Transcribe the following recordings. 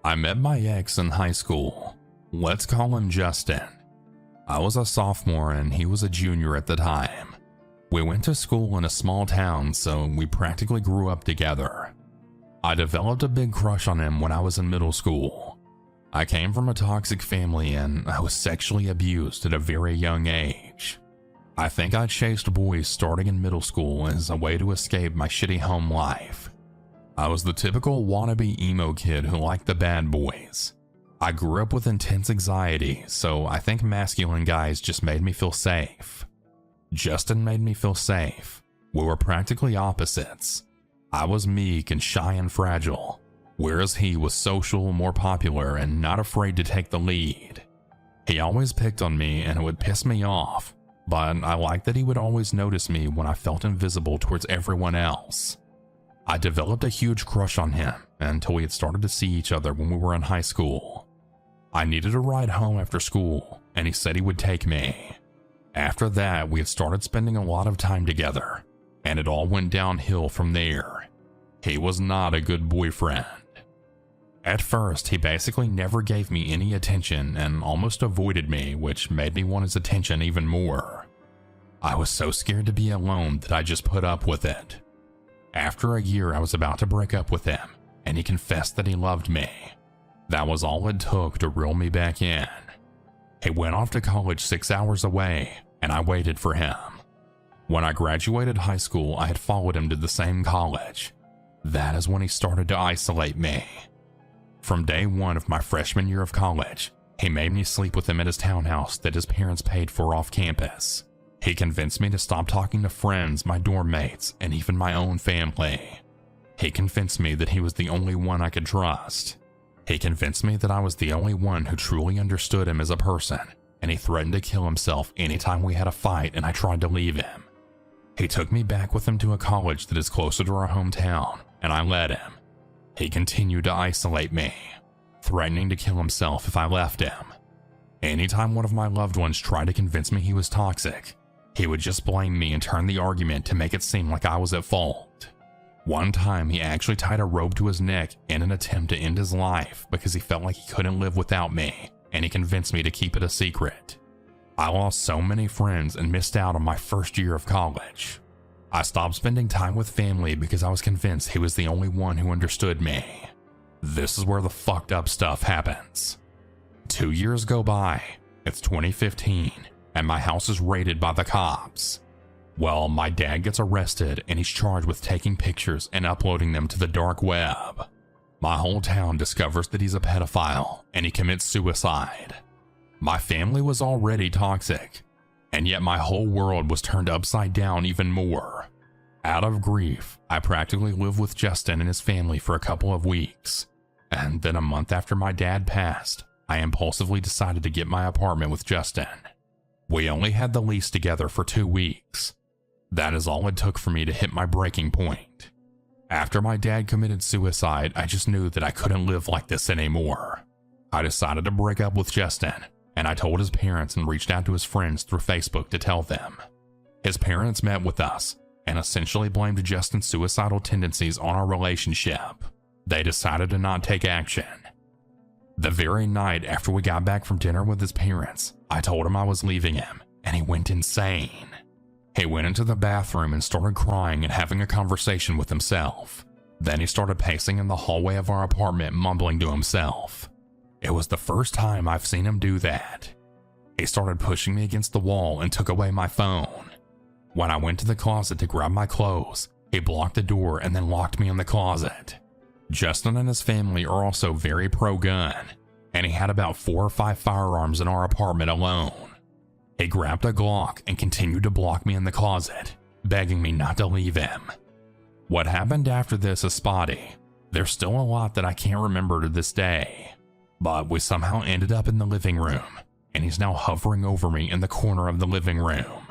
I met my ex in high school. Let's call him Justin. I was a sophomore and he was a junior at the time. We went to school in a small town, so we practically grew up together. I developed a big crush on him when I was in middle school. I came from a toxic family and I was sexually abused at a very young age. I think I chased boys starting in middle school as a way to escape my shitty home life. I was the typical wannabe emo kid who liked the bad boys. I grew up with intense anxiety, so I think masculine guys just made me feel safe. Justin made me feel safe. We were practically opposites. I was meek and shy and fragile, whereas he was social, more popular, and not afraid to take the lead. He always picked on me and it would piss me off, but I liked that he would always notice me when I felt invisible towards everyone else. I developed a huge crush on him until we had started to see each other when we were in high school. I needed a ride home after school, and he said he would take me. After that, we had started spending a lot of time together, and it all went downhill from there. He was not a good boyfriend. At first, he basically never gave me any attention and almost avoided me, which made me want his attention even more. I was so scared to be alone that I just put up with it. After a year, I was about to break up with him, and he confessed that he loved me. That was all it took to reel me back in. He went off to college 6 hours away, and I waited for him. When I graduated high school, I had followed him to the same college. That is when he started to isolate me. From day one of my freshman year of college, he made me sleep with him at his townhouse that his parents paid for off campus. He convinced me to stop talking to friends, my dorm mates, and even my own family. He convinced me that he was the only one I could trust. He convinced me that I was the only one who truly understood him as a person, and he threatened to kill himself anytime we had a fight and I tried to leave him. He took me back with him to a college that is closer to our hometown, and I let him. He continued to isolate me, threatening to kill himself if I left him. Anytime one of my loved ones tried to convince me he was toxic, he would just blame me and turn the argument to make it seem like I was at fault. One time, he actually tied a rope to his neck in an attempt to end his life because he felt like he couldn't live without me, and he convinced me to keep it a secret. I lost so many friends and missed out on my first year of college. I stopped spending time with family because I was convinced he was the only one who understood me. This is where the fucked up stuff happens. 2 years go by, it's 2015, and my house is raided by the cops. Well, my dad gets arrested and he's charged with taking pictures and uploading them to the dark web. My whole town discovers that he's a pedophile and he commits suicide. My family was already toxic, and yet my whole world was turned upside down even more. Out of grief, I practically lived with Justin and his family for a couple of weeks, and then a month after my dad passed, I impulsively decided to get my apartment with Justin. We only had the lease together for 2 weeks. That is all it took for me to hit my breaking point. After my dad committed suicide, I just knew that I couldn't live like this anymore. I decided to break up with Justin, and I told his parents and reached out to his friends through Facebook to tell them. His parents met with us and essentially blamed Justin's suicidal tendencies on our relationship. They decided to not take action. The very night after we got back from dinner with his parents, I told him I was leaving him, and he went insane. He went into the bathroom and started crying and having a conversation with himself. Then he started pacing in the hallway of our apartment, mumbling to himself. It was the first time I've seen him do that. He started pushing me against the wall and took away my phone. When I went to the closet to grab my clothes, he blocked the door and then locked me in the closet. Justin and his family are also very pro-gun, and he had about 4 or 5 firearms in our apartment alone. He grabbed a Glock and continued to block me in the closet, begging me not to leave him. What happened after this is spotty. There's still a lot that I can't remember to this day, but we somehow ended up in the living room, and he's now hovering over me in the corner of the living room.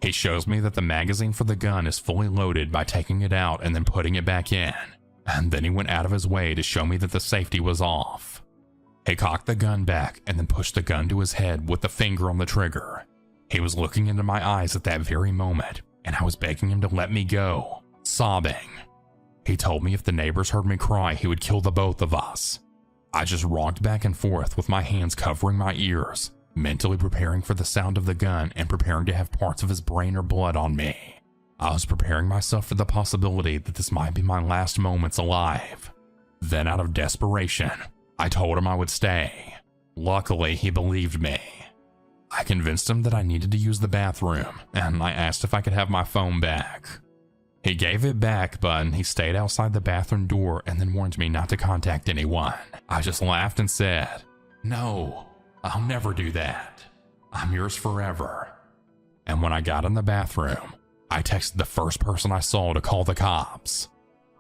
He shows me that the magazine for the gun is fully loaded by taking it out and then putting it back in, and then he went out of his way to show me that the safety was off. He cocked the gun back and then pushed the gun to his head with the finger on the trigger. He was looking into my eyes at that very moment, and I was begging him to let me go, sobbing. He told me if the neighbors heard me cry, he would kill the both of us. I just rocked back and forth with my hands covering my ears, mentally preparing for the sound of the gun and preparing to have parts of his brain or blood on me. I was preparing myself for the possibility that this might be my last moments alive. Then out of desperation, I told him I would stay. Luckily, he believed me. I convinced him that I needed to use the bathroom, and I asked if I could have my phone back. He gave it back, but he stayed outside the bathroom door and then warned me not to contact anyone. I just laughed and said, "No, I'll never do that. I'm yours forever." And when I got in the bathroom, I texted the first person I saw to call the cops.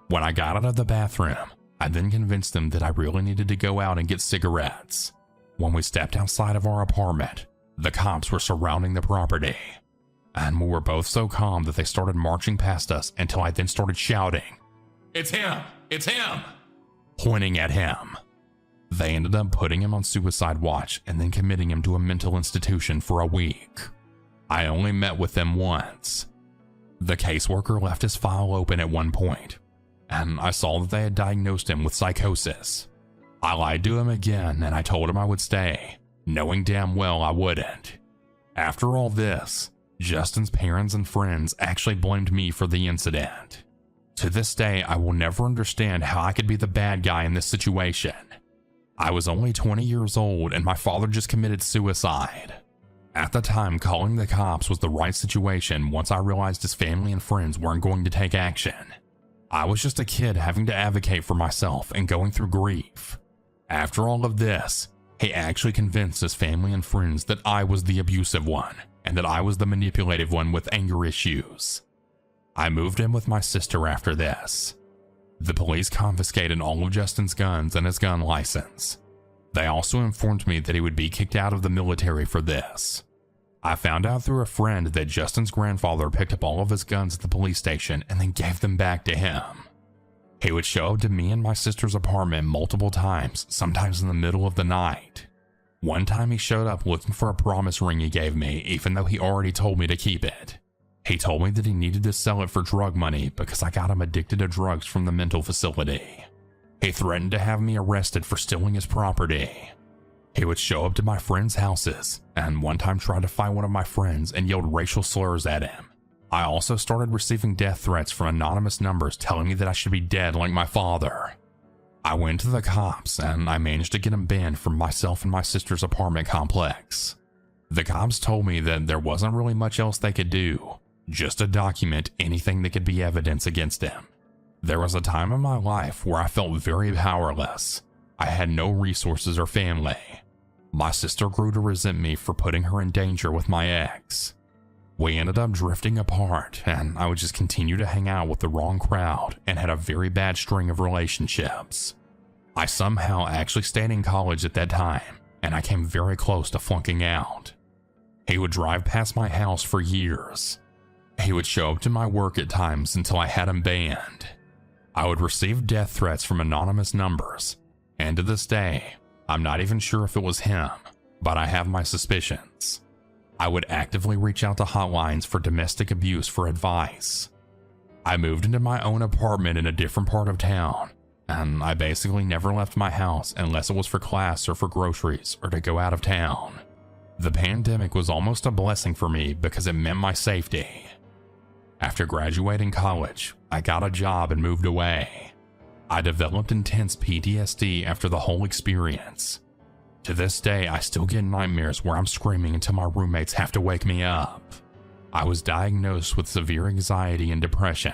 When I got out of the bathroom, I then convinced them that I really needed to go out and get cigarettes. When we stepped outside of our apartment, the cops were surrounding the property. And we were both so calm that they started marching past us until I then started shouting, "It's him! It's him!" pointing at him. They ended up putting him on suicide watch and then committing him to a mental institution for a week. I only met with them once. The caseworker left his file open at one point, and I saw that they had diagnosed him with psychosis. I lied to him again and I told him I would stay, knowing damn well I wouldn't. After all this, Justin's parents and friends actually blamed me for the incident. To this day, I will never understand how I could be the bad guy in this situation. I was only 20 years old and my father just committed suicide. At the time, calling the cops was the right situation once I realized his family and friends weren't going to take action. I was just a kid having to advocate for myself and going through grief. After all of this, he actually convinced his family and friends that I was the abusive one and that I was the manipulative one with anger issues. I moved in with my sister after this. The police confiscated all of Justin's guns and his gun license. They also informed me that he would be kicked out of the military for this. I found out through a friend that Justin's grandfather picked up all of his guns at the police station and then gave them back to him. He would show up to me and my sister's apartment multiple times, sometimes in the middle of the night. One time he showed up looking for a promise ring he gave me, even though he already told me to keep it. He told me that he needed to sell it for drug money because I got him addicted to drugs from the mental facility. He threatened to have me arrested for stealing his property. He would show up to my friends' houses, and one time tried to fight one of my friends and yelled racial slurs at him. I also started receiving death threats from anonymous numbers telling me that I should be dead like my father. I went to the cops and I managed to get him banned from myself and my sister's apartment complex. The cops told me that there wasn't really much else they could do, just to document anything that could be evidence against him. There was a time in my life where I felt very powerless. I had no resources or family. My sister grew to resent me for putting her in danger with my ex. We ended up drifting apart, and I would just continue to hang out with the wrong crowd and had a very bad string of relationships. I somehow actually stayed in college at that time, and I came very close to flunking out. He would drive past my house for years. He would show up to my work at times until I had him banned. I would receive death threats from anonymous numbers, and to this day, I'm not even sure if it was him, but I have my suspicions. I would actively reach out to hotlines for domestic abuse for advice. I moved into my own apartment in a different part of town, and I basically never left my house unless it was for class or for groceries or to go out of town. The pandemic was almost a blessing for me because it meant my safety. After graduating college, I got a job and moved away. I developed intense PTSD after the whole experience. To this day, I still get nightmares where I'm screaming until my roommates have to wake me up. I was diagnosed with severe anxiety and depression.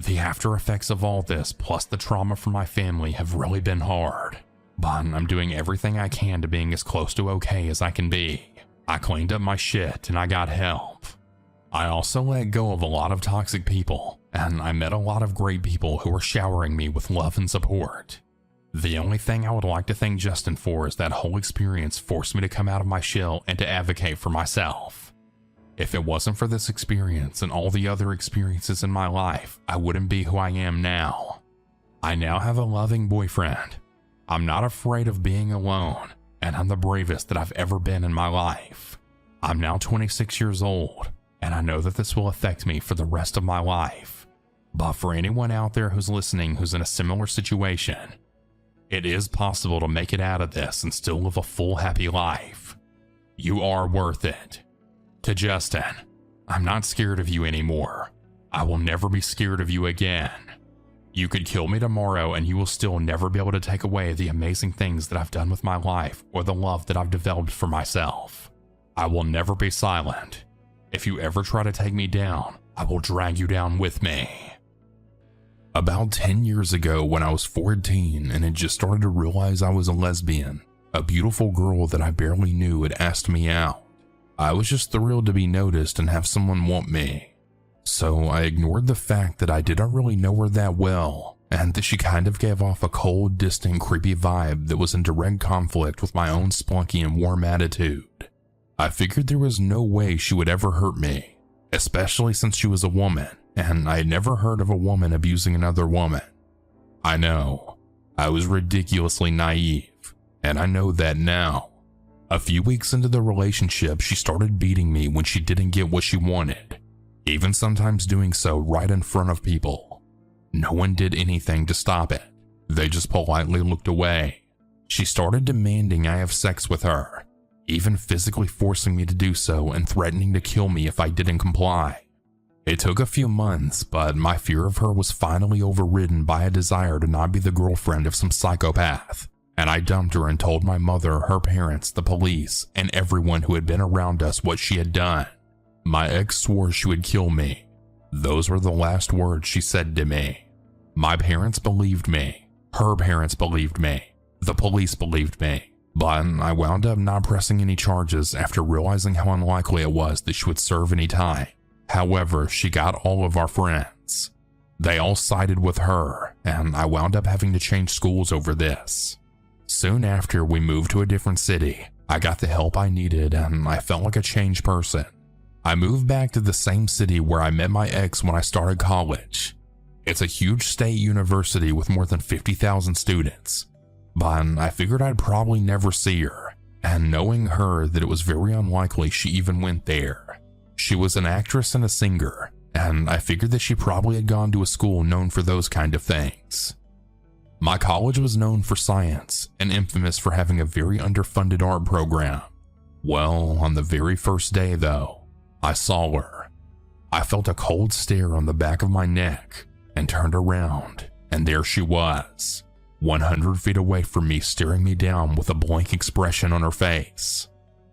The after effects of all this, plus the trauma from my family, have really been hard. But I'm doing everything I can to being as close to okay as I can be. I cleaned up my shit and I got help. I also let go of a lot of toxic people, and I met a lot of great people who were showering me with love and support. The only thing I would like to thank Justin for is that whole experience forced me to come out of my shell and to advocate for myself. If it wasn't for this experience and all the other experiences in my life, I wouldn't be who I am now. I now have a loving boyfriend. I'm not afraid of being alone, and I'm the bravest that I've ever been in my life. I'm now 26 years old, and I know that this will affect me for the rest of my life. But for anyone out there who's listening who's in a similar situation, It is possible to make it out of this and still live a full, happy life. You are worth it. To Justin, I'm not scared of you anymore. I will never be scared of you again. You could kill me tomorrow and you will still never be able to take away the amazing things that I've done with my life or the love that I've developed for myself. I will never be silent. If you ever try to take me down, I will drag you down with me. About 10 years ago, when I was 14 and had just started to realize I was a lesbian, a beautiful girl that I barely knew had asked me out. I was just thrilled to be noticed and have someone want me. So I ignored the fact that I didn't really know her that well, and that she kind of gave off a cold, distant, creepy vibe that was in direct conflict with my own spunky and warm attitude. I figured there was no way she would ever hurt me, especially since she was a woman, and I had never heard of a woman abusing another woman. I know, I was ridiculously naive, and I know that now. A few weeks into the relationship, she started beating me when she didn't get what she wanted, even sometimes doing so right in front of people. No one did anything to stop it. They just politely looked away. She started demanding I have sex with her, even physically forcing me to do so and threatening to kill me if I didn't comply. It took a few months, but my fear of her was finally overridden by a desire to not be the girlfriend of some psychopath, and I dumped her and told my mother, her parents, the police, and everyone who had been around us what she had done. My ex swore she would kill me. Those were the last words she said to me. My parents believed me. Her parents believed me. The police believed me. But I wound up not pressing any charges after realizing how unlikely it was that she would serve any time. However, she got all of our friends. They all sided with her, and I wound up having to change schools over this. Soon after we moved to a different city, I got the help I needed and I felt like a changed person. I moved back to the same city where I met my ex when I started college. It's a huge state university with more than 50,000 students, but I figured I'd probably never see her, and knowing her that it was very unlikely she even went there. She was an actress and a singer, and I figured that she probably had gone to a school known for those kind of things. My college was known for science and infamous for having a very underfunded art program. Well, on the very first day though, I saw her. I felt a cold stare on the back of my neck and turned around, and there she was, 100 feet away from me, staring me down with a blank expression on her face.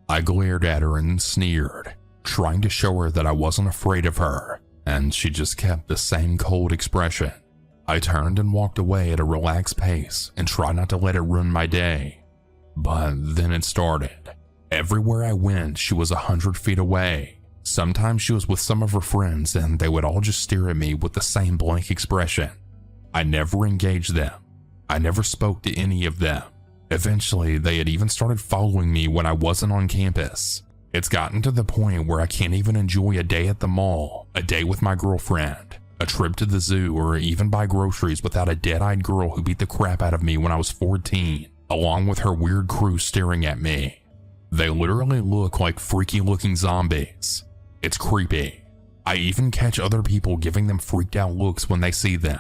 I glared at her and sneered, trying to show her that I wasn't afraid of her, and she just kept the same cold expression. I turned and walked away at a relaxed pace and tried not to let it ruin my day. But then it started. Everywhere I went, she was 100 feet away. Sometimes she was with some of her friends and they would all just stare at me with the same blank expression. I never engaged them. I never spoke to any of them. Eventually, they had even started following me when I wasn't on campus. It's gotten to the point where I can't even enjoy a day at the mall, a day with my girlfriend, a trip to the zoo, or even buy groceries without a dead-eyed girl who beat the crap out of me when I was 14, along with her weird crew staring at me. They literally look like freaky-looking zombies. It's creepy. I even catch other people giving them freaked out looks when they see them.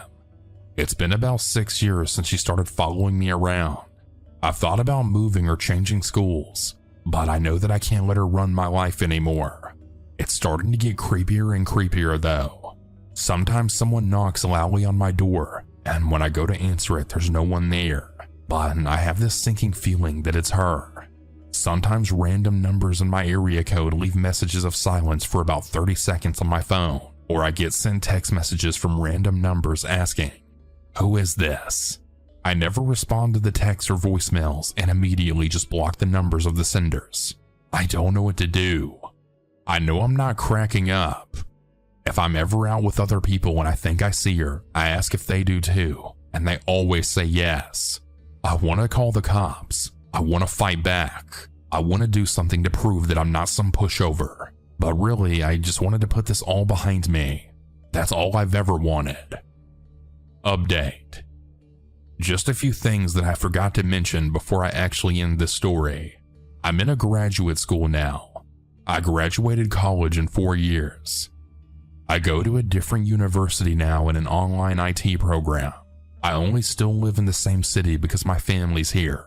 It's been about 6 years since she started following me around. I've thought about moving or changing schools, but I know that I can't let her run my life anymore. It's starting to get creepier and creepier though. Sometimes someone knocks loudly on my door, and when I go to answer it, there's no one there. But I have this sinking feeling that it's her. Sometimes random numbers in my area code leave messages of silence for about 30 seconds on my phone, or I get sent text messages from random numbers asking, "Who is this?" I never respond to the texts or voicemails and immediately just block the numbers of the senders. I don't know what to do. I know I'm not cracking up. If I'm ever out with other people and I think I see her, I ask if they do too, and they always say yes. I want to call the cops. I want to fight back. I want to do something to prove that I'm not some pushover. But really, I just wanted to put this all behind me. That's all I've ever wanted. Update. Just a few things that I forgot to mention before I actually end this story. I'm in a graduate school now. I graduated college in 4 years. I go to a different university now in an online IT program. I only still live in the same city because my family's here.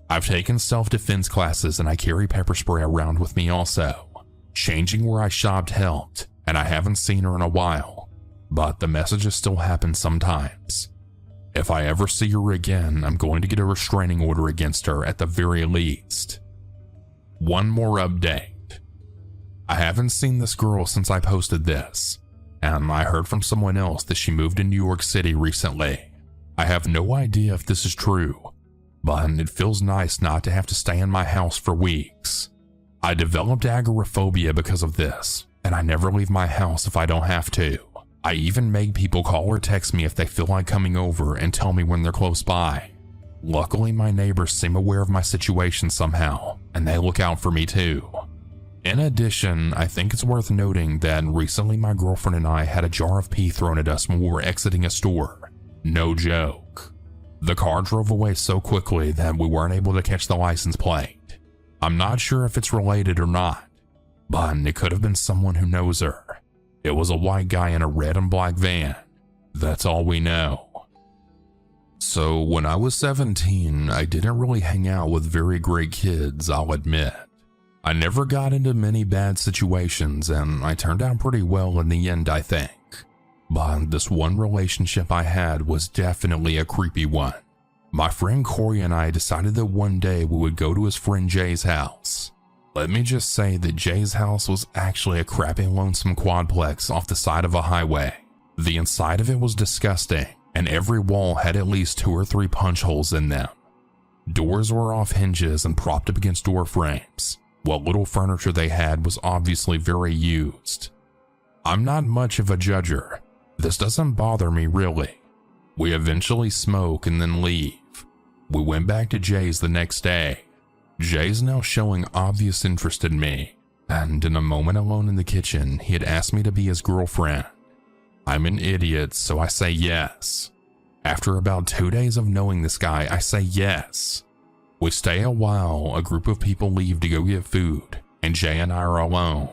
I've taken self-defense classes and I carry pepper spray around with me also. Changing where I shopped helped, and I haven't seen her in a while, but the messages still happen sometimes. If I ever see her again, I'm going to get a restraining order against her at the very least. One more update. I haven't seen this girl since I posted this, and I heard from someone else that she moved to New York City recently. I have no idea if this is true, but it feels nice not to have to stay in my house for weeks. I developed agoraphobia because of this, and I never leave my house if I don't have to. I even make people call or text me if they feel like coming over and tell me when they're close by. Luckily, my neighbors seem aware of my situation somehow, and they look out for me too. In addition, I think it's worth noting that recently my girlfriend and I had a jar of pee thrown at us when we were exiting a store. No joke. The car drove away so quickly that we weren't able to catch the license plate. I'm not sure if it's related or not, but it could have been someone who knows her. It was a white guy in a red and black van. That's all we know. So when I was 17, I didn't really hang out with very great kids, I'll admit. I never got into many bad situations and I turned out pretty well in the end, I think. But this one relationship I had was definitely a creepy one. My friend Corey and I decided that one day we would go to his friend Jay's house. Let me just say that Jay's house was actually a crappy lonesome quadplex off the side of a highway. The inside of it was disgusting, and every wall had at least 2 or 3 punch holes in them. Doors were off hinges and propped up against door frames. What little furniture they had was obviously very used. I'm not much of a judger. This doesn't bother me really. We eventually smoke and then leave. We went back to Jay's the next day. Jay's now showing obvious interest in me, and in a moment alone in the kitchen, he had asked me to be his girlfriend. I'm an idiot, so I say yes. After about 2 days of knowing this guy, I say yes. We stay a while, a group of people leave to go get food, and Jay and I are alone.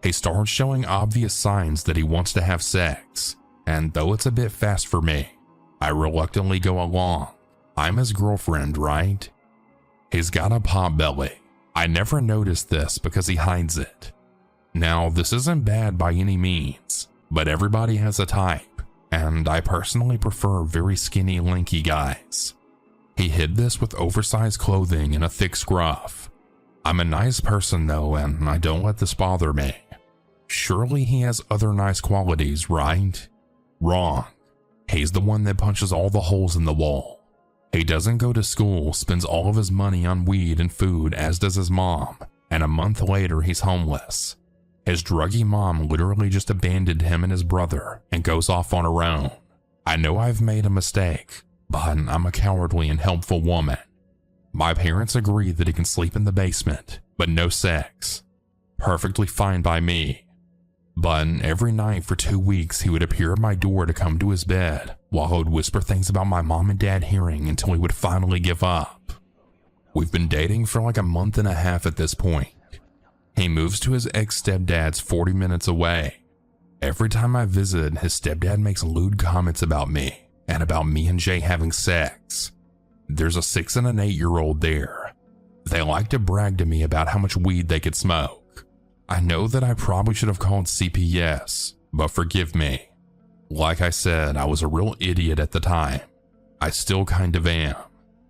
He starts showing obvious signs that he wants to have sex, and though it's a bit fast for me, I reluctantly go along. I'm his girlfriend, right? He's got a pot belly. I never noticed this because he hides it. Now, this isn't bad by any means, but everybody has a type, and I personally prefer very skinny, lanky guys. He hid this with oversized clothing and a thick scruff. I'm a nice person though, and I don't let this bother me. Surely he has other nice qualities, right? Wrong. He's the one that punches all the holes in the wall. He doesn't go to school, spends all of his money on weed and food, as does his mom, and a month later he's homeless. His druggy mom literally just abandoned him and his brother and goes off on her own. I know I've made a mistake, but I'm a cowardly and helpful woman. My parents agree that he can sleep in the basement, but no sex. Perfectly fine by me. But every night for 2 weeks he would appear at my door to come to his bed, while I would whisper things about my mom and dad hearing until he would finally give up. We've been dating for like a month and a half at this point. He moves to his ex-stepdad's 40 minutes away. Every time I visit, his stepdad makes lewd comments about me, and about me and Jay having sex. There's a 6 and an 8-year-old there. They like to brag to me about how much weed they could smoke. I know that I probably should have called CPS, but forgive me. Like I said, I was a real idiot at the time. I still kind of am.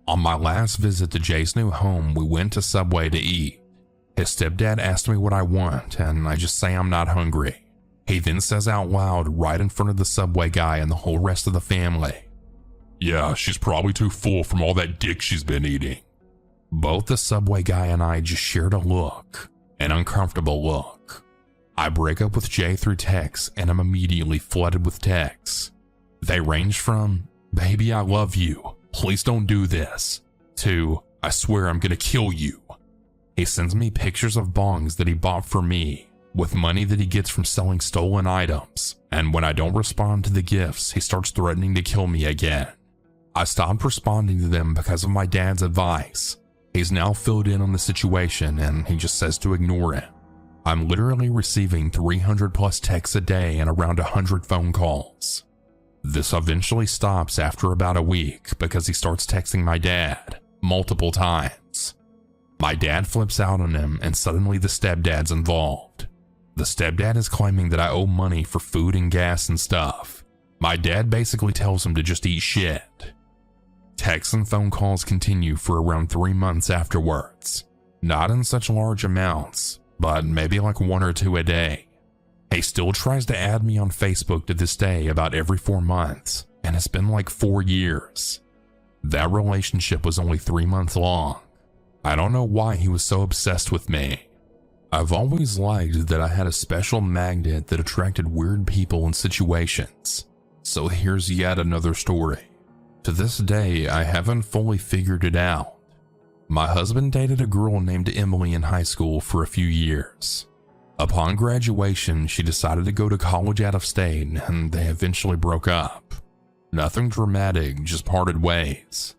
On my last visit to Jay's new home, we went to Subway to eat. His stepdad asked me what I want, and I just say I'm not hungry. He then says out loud right in front of the Subway guy and the whole rest of the family, "Yeah, she's probably too full from all that dick she's been eating." Both the Subway guy and I just shared a look. An uncomfortable look. I break up with Jay through text and I'm immediately flooded with texts. They range from, "Baby, I love you. Please don't do this," to, "I swear I'm gonna kill you." He sends me pictures of bongs that he bought for me, with money that he gets from selling stolen items, and when I don't respond to the gifts, he starts threatening to kill me again. I stopped responding to them because of my dad's advice. He's now filled in on the situation and he just says to ignore him. I'm literally receiving 300 plus texts a day and around 100 phone calls. This eventually stops after about a week because he starts texting my dad multiple times. My dad flips out on him and suddenly the stepdad's involved. The stepdad is claiming that I owe money for food and gas and stuff. My dad basically tells him to just eat shit. Texts and phone calls continue for around 3 months afterwards. Not in such large amounts, but maybe like 1 or 2 a day. He still tries to add me on Facebook to this day about every 4 months, and it's been like 4 years. That relationship was only 3 months long. I don't know why he was so obsessed with me. I've always liked that I had a special magnet that attracted weird people and situations. So here's yet another story. To this day, I haven't fully figured it out. My husband dated a girl named Emily in high school for a few years. Upon graduation, she decided to go to college out of state and they eventually broke up. Nothing dramatic, just parted ways.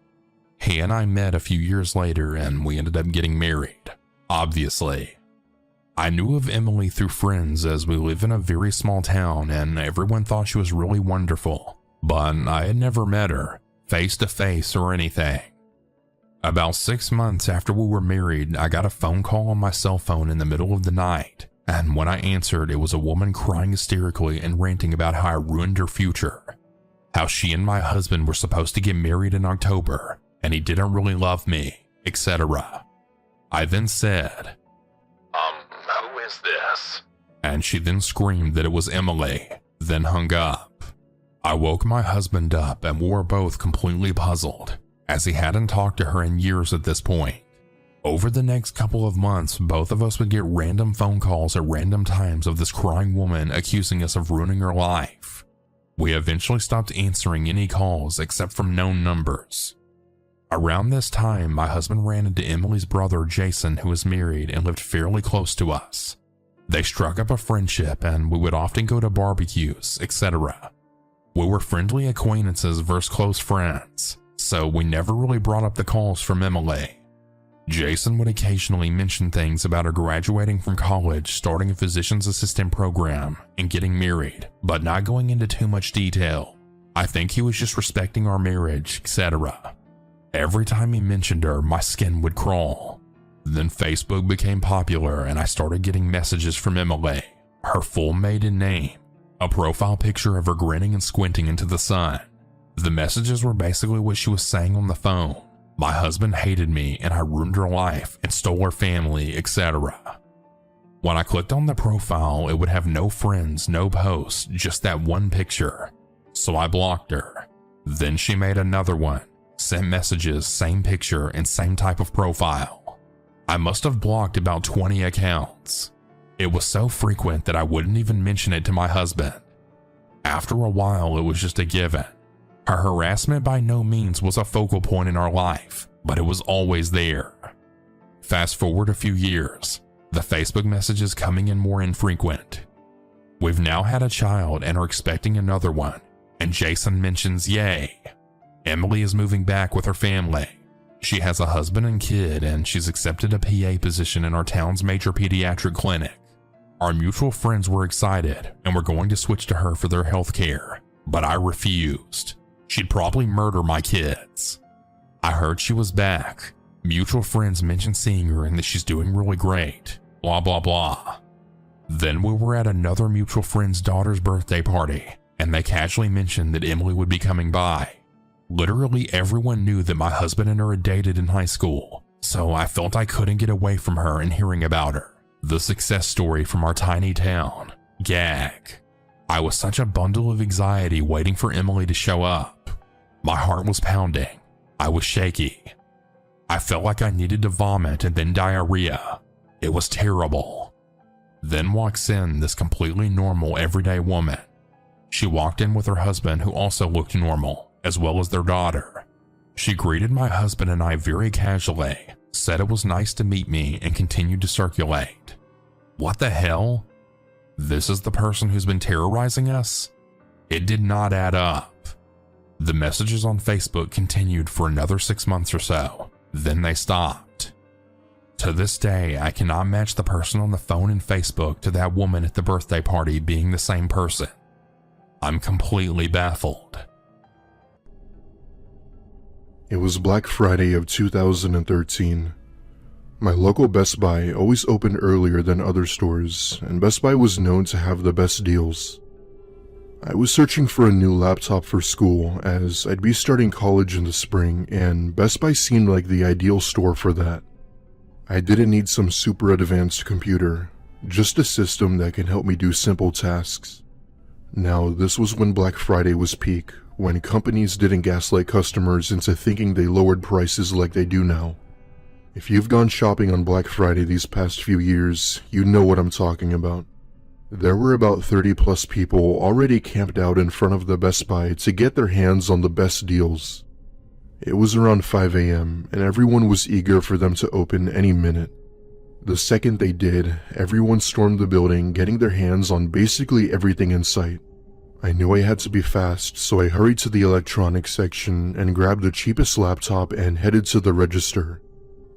He and I met a few years later and we ended up getting married, obviously. I knew of Emily through friends as we live in a very small town and everyone thought she was really wonderful, but I had never met her, face to face or anything. About 6 months after we were married, I got a phone call on my cell phone in the middle of the night, and when I answered, it was a woman crying hysterically and ranting about how I ruined her future. How she and my husband were supposed to get married in October, and he didn't really love me, etc. I then said, who is this? And she then screamed that it was Emily, then hung up. I woke my husband up and we were both completely puzzled, as he hadn't talked to her in years at this point. Over the next couple of months, both of us would get random phone calls at random times of this crying woman accusing us of ruining her life. We eventually stopped answering any calls except from known numbers. Around this time, my husband ran into Emily's brother Jason, who was married and lived fairly close to us. They struck up a friendship and we would often go to barbecues, etc. We were friendly acquaintances versus close friends, so we never really brought up the calls from Emily. Jason would occasionally mention things about her graduating from college, starting a physician's assistant program, and getting married, but not going into too much detail. I think he was just respecting our marriage, etc. Every time he mentioned her, my skin would crawl. Then Facebook became popular and I started getting messages from Emily, her full maiden name, a profile picture of her grinning and squinting into the sun. The messages were basically what she was saying on the phone. My husband hated me and I ruined her life and stole her family, etc. When I clicked on the profile, it would have no friends, no posts, just that one picture. So I blocked her. Then she made another one, sent messages, same picture, and same type of profile. I must have blocked about 20 accounts. It was so frequent that I wouldn't even mention it to my husband. After a while, it was just a given. Her harassment by no means was a focal point in our life, but it was always there. Fast forward a few years, the Facebook messages coming in more infrequent. We've now had a child and are expecting another one, and Jason mentions, yay, Emily is moving back with her family. She has a husband and kid, and she's accepted a PA position in our town's major pediatric clinic. Our mutual friends were excited and were going to switch to her for their health care, but I refused. She'd probably murder my kids. I heard she was back. Mutual friends mentioned seeing her and that she's doing really great. Blah, blah, blah. Then we were at another mutual friend's daughter's birthday party, and they casually mentioned that Emily would be coming by. Literally everyone knew that my husband and her had dated in high school, so I felt I couldn't get away from her and hearing about her. The success story from our tiny town. Gag. I was such a bundle of anxiety waiting for Emily to show up. My heart was pounding. I was shaky. I felt like I needed to vomit and then diarrhea. It was terrible. Then walks in this completely normal everyday woman. She walked in with her husband, who also looked normal, as well as their daughter. She greeted my husband and I very casually, said it was nice to meet me, and continued to circulate. What the hell? This is the person who's been terrorizing us? It did not add up. The messages on Facebook continued for another 6 months or so, then they stopped. To this day, I cannot match the person on the phone and Facebook to that woman at the birthday party being the same person. I'm completely baffled. It was Black Friday of 2013. My local Best Buy always opened earlier than other stores, and Best Buy was known to have the best deals. I was searching for a new laptop for school as I'd be starting college in the spring, and Best Buy seemed like the ideal store for that. I didn't need some super advanced computer, just a system that can help me do simple tasks. Now, this was when Black Friday was peak, when companies didn't gaslight customers into thinking they lowered prices like they do now. If you've gone shopping on Black Friday these past few years, you know what I'm talking about. There were about 30 plus people already camped out in front of the Best Buy to get their hands on the best deals. It was around 5 a.m. and everyone was eager for them to open any minute. The second they did, everyone stormed the building, getting their hands on basically everything in sight. I knew I had to be fast, so I hurried to the electronics section and grabbed the cheapest laptop and headed to the register.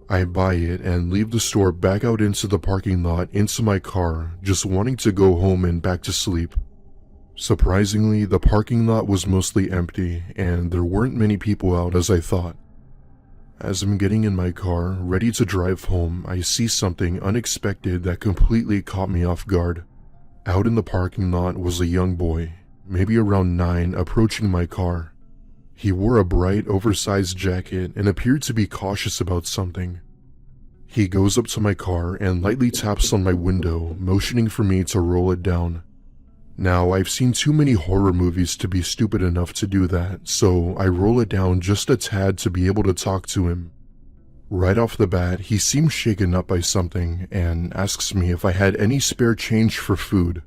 I buy it and leave the store back out into the parking lot into my car, just wanting to go home and back to sleep. Surprisingly, the parking lot was mostly empty and there weren't many people out as I thought. As I'm getting in my car, ready to drive home, I see something unexpected that completely caught me off guard. Out in the parking lot was a young boy, maybe around 9, approaching my car. He wore a bright, oversized jacket and appeared to be cautious about something. He goes up to my car and lightly taps on my window, motioning for me to roll it down. Now, I've seen too many horror movies to be stupid enough to do that, so I roll it down just a tad to be able to talk to him. Right off the bat, he seems shaken up by something and asks me if I had any spare change for food.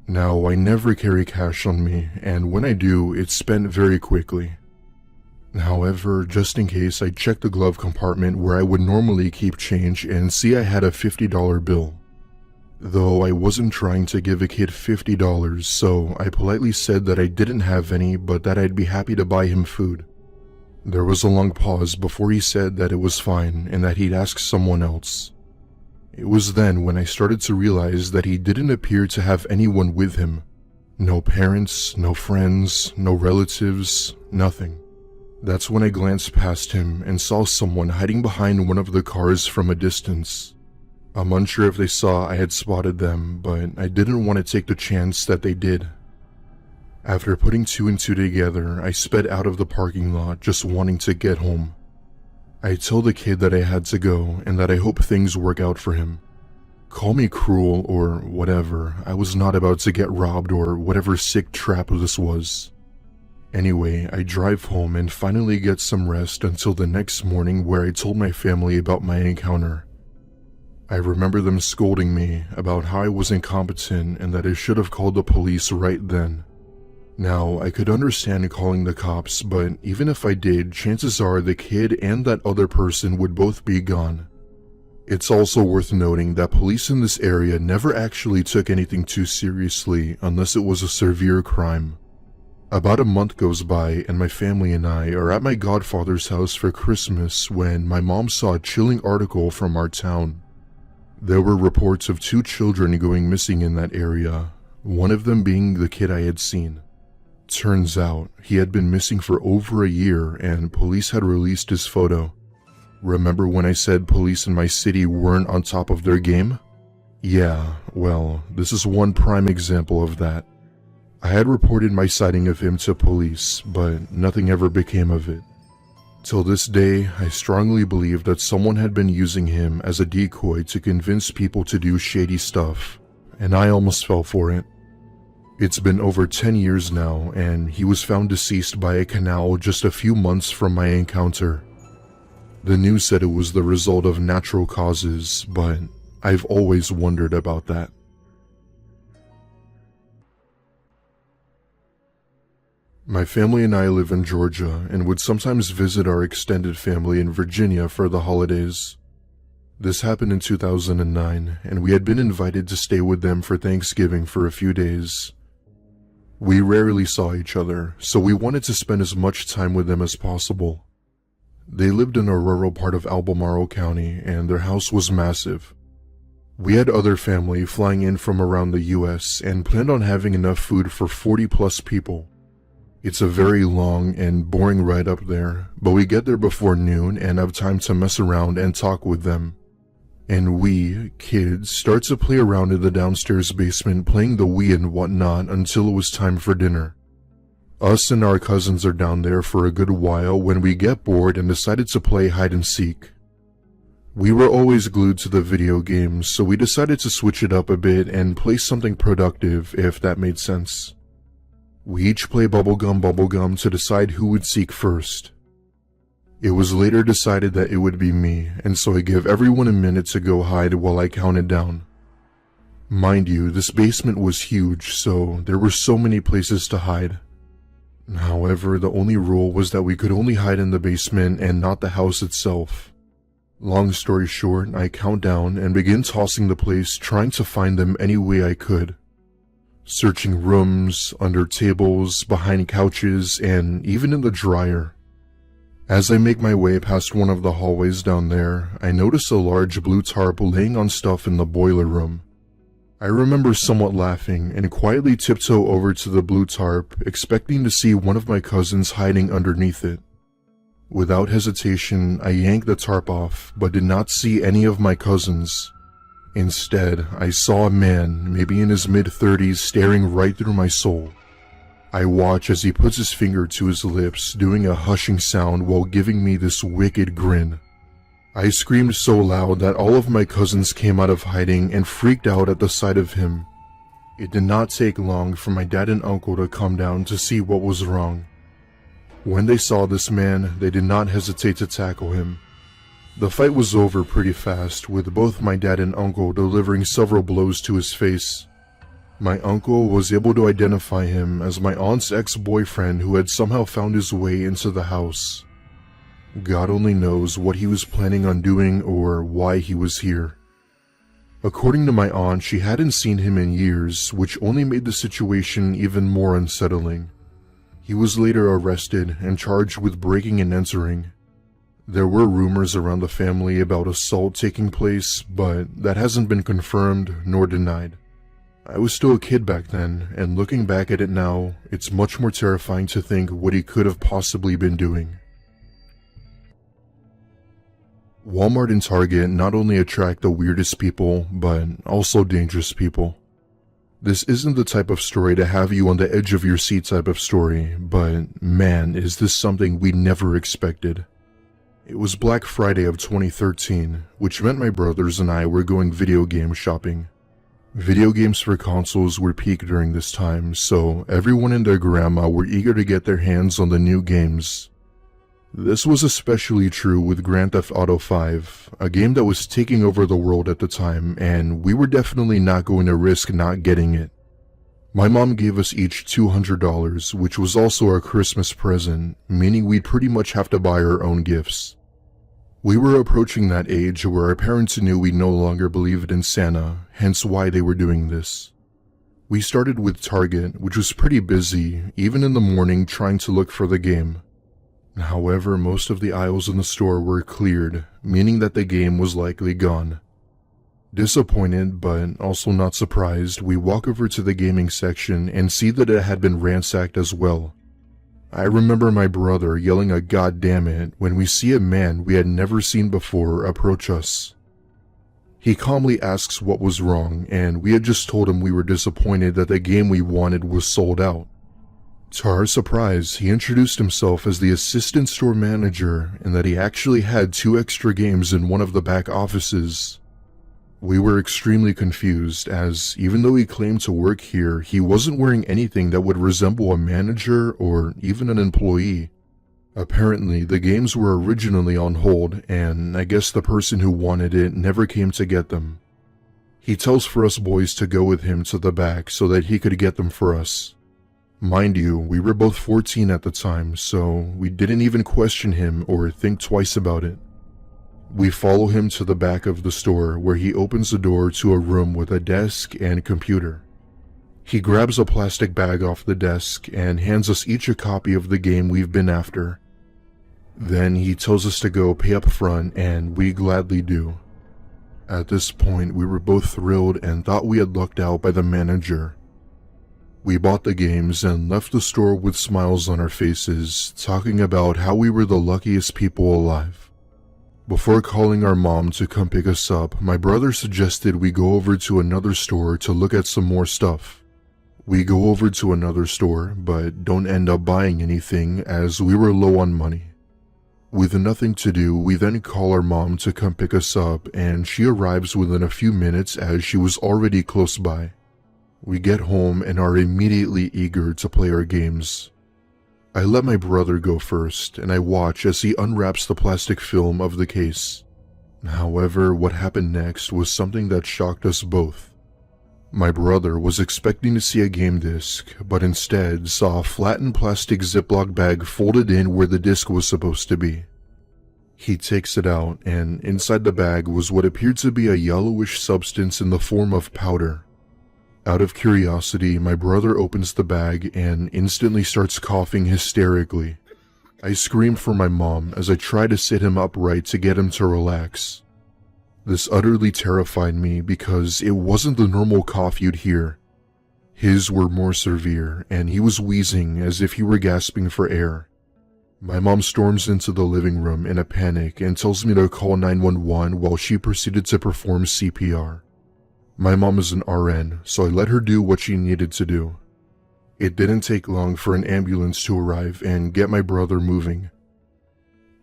Now, I never carry cash on me, and when I do, it's spent very quickly. However, just in case, I checked the glove compartment where I would normally keep change and see I had a $50 bill. Though I wasn't trying to give a kid $50, so I politely said that I didn't have any, but that I'd be happy to buy him food. There was a long pause before he said that it was fine and that he'd ask someone else. It was then when I started to realize that he didn't appear to have anyone with him. No parents, no friends, no relatives, nothing. That's when I glanced past him and saw someone hiding behind one of the cars from a distance. I'm unsure if they saw I had spotted them, but I didn't want to take the chance that they did. After putting 2 and 2 together, I sped out of the parking lot just wanting to get home. I told the kid that I had to go and that I hope things work out for him. Call me cruel or whatever, I was not about to get robbed or whatever sick trap this was. Anyway, I drive home and finally get some rest until the next morning where I told my family about my encounter. I remember them scolding me about how I was incompetent and that I should have called the police right then. Now, I could understand calling the cops, but even if I did, chances are the kid and that other person would both be gone. It's also worth noting that police in this area never actually took anything too seriously unless it was a severe crime. About a month goes by and my family and I are at my godfather's house for Christmas when my mom saw a chilling article from our town. There were reports of 2 children going missing in that area, one of them being the kid I had seen. Turns out, he had been missing for over a year and police had released his photo. Remember when I said police in my city weren't on top of their game? Yeah, well, this is one prime example of that. I had reported my sighting of him to police, but nothing ever became of it. Till this day, I strongly believe that someone had been using him as a decoy to convince people to do shady stuff, and I almost fell for it. It's been over 10 years now, and he was found deceased by a canal just a few months from my encounter. The news said it was the result of natural causes, but I've always wondered about that. My family and I live in Georgia and would sometimes visit our extended family in Virginia for the holidays. This happened in 2009, and we had been invited to stay with them for Thanksgiving for a few days. We rarely saw each other, so we wanted to spend as much time with them as possible. They lived in a rural part of Albemarle County, and their house was massive. We had other family flying in from around the US and planned on having enough food for 40 plus people. It's a very long and boring ride up there, but we get there before noon and have time to mess around and talk with them. And we, kids, start to play around in the downstairs basement playing the Wii and whatnot until it was time for dinner. Us and our cousins are down there for a good while when we get bored and decided to play hide and seek. We were always glued to the video games, so we decided to switch it up a bit and play something productive, if that made sense. We each play bubblegum to decide who would seek first. It was later decided that it would be me, and so I give everyone a minute to go hide while I counted down. Mind you, this basement was huge, so there were so many places to hide. However, the only rule was that we could only hide in the basement and not the house itself. Long story short, I count down and begin tossing the place, trying to find them any way I could. Searching rooms, under tables, behind couches, and even in the dryer. As I make my way past one of the hallways down there, I notice a large blue tarp laying on stuff in the boiler room. I remember somewhat laughing and quietly tiptoe over to the blue tarp, expecting to see one of my cousins hiding underneath it. Without hesitation, I yanked the tarp off, but did not see any of my cousins. Instead, I saw a man, maybe in his mid-30s, staring right through my soul. I watch as he puts his finger to his lips, doing a hushing sound while giving me this wicked grin. I screamed so loud that all of my cousins came out of hiding and freaked out at the sight of him. It did not take long for my dad and uncle to come down to see what was wrong. When they saw this man, they did not hesitate to tackle him. The fight was over pretty fast, with both my dad and uncle delivering several blows to his face. My uncle was able to identify him as my aunt's ex-boyfriend who had somehow found his way into the house. God only knows what he was planning on doing or why he was here. According to my aunt, she hadn't seen him in years, which only made the situation even more unsettling. He was later arrested and charged with breaking and entering. There were rumors around the family about assault taking place, but that hasn't been confirmed nor denied. I was still a kid back then, and looking back at it now, it's much more terrifying to think what he could have possibly been doing. Walmart and Target not only attract the weirdest people, but also dangerous people. This isn't the type of story to have you on the edge of your seat type of story, but man, is this something we never expected. It was Black Friday of 2013, which meant my brothers and I were going video game shopping. Video games for consoles were peak during this time, so everyone and their grandma were eager to get their hands on the new games. This was especially true with Grand Theft Auto 5, a game that was taking over the world at the time, and we were definitely not going to risk not getting it. My mom gave us each $200, which was also our Christmas present, meaning we'd pretty much have to buy our own gifts. We were approaching that age where our parents knew we no longer believed in Santa, hence why they were doing this. We started with Target, which was pretty busy, even in the morning trying to look for the game. However, most of the aisles in the store were cleared, meaning that the game was likely gone. Disappointed, but also not surprised, we walk over to the gaming section and see that it had been ransacked as well. I remember my brother yelling a "God damn it" when we see a man we had never seen before approach us. He calmly asks what was wrong, and we had just told him we were disappointed that the game we wanted was sold out. To our surprise, he introduced himself as the assistant store manager and that he actually had 2 extra games in one of the back offices. We were extremely confused as, even though he claimed to work here, he wasn't wearing anything that would resemble a manager or even an employee. Apparently, the games were originally on hold, and I guess the person who wanted it never came to get them. He tells for us boys to go with him to the back so that he could get them for us. Mind you, we were both 14 at the time, so we didn't even question him or think twice about it. We follow him to the back of the store where he opens the door to a room with a desk and computer. He grabs a plastic bag off the desk and hands us each a copy of the game we've been after. Then he tells us to go pay up front, and we gladly do. At this point, we were both thrilled and thought we had lucked out by the manager. We bought the games and left the store with smiles on our faces, talking about how we were the luckiest people alive. Before calling our mom to come pick us up, my brother suggested we go over to another store to look at some more stuff. We go over to another store, but don't end up buying anything as we were low on money. With nothing to do, we then call our mom to come pick us up, and she arrives within a few minutes as she was already close by. We get home and are immediately eager to play our games. I let my brother go first, and I watch as he unwraps the plastic film of the case. However, what happened next was something that shocked us both. My brother was expecting to see a game disc, but instead saw a flattened plastic Ziploc bag folded in where the disc was supposed to be. He takes it out, and inside the bag was what appeared to be a yellowish substance in the form of powder. Out of curiosity, my brother opens the bag and instantly starts coughing hysterically. I scream for my mom as I try to sit him upright to get him to relax. This utterly terrified me because it wasn't the normal cough you'd hear. His were more severe, and he was wheezing as if he were gasping for air. My mom storms into the living room in a panic and tells me to call 911 while she proceeded to perform CPR. My mom is an RN, so I let her do what she needed to do. It didn't take long for an ambulance to arrive and get my brother moving.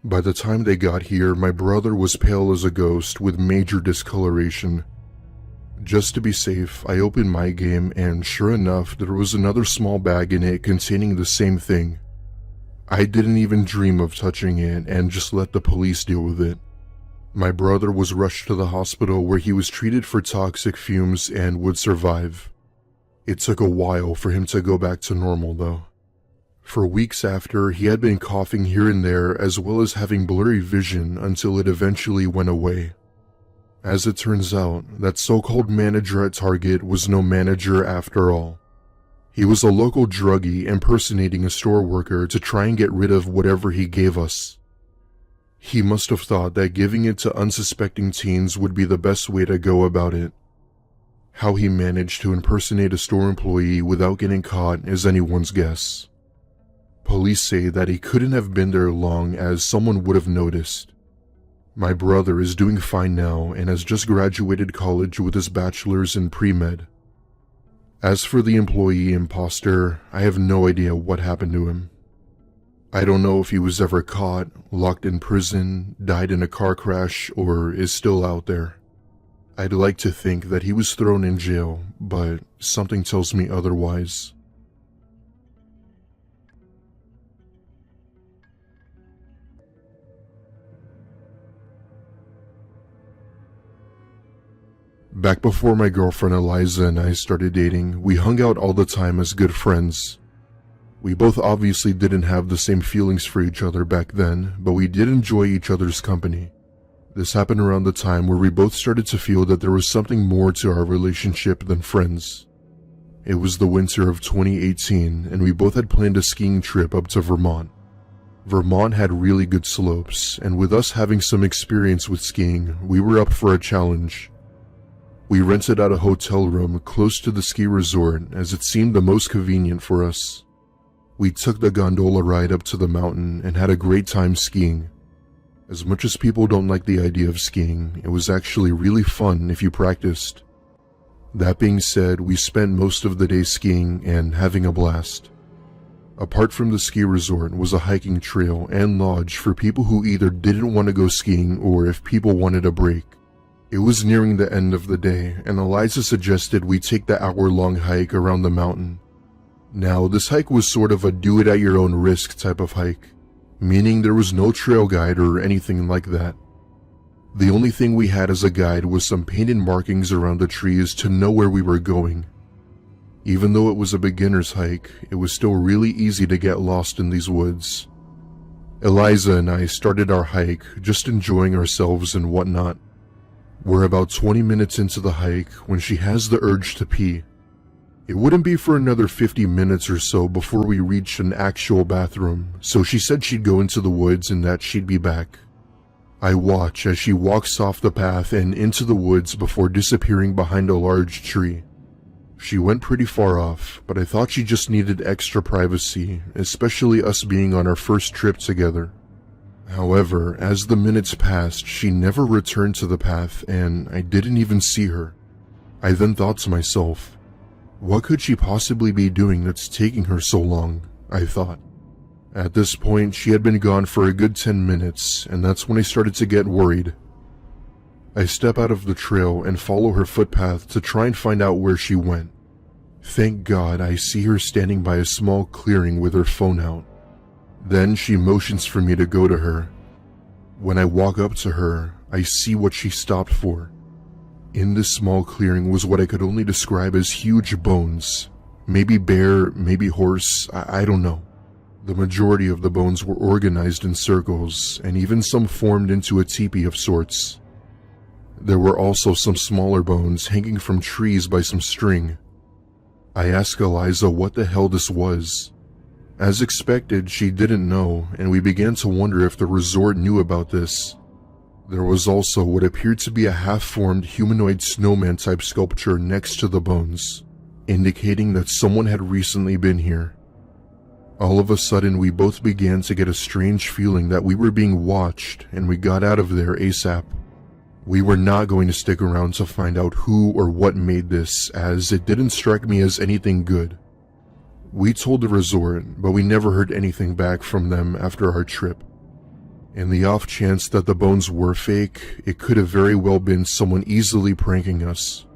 By the time they got here, my brother was pale as a ghost with major discoloration. Just to be safe, I opened my game and sure enough, there was another small bag in it containing the same thing. I didn't even dream of touching it and just let the police deal with it. My brother was rushed to the hospital where he was treated for toxic fumes and would survive. It took a while for him to go back to normal though. For weeks after, he had been coughing here and there as well as having blurry vision until it eventually went away. As it turns out, that so-called manager at Target was no manager after all. He was a local druggie impersonating a store worker to try and get rid of whatever he gave us. He must have thought that giving it to unsuspecting teens would be the best way to go about it. How he managed to impersonate a store employee without getting caught is anyone's guess. Police say that he couldn't have been there long as someone would have noticed. My brother is doing fine now and has just graduated college with his bachelor's in pre-med. As for the employee imposter, I have no idea what happened to him. I don't know if he was ever caught, locked in prison, died in a car crash, or is still out there. I'd like to think that he was thrown in jail, but something tells me otherwise. Back before my girlfriend Eliza and I started dating, we hung out all the time as good friends. We both obviously didn't have the same feelings for each other back then, but we did enjoy each other's company. This happened around the time where we both started to feel that there was something more to our relationship than friends. It was the winter of 2018, and we both had planned a skiing trip up to Vermont. Vermont had really good slopes, and with us having some experience with skiing, we were up for a challenge. We rented out a hotel room close to the ski resort as it seemed the most convenient for us. We took the gondola ride up to the mountain and had a great time skiing. As much as people don't like the idea of skiing, it was actually really fun if you practiced. That being said, we spent most of the day skiing and having a blast. Apart from the ski resort was a hiking trail and lodge for people who either didn't want to go skiing or if people wanted a break. It was nearing the end of the day, and Eliza suggested we take the hour-long hike around the mountain. Now, this hike was sort of a do-it-at-your-own-risk type of hike, meaning there was no trail guide or anything like that. The only thing we had as a guide was some painted markings around the trees to know where we were going. Even though it was a beginner's hike, it was still really easy to get lost in these woods. Eliza and I started our hike, just enjoying ourselves and whatnot. We're about 20 minutes into the hike when she has the urge to pee. It wouldn't be for another 50 minutes or so before we reached an actual bathroom, so she said she'd go into the woods and that she'd be back. I watch as she walks off the path and into the woods before disappearing behind a large tree. She went pretty far off, but I thought she just needed extra privacy, especially us being on our first trip together. However, as the minutes passed, she never returned to the path and I didn't even see her. I then thought to myself, what could she possibly be doing that's taking her so long? I thought. At this point, she had been gone for a good 10 minutes, and that's when I started to get worried. I step out of the trail and follow her footpath to try and find out where she went. Thank God I see her standing by a small clearing with her phone out. Then she motions for me to go to her. When I walk up to her, I see what she stopped for. In this small clearing was what I could only describe as huge bones. Maybe bear, maybe horse, I don't know. The majority of the bones were organized in circles, and even some formed into a teepee of sorts. There were also some smaller bones hanging from trees by some string. I asked Eliza what the hell this was. As expected, she didn't know, and we began to wonder if the resort knew about this. There was also what appeared to be a half-formed humanoid snowman type sculpture next to the bones, indicating that someone had recently been here. All of a sudden, we both began to get a strange feeling that we were being watched, and we got out of there ASAP. We were not going to stick around to find out who or what made this, as it didn't strike me as anything good. We told the resort, but we never heard anything back from them after our trip. In the off chance that the bones were fake, it could have very well been someone easily pranking us.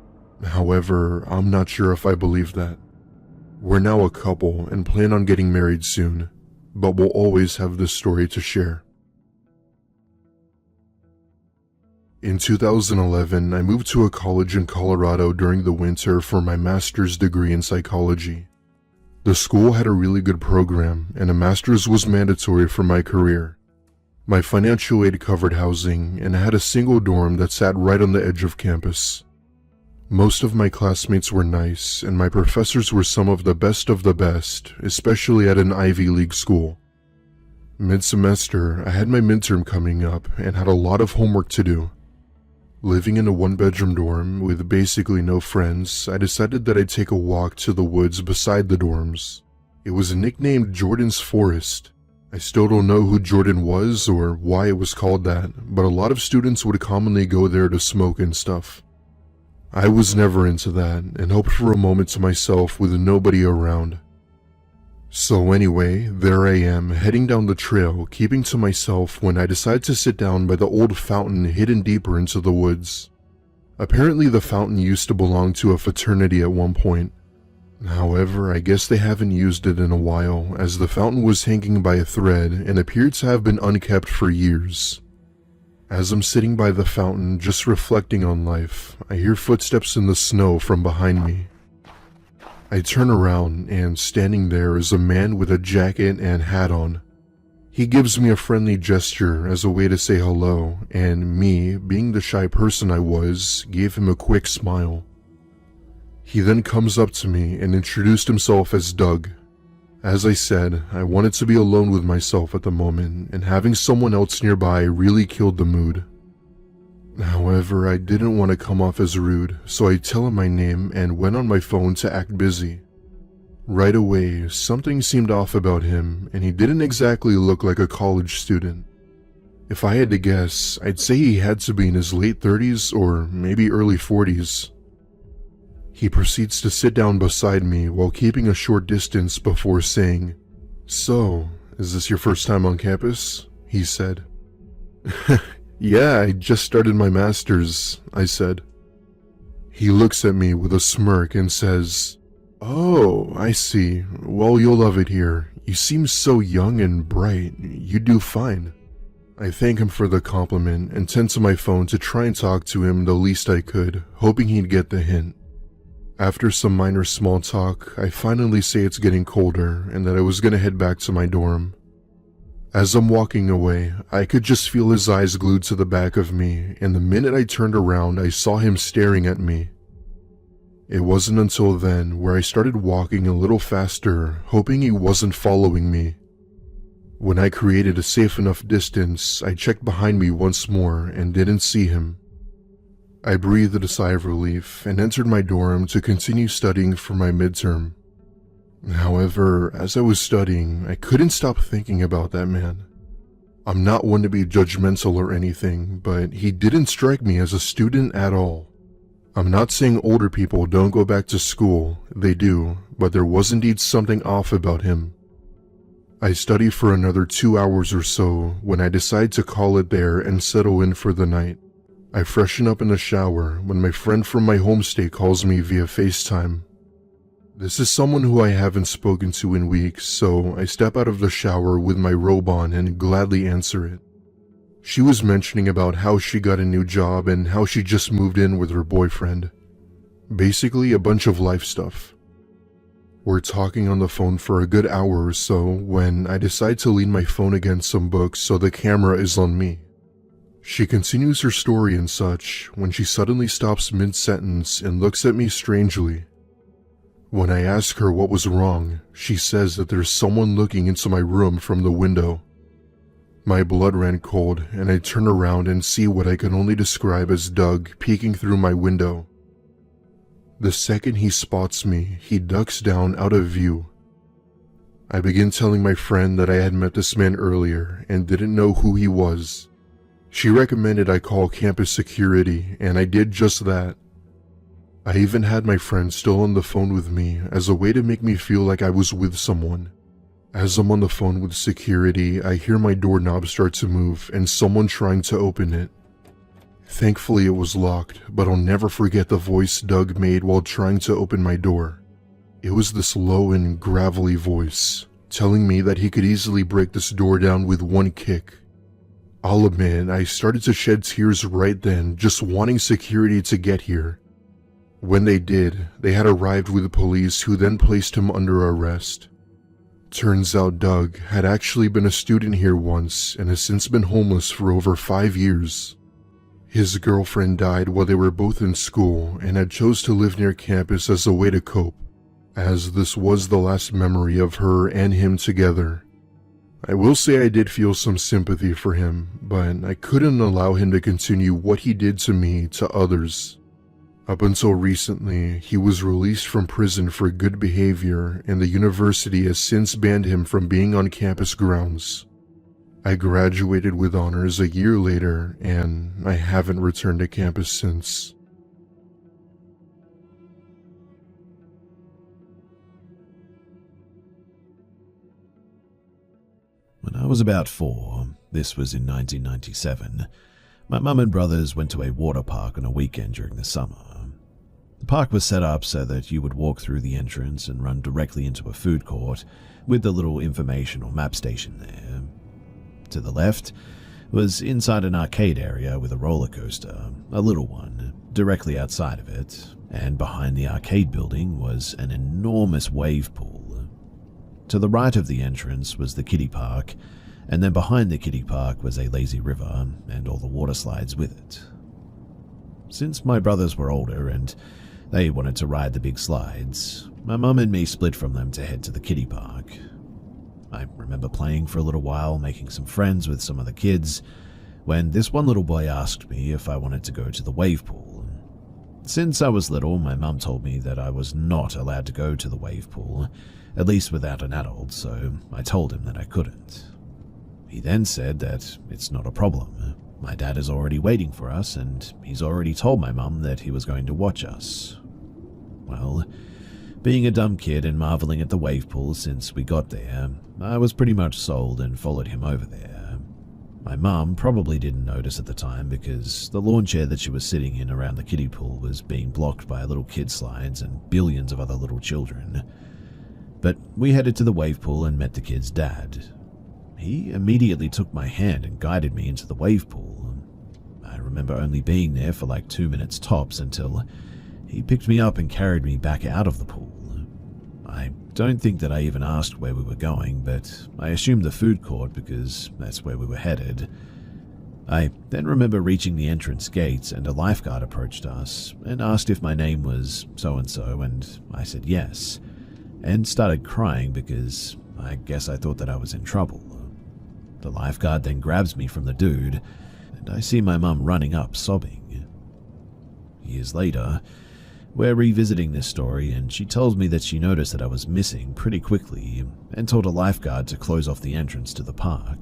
However, I'm not sure if I believe that. We're now a couple and plan on getting married soon, but we'll always have this story to share. In 2011, I moved to a college in Colorado during the winter for my master's degree in psychology. The school had a really good program, and a master's was mandatory for my career. My financial aid covered housing, and I had a single dorm that sat right on the edge of campus. Most of my classmates were nice, and my professors were some of the best, especially at an Ivy League school. Mid-semester, I had my midterm coming up and had a lot of homework to do. Living in a one-bedroom dorm with basically no friends, I decided that I'd take a walk to the woods beside the dorms. It was nicknamed Jordan's Forest. I still don't know who Jordan was or why it was called that, but a lot of students would commonly go there to smoke and stuff. I was never into that and hoped for a moment to myself with nobody around. So anyway, there I am, heading down the trail, keeping to myself when I decide to sit down by the old fountain hidden deeper into the woods. Apparently the fountain used to belong to a fraternity at one point. However, I guess they haven't used it in a while, as the fountain was hanging by a thread and appeared to have been unkept for years. As I'm sitting by the fountain, just reflecting on life, I hear footsteps in the snow from behind me. I turn around, and standing there is a man with a jacket and hat on. He gives me a friendly gesture as a way to say hello, and me, being the shy person I was, gave him a quick smile. He then comes up to me and introduced himself as Doug. As I said, I wanted to be alone with myself at the moment, and having someone else nearby really killed the mood. However, I didn't want to come off as rude, so I tell him my name and went on my phone to act busy. Right away, something seemed off about him, and he didn't exactly look like a college student. If I had to guess, I'd say he had to be in his late 30s or maybe early 40s. He proceeds to sit down beside me while keeping a short distance before saying, "So, is this your first time on campus?" he said. "Yeah, I just started my master's," I said. He looks at me with a smirk and says, "Oh, I see. Well, you'll love it here. You seem so young and bright. You do fine." I thank him for the compliment and tend to my phone to try and talk to him the least I could, hoping he'd get the hint. After some minor small talk, I finally say it's getting colder and that I was gonna head back to my dorm. As I'm walking away, I could just feel his eyes glued to the back of me, and the minute I turned around, I saw him staring at me. It wasn't until then where I started walking a little faster, hoping he wasn't following me. When I created a safe enough distance, I checked behind me once more and didn't see him. I breathed a sigh of relief and entered my dorm to continue studying for my midterm. However, as I was studying, I couldn't stop thinking about that man. I'm not one to be judgmental or anything, but he didn't strike me as a student at all. I'm not saying older people don't go back to school, they do, but there was indeed something off about him. I studied for another 2 hours or so when I decide to call it there and settle in for the night. I freshen up in the shower when my friend from my homestay calls me via FaceTime. This is someone who I haven't spoken to in weeks, so I step out of the shower with my robe on and gladly answer it. She was mentioning about how she got a new job and how she just moved in with her boyfriend. Basically a bunch of life stuff. We're talking on the phone for a good hour or so when I decide to lean my phone against some books so the camera is on me. She continues her story and such when she suddenly stops mid-sentence and looks at me strangely. When I ask her what was wrong, she says that there's someone looking into my room from the window. My blood ran cold and I turn around and see what I can only describe as Doug peeking through my window. The second he spots me, he ducks down out of view. I begin telling my friend that I had met this man earlier and didn't know who he was. She recommended I call campus security, and I did just that. I even had my friend still on the phone with me as a way to make me feel like I was with someone. As I'm on the phone with security, I hear my doorknob start to move and someone trying to open it. Thankfully it was locked, but I'll never forget the voice Doug made while trying to open my door. It was this low and gravelly voice, telling me that he could easily break this door down with one kick. I'll admit, I started to shed tears right then, just wanting security to get here. When they did, they had arrived with the police who then placed him under arrest. Turns out Doug had actually been a student here once and has since been homeless for over 5 years. His girlfriend died while they were both in school and had chose to live near campus as a way to cope, as this was the last memory of her and him together. I will say I did feel some sympathy for him, but I couldn't allow him to continue what he did to me to others. Up until recently, he was released from prison for good behavior, and the university has since banned him from being on campus grounds. I graduated with honors a year later, and I haven't returned to campus since. When I was about 4, this was in 1997, my mum and brothers went to a water park on a weekend during the summer. The park was set up so that you would walk through the entrance and run directly into a food court with the little information or map station there. To the left was inside an arcade area with a roller coaster, a little one, directly outside of it, and behind the arcade building was an enormous wave pool. To the right of the entrance was the kiddie park, and then behind the kiddie park was a lazy river and all the water slides with it. Since my brothers were older and they wanted to ride the big slides, my mum and me split from them to head to the kiddie park. I remember playing for a little while, making some friends with some of the kids, when this one little boy asked me if I wanted to go to the wave pool. Since I was little, my mum told me that I was not allowed to go to the wave pool, at least without an adult, so I told him that I couldn't. He then said that it's not a problem. My dad is already waiting for us, and he's already told my mum that he was going to watch us. Well, being a dumb kid and marveling at the wave pool since we got there, I was pretty much sold and followed him over there. My mum probably didn't notice at the time because the lawn chair that she was sitting in around the kiddie pool was being blocked by little kid slides and billions of other little children. But we headed to the wave pool and met the kid's dad. He immediately took my hand and guided me into the wave pool. I remember only being there for like 2 minutes tops until he picked me up and carried me back out of the pool. I don't think that I even asked where we were going, but I assumed the food court because that's where we were headed. I then remember reaching the entrance gates and a lifeguard approached us and asked if my name was so-and-so, and I said yes, and started crying because I guess I thought that I was in trouble. The lifeguard then grabs me from the dude, and I see my mum running up, sobbing. Years later, we're revisiting this story, and she tells me that she noticed that I was missing pretty quickly and told a lifeguard to close off the entrance to the park.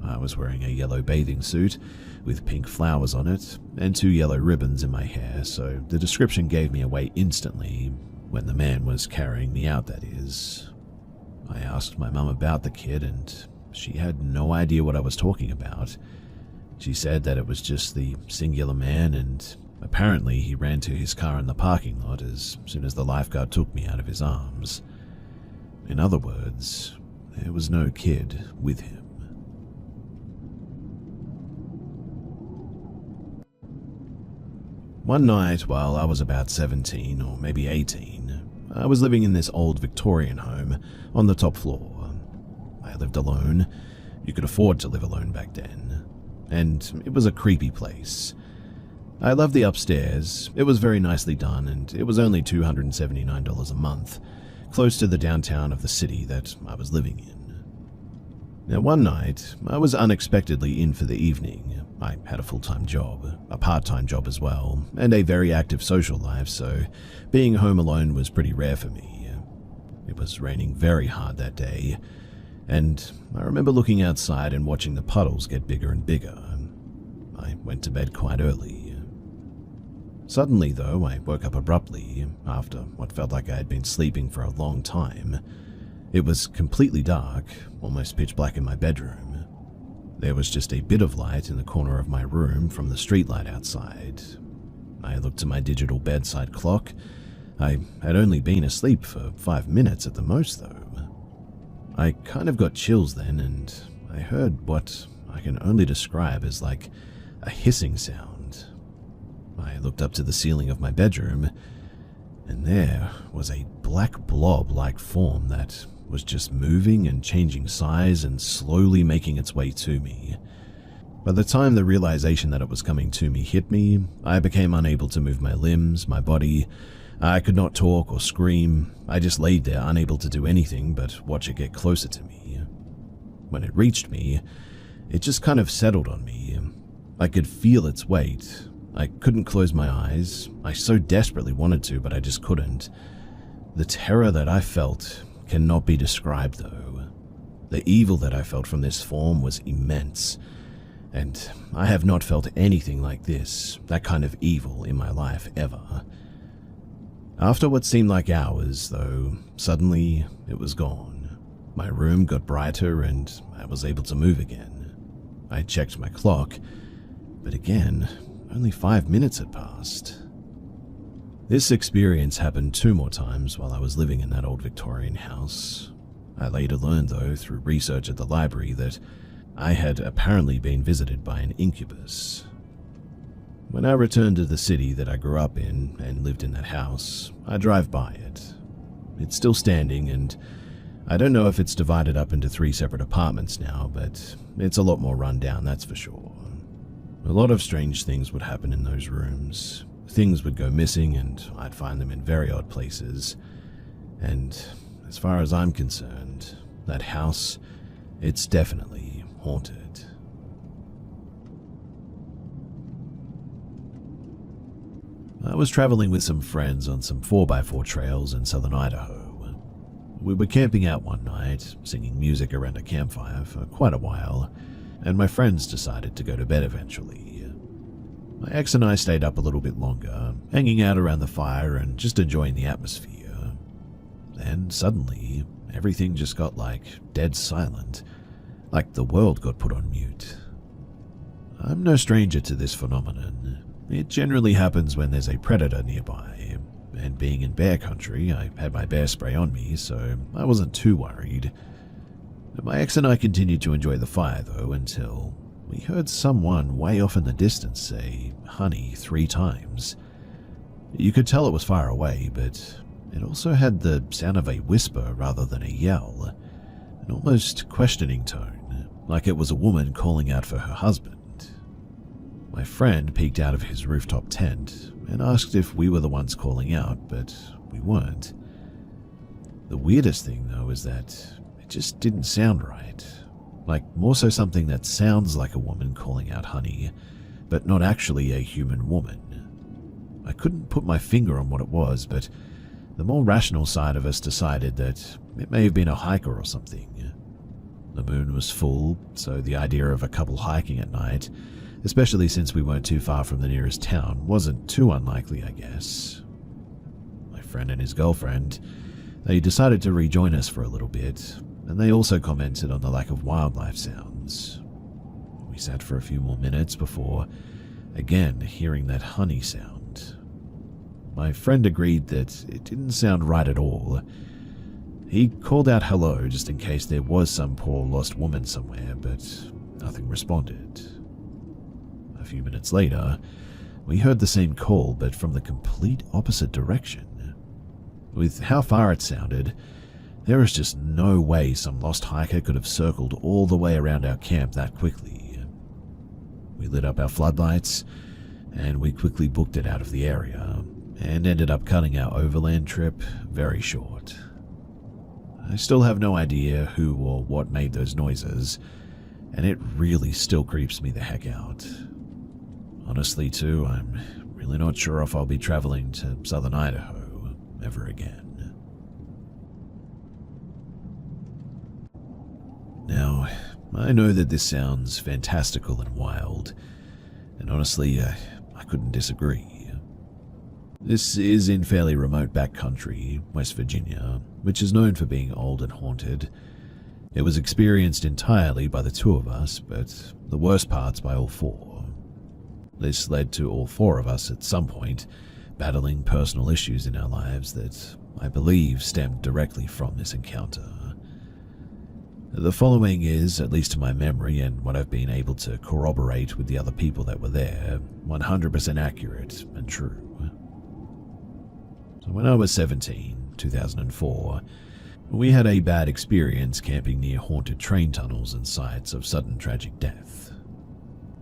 I was wearing a yellow bathing suit with pink flowers on it and 2 yellow ribbons in my hair, so the description gave me away instantly when the man was carrying me out, that is. I asked my mum about the kid, and she had no idea what I was talking about. She said that it was just the singular man, and apparently he ran to his car in the parking lot as soon as the lifeguard took me out of his arms. In other words, there was no kid with him. One night, while I was about 17 or maybe 18, I was living in this old Victorian home on the top floor. I lived alone. You could afford to live alone back then. And it was a creepy place. I loved the upstairs. It was very nicely done, and it was only $279 a month, close to the downtown of the city that I was living in. Now, one night, I was unexpectedly in for the evening. I had a full-time job, a part-time job as well, and a very active social life, so being home alone was pretty rare for me. It was raining very hard that day, and I remember looking outside and watching the puddles get bigger and bigger. I went to bed quite early. Suddenly, though, I woke up abruptly after what felt like I had been sleeping for a long time. It was completely dark, almost pitch black in my bedroom. There was just a bit of light in the corner of my room from the streetlight outside. I looked at my digital bedside clock. I had only been asleep for 5 minutes at the most, though. I kind of got chills then, and I heard what I can only describe as like a hissing sound. I looked up to the ceiling of my bedroom, and there was a black blob-like form that was just moving and changing size and slowly making its way to me. By the time the realization that it was coming to me hit me, I became unable to move my limbs, my body. I could not talk or scream. I just laid there, unable to do anything but watch it get closer to me. When it reached me, it just kind of settled on me. I could feel its weight. I couldn't close my eyes. I so desperately wanted to, but I just couldn't. The terror that I felt cannot be described, though. The evil that I felt from this form was immense, and I have not felt anything like this, that kind of evil, in my life ever. After what seemed like hours, though, suddenly it was gone. My room got brighter and I was able to move again. I checked my clock, but again, only 5 minutes had passed. This experience happened 2 more times while I was living in that old Victorian house. I later learned, though, through research at the library, that I had apparently been visited by an incubus. When I returned to the city that I grew up in and lived in that house, I drive by it. It's still standing, and I don't know if it's divided up into 3 separate apartments now, but it's a lot more run down, that's for sure. A lot of strange things would happen in those rooms. Things would go missing, and I'd find them in very odd places. And as far as I'm concerned, that house, it's definitely haunted. I was traveling with some friends on some 4x4 trails in southern Idaho. We were camping out one night, singing music around a campfire for quite a while, and my friends decided to go to bed eventually. My ex and I stayed up a little bit longer, hanging out around the fire and just enjoying the atmosphere. Then suddenly, everything just got dead silent, like the world got put on mute. I'm no stranger to this phenomenon. It generally happens when there's a predator nearby, and being in bear country, I had my bear spray on me, so I wasn't too worried. My ex and I continued to enjoy the fire, though, until we heard someone way off in the distance say, "honey," 3 times. You could tell it was far away, but it also had the sound of a whisper rather than a yell, an almost questioning tone, like it was a woman calling out for her husband. My friend peeked out of his rooftop tent and asked if we were the ones calling out, but we weren't. The weirdest thing, though, is that it just didn't sound right. Like more so something that sounds like a woman calling out honey, but not actually a human woman. I couldn't put my finger on what it was, but the more rational side of us decided that it may have been a hiker or something. The moon was full, so the idea of a couple hiking at night, especially since we weren't too far from the nearest town, wasn't too unlikely, I guess. My friend and his girlfriend, they decided to rejoin us for a little bit, and they also commented on the lack of wildlife sounds. We sat for a few more minutes before, again, hearing that honey sound. My friend agreed that it didn't sound right at all. He called out hello just in case there was some poor lost woman somewhere, but nothing responded. A few minutes later, we heard the same call, but from the complete opposite direction. With how far it sounded, there is just no way some lost hiker could have circled all the way around our camp that quickly. We lit up our floodlights, and we quickly booked it out of the area, and ended up cutting our overland trip very short. I still have no idea who or what made those noises, and it really still creeps me the heck out. Honestly, too, I'm really not sure if I'll be traveling to southern Idaho ever again. Now, I know that this sounds fantastical and wild, and honestly, I couldn't disagree. This is in fairly remote backcountry, West Virginia, which is known for being old and haunted. It was experienced entirely by the two of us, but the worst parts by all four. This led to all four of us at some point battling personal issues in our lives that I believe stemmed directly from this encounter. The following is, at least to my memory and what I've been able to corroborate with the other people that were there, 100% accurate and true. So when I was 17, 2004, we had a bad experience camping near haunted train tunnels and sites of sudden tragic death.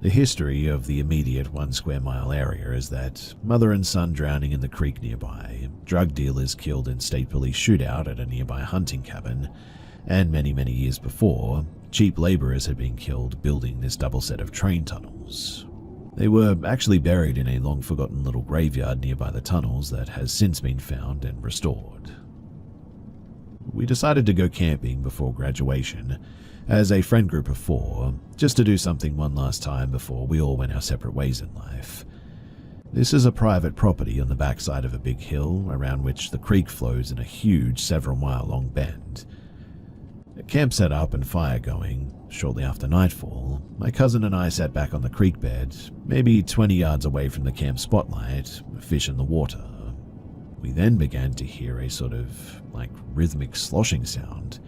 The history of the immediate 1 square mile area is that mother and son drowning in the creek nearby, drug dealers killed in state police shootout at a nearby hunting cabin, and many years before, cheap laborers had been killed building this double set of train tunnels. They were actually buried in a long-forgotten little graveyard nearby the tunnels that has since been found and restored. We decided to go camping before graduation as a friend group of 4, just to do something one last time before we all went our separate ways in life. This is a private property on the backside of a big hill around which the creek flows in a huge several-mile-long bend. A camp set up and fire going. Shortly after nightfall, my cousin and I sat back on the creek bed, maybe 20 yards away from the camp spotlight, fish in the water. We then began to hear a sort of, rhythmic sloshing sound.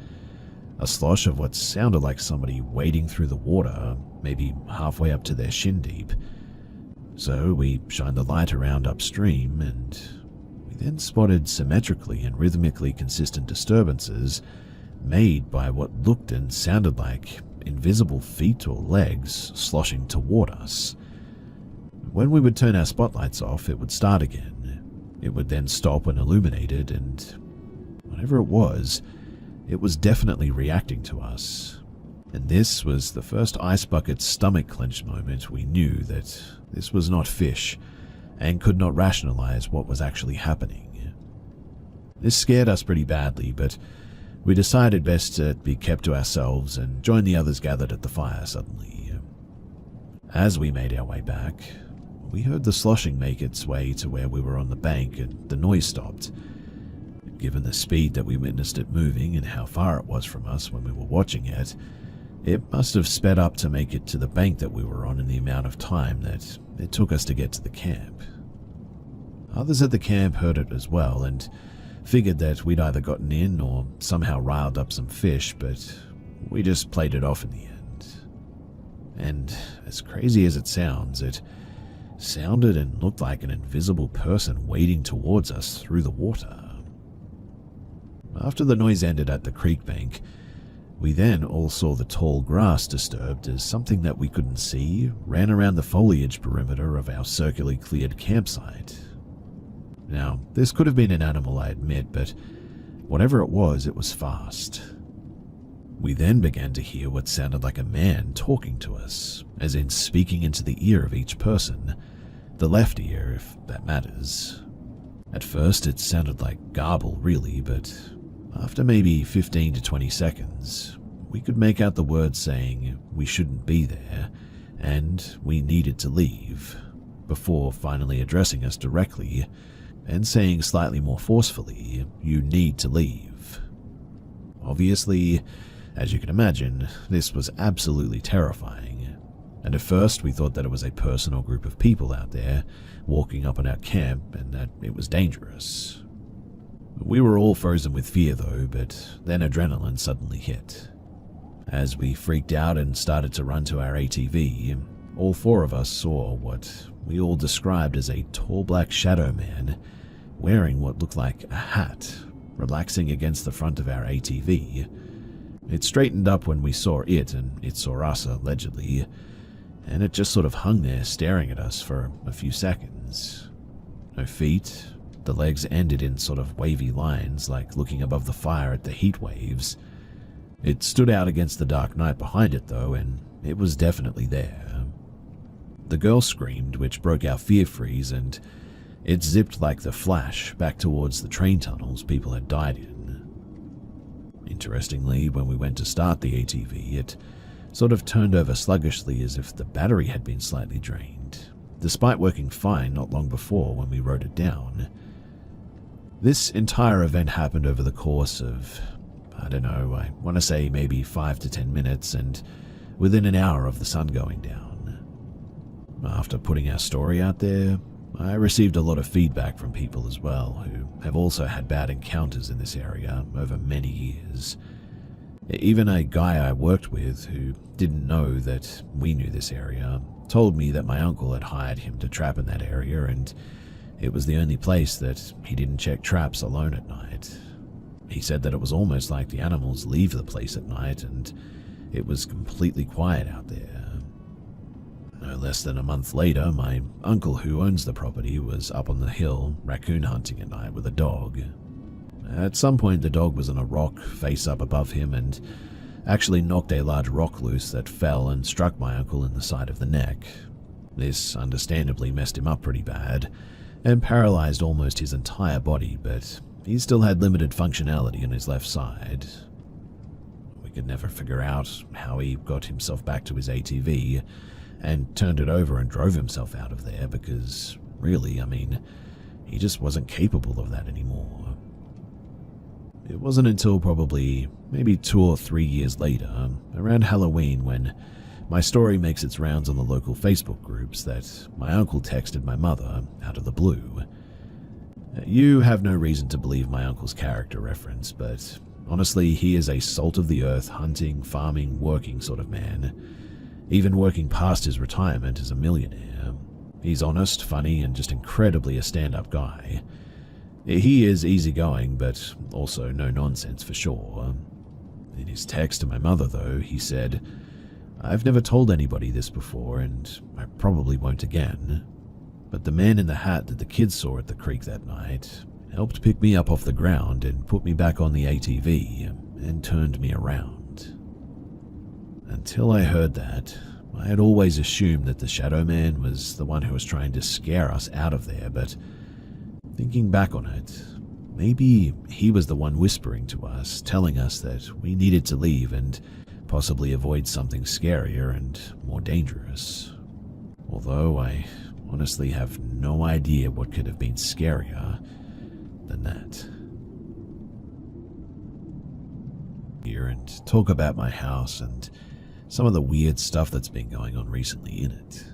A slosh of what sounded like somebody wading through the water, maybe halfway up to their shin deep. So we shined the light around upstream, and we then spotted symmetrically and rhythmically consistent disturbances made by what looked and sounded like invisible feet or legs sloshing toward us. When we would turn our spotlights off, it would start again. It would then stop when illuminated, and whatever it was definitely reacting to us. And this was the first ice bucket stomach clench moment we knew that this was not fish and could not rationalize what was actually happening. This scared us pretty badly, but we decided best to be kept to ourselves and join the others gathered at the fire suddenly. As we made our way back, we heard the sloshing make its way to where we were on the bank and the noise stopped. Given the speed that we witnessed it moving and how far it was from us when we were watching it, it must have sped up to make it to the bank that we were on in the amount of time that it took us to get to the camp. Others at the camp heard it as well and figured that we'd either gotten in or somehow riled up some fish, but we just played it off in the end. And as crazy as it sounded and looked like an invisible person wading towards us through the water. After the noise ended at the creek bank, we then all saw the tall grass disturbed as something that we couldn't see ran around the foliage perimeter of our circularly cleared campsite. Now, this could have been an animal, I admit, but whatever it was fast. We then began to hear what sounded like a man talking to us, as in speaking into the ear of each person, the left ear if that matters. At first it sounded like garble really, but after maybe 15 to 20 seconds, we could make out the words saying we shouldn't be there and we needed to leave, before finally addressing us directly and saying slightly more forcefully, "You need to leave." Obviously, as you can imagine, this was absolutely terrifying, and at first we thought that it was a person or group of people out there walking up on our camp and that it was dangerous. We were all frozen with fear though, but then adrenaline suddenly hit. As we freaked out and started to run to our ATV, all four of us saw what we all described as a tall black shadow man wearing what looked like a hat, relaxing against the front of our ATV. It straightened up when we saw it, and it saw us allegedly, and it just sort of hung there staring at us for a few seconds. No feet, the legs ended in sort of wavy lines like looking above the fire at the heat waves. It stood out against the dark night behind it though, and it was definitely there. The girl screamed, which broke our fear freeze, and it zipped like the Flash back towards the train tunnels people had died in. Interestingly, when we went to start the ATV, it sort of turned over sluggishly as if the battery had been slightly drained, despite working fine not long before when we rode it down. This entire event happened over the course of, I don't know, I want to say maybe 5 to 10 minutes, and within an hour of the sun going down. After putting our story out there, I received a lot of feedback from people as well who have also had bad encounters in this area over many years. Even a guy I worked with who didn't know that we knew this area told me that my uncle had hired him to trap in that area, and it was the only place that he didn't check traps alone at night. He said that it was almost like the animals leave the place at night and it was completely quiet out there. No less than a month later, my uncle who owns the property was up on the hill raccoon hunting at night with a dog. At some point the dog was on a rock face up above him and actually knocked a large rock loose that fell and struck my uncle in the side of the neck. This understandably messed him up pretty bad and paralyzed almost his entire body, but he still had limited functionality on his left side. We could never figure out how he got himself back to his ATV and turned it over and drove himself out of there because, really, he just wasn't capable of that anymore. It wasn't until probably maybe 2 or 3 years later, around Halloween, when my story makes its rounds on the local Facebook groups, that my uncle texted my mother out of the blue. You have no reason to believe my uncle's character reference, but honestly, he is a salt-of-the-earth, hunting, farming, working sort of man. Even working past his retirement as a millionaire. He's honest, funny, and just incredibly a stand-up guy. He is easygoing, but also no nonsense for sure. In his text to my mother, though, he said, "I've never told anybody this before, and I probably won't again. But the man in the hat that the kids saw at the creek that night helped pick me up off the ground and put me back on the ATV and turned me around." Until I heard that, I had always assumed that the Shadow Man was the one who was trying to scare us out of there, but thinking back on it, maybe he was the one whispering to us, telling us that we needed to leave and possibly avoid something scarier and more dangerous. Although I honestly have no idea what could have been scarier than that. Here and talk about my house and some of the weird stuff that's been going on recently in it.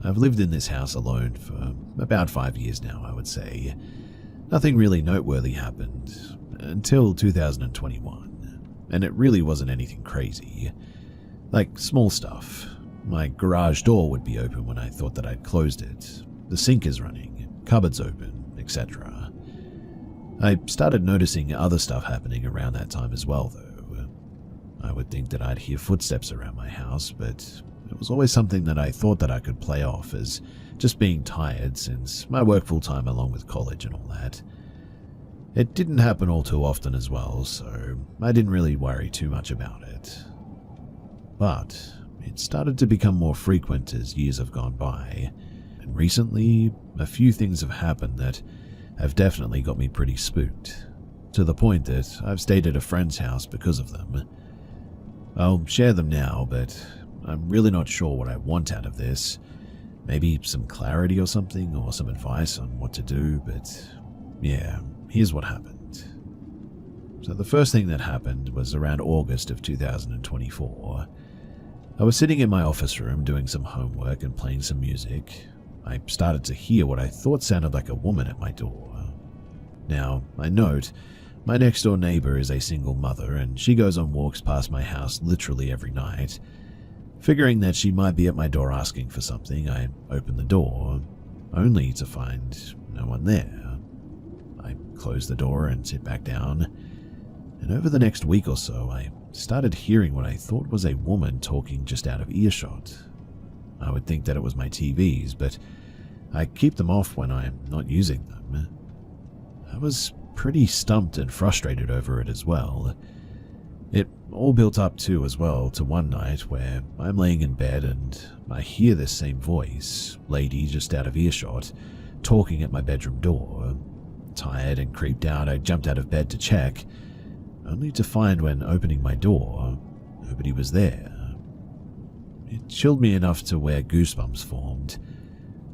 I've lived in this house alone for about 5 years now, I would say. Nothing really noteworthy happened until 2021, and it really wasn't anything crazy. Like small stuff. My garage door would be open when I thought that I'd closed it. The sink is running, cupboards open, etc. I started noticing other stuff happening around that time as well, though. I would think that I'd hear footsteps around my house, but it was always something that I thought that I could play off as just being tired since my work full-time along with college and all that. It didn't happen all too often as well, so I didn't really worry too much about it. But it started to become more frequent as years have gone by, and recently a few things have happened that have definitely got me pretty spooked, to the point that I've stayed at a friend's house because of them. I'll share them now, but I'm really not sure what I want out of this. Maybe some clarity or something, or some advice on what to do, but yeah, here's what happened. So the first thing that happened was around August of 2024. I was sitting in my office room doing some homework and playing some music. I started to hear what I thought sounded like a woman at my door. Now, I note, my next door neighbor is a single mother and she goes on walks past my house literally every night. Figuring that she might be at my door asking for something, I open the door, only to find no one there. I close the door and sit back down, and over the next week or so, I started hearing what I thought was a woman talking just out of earshot. I would think that it was my TVs, but I keep them off when I'm not using them. I was pretty stumped and frustrated over it as well. It all built up too as well to one night where I'm laying in bed and I hear this same voice, lady just out of earshot, talking at my bedroom door. Tired and creeped out, I jumped out of bed to check, only to find when opening my door, nobody was there. It chilled me enough to where goosebumps formed.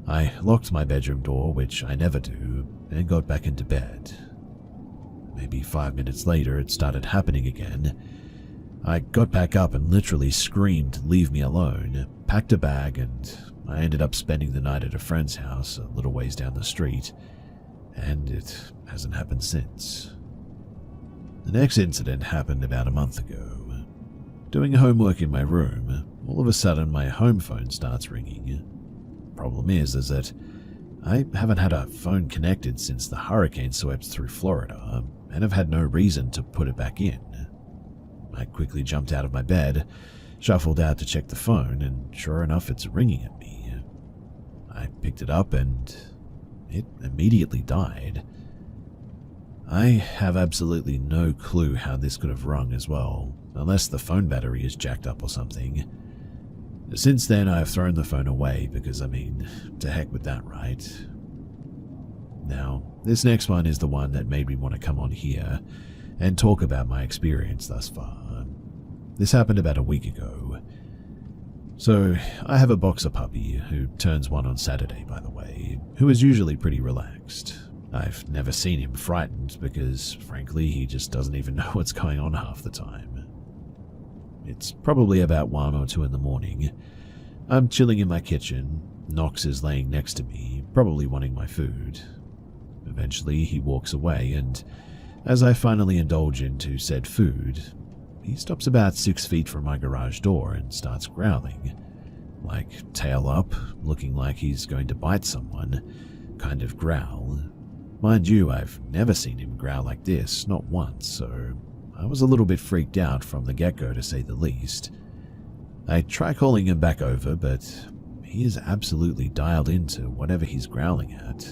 I locked my bedroom door, which I never do, and got back into bed. Maybe 5 minutes later, it started happening again. I got back up and literally screamed, "Leave me alone," packed a bag, and I ended up spending the night at a friend's house a little ways down the street, and it hasn't happened since. The next incident happened about a month ago. Doing homework in my room, all of a sudden my home phone starts ringing. Problem is that I haven't had a phone connected since the hurricane swept through Florida, and have had no reason to put it back in. I quickly jumped out of my bed, shuffled out to check the phone, and sure enough, it's ringing at me. I picked it up and it immediately died. I have absolutely no clue how this could have rung as well, unless the phone battery is jacked up or something. Since then, I've thrown the phone away because, to heck with that, right? Now, this next one is the one that made me want to come on here and talk about my experience thus far. This happened about a week ago. So, I have a boxer puppy who turns 1 on Saturday, by the way, who is usually pretty relaxed. I've never seen him frightened because, frankly, he just doesn't even know what's going on half the time. It's probably about 1 or 2 in the morning. I'm chilling in my kitchen. Knox is laying next to me, probably wanting my food. Eventually, he walks away, and as I finally indulge into said food, he stops about 6 feet from my garage door and starts growling, like tail up, looking like he's going to bite someone, kind of growl. Mind you, I've never seen him growl like this, not once, so I was a little bit freaked out from the get-go, to say the least. I try calling him back over, but he is absolutely dialed into whatever he's growling at.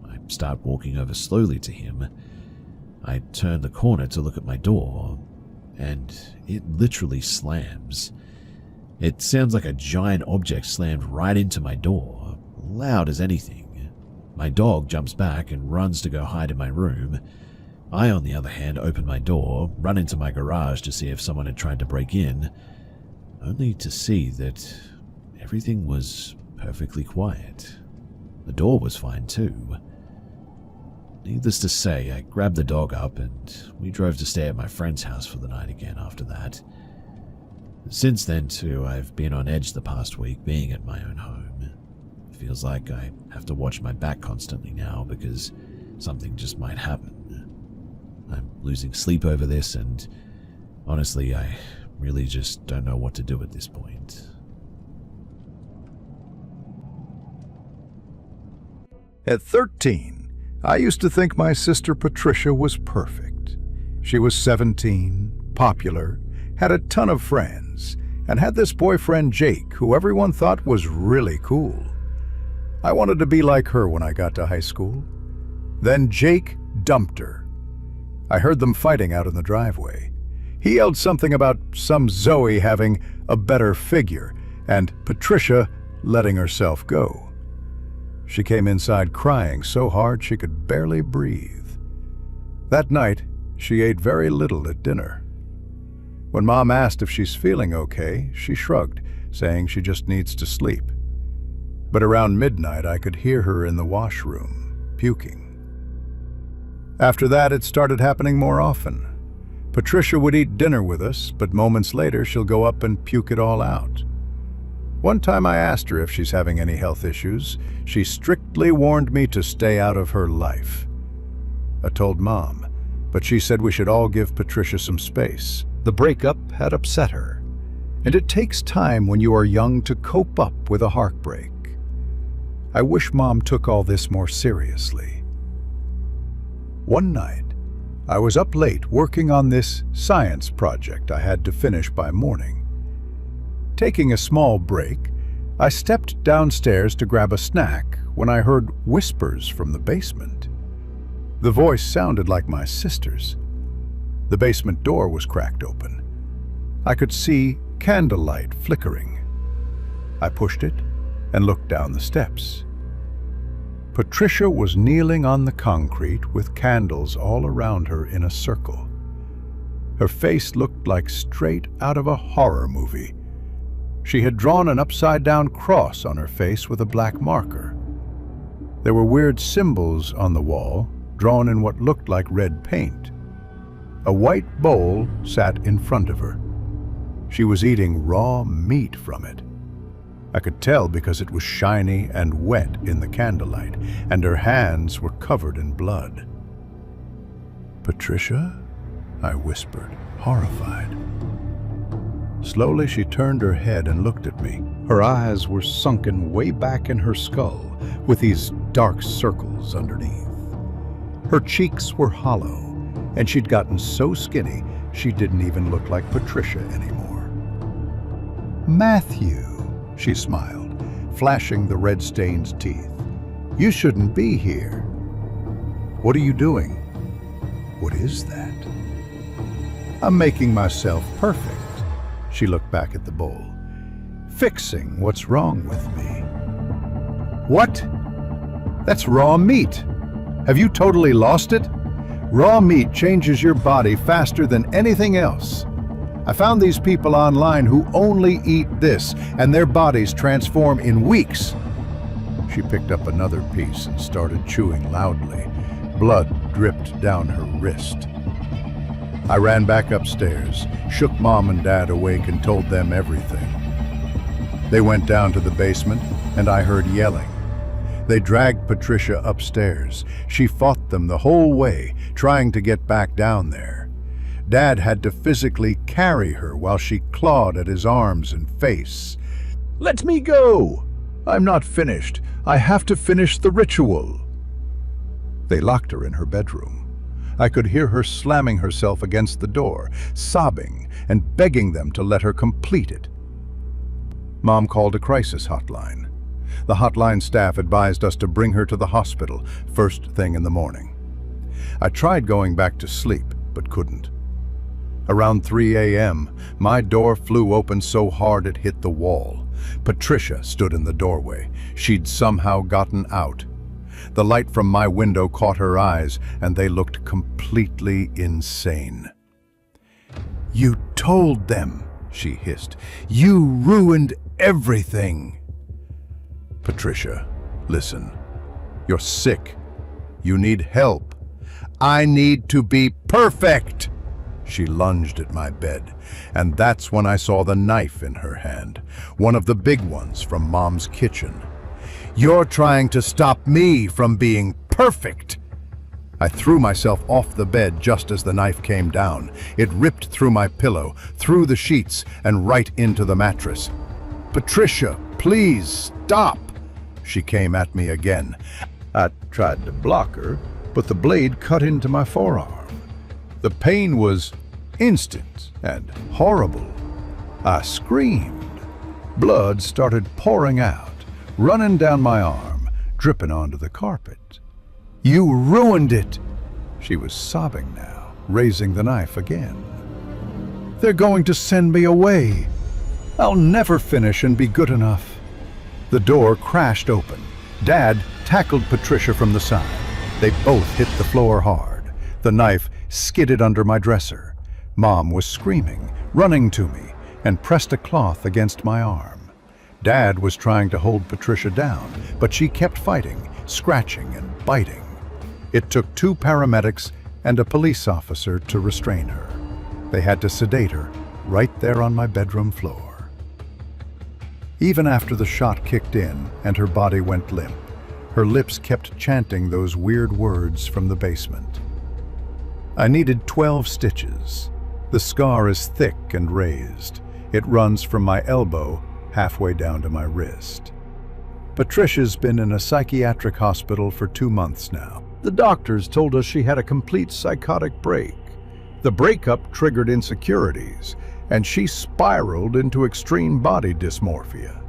I start walking over slowly to him. I turn the corner to look at my door, and it literally slams. It sounds like a giant object slammed right into my door, loud as anything. My dog jumps back and runs to go hide in my room. I, on the other hand, open my door, run into my garage to see if someone had tried to break in, only to see that everything was perfectly quiet. The door was fine too. Needless to say, I grabbed the dog up and we drove to stay at my friend's house for the night again after that. Since then too, I've been on edge the past week being at my own home. It feels like I have to watch my back constantly now because something just might happen. I'm losing sleep over this, and honestly, I really just don't know what to do at this point. At 13, I used to think my sister Patricia was perfect. She was 17, popular, had a ton of friends, and had this boyfriend Jake, who everyone thought was really cool. I wanted to be like her when I got to high school. Then Jake dumped her. I heard them fighting out in the driveway. He yelled something about some Zoe having a better figure and Patricia letting herself go. She came inside crying so hard she could barely breathe. That night, she ate very little at dinner. When Mom asked if she's feeling okay, she shrugged, saying she just needs to sleep. But around midnight, I could hear her in the washroom, puking. After that, it started happening more often. Patricia would eat dinner with us, but moments later, she'll go up and puke it all out. One time I asked her if she's having any health issues. She strictly warned me to stay out of her life. I told Mom, but she said we should all give Patricia some space. The breakup had upset her, and it takes time when you are young to cope up with a heartbreak. I wish Mom took all this more seriously. One night, I was up late working on this science project I had to finish by morning. Taking a small break, I stepped downstairs to grab a snack when I heard whispers from the basement. The voice sounded like my sister's. The basement door was cracked open. I could see candlelight flickering. I pushed it and looked down the steps. Patricia was kneeling on the concrete with candles all around her in a circle. Her face looked like straight out of a horror movie. She had drawn an upside-down cross on her face with a black marker. There were weird symbols on the wall, drawn in what looked like red paint. A white bowl sat in front of her. She was eating raw meat from it. I could tell because it was shiny and wet in the candlelight, and her hands were covered in blood. "Patricia?" I whispered, horrified. Slowly she turned her head and looked at me. Her eyes were sunken way back in her skull, with these dark circles underneath. Her cheeks were hollow, and she'd gotten so skinny she didn't even look like Patricia anymore. "Matthew," she smiled, flashing the red-stained teeth. "You shouldn't be here." "What are you doing?" "What is that?" "I'm making myself perfect." She looked back at the bowl. "Fixing what's wrong with me." "What? That's raw meat. Have you totally lost it? Raw meat changes your body faster than anything else. I found these people online who only eat this, and their bodies transform in weeks." She picked up another piece and started chewing loudly. Blood dripped down her wrist. I ran back upstairs, shook Mom and Dad awake and told them everything. They went down to the basement, and I heard yelling. They dragged Patricia upstairs. She fought them the whole way, trying to get back down there. Dad had to physically carry her while she clawed at his arms and face. "Let me go! I'm not finished. I have to finish the ritual." They locked her in her bedroom. I could hear her slamming herself against the door, sobbing and begging them to let her complete it. Mom called a crisis hotline. The hotline staff advised us to bring her to the hospital first thing in the morning. I tried going back to sleep, but couldn't. Around 3 a.m., my door flew open so hard it hit the wall. Patricia stood in the doorway. She'd somehow gotten out. The light from my window caught her eyes, and they looked completely insane. "You told them," she hissed. "You ruined everything." "Patricia, listen. You're sick. You need help. I need to be perfect." She lunged at my bed, and that's when I saw the knife in her hand, one of the big ones from Mom's kitchen. "You're trying to stop me from being perfect." I threw myself off the bed just as the knife came down. It ripped through my pillow, through the sheets, and right into the mattress. "Patricia, please stop!" She came at me again. I tried to block her, but the blade cut into my forearm. The pain was instant and horrible. I screamed. Blood started pouring out, running down my arm, dripping onto the carpet. "You ruined it! She was sobbing now, raising the knife again. "They're going to send me away. I'll never finish and be good enough." The door crashed open. Dad tackled Patricia from the side. They both hit the floor hard. The knife skidded under my dresser. Mom was screaming, running to me, and pressed a cloth against my arm. Dad was trying to hold Patricia down, but she kept fighting, scratching and biting. It took 2 paramedics and a police officer to restrain her. They had to sedate her right there on my bedroom floor. Even after the shot kicked in and her body went limp, her lips kept chanting those weird words from the basement. I needed 12 stitches. The scar is thick and raised. It runs from my elbow halfway down to my wrist. Patricia's been in a psychiatric hospital for 2 months now. The doctors told us she had a complete psychotic break. The breakup triggered insecurities, and she spiraled into extreme body dysmorphia.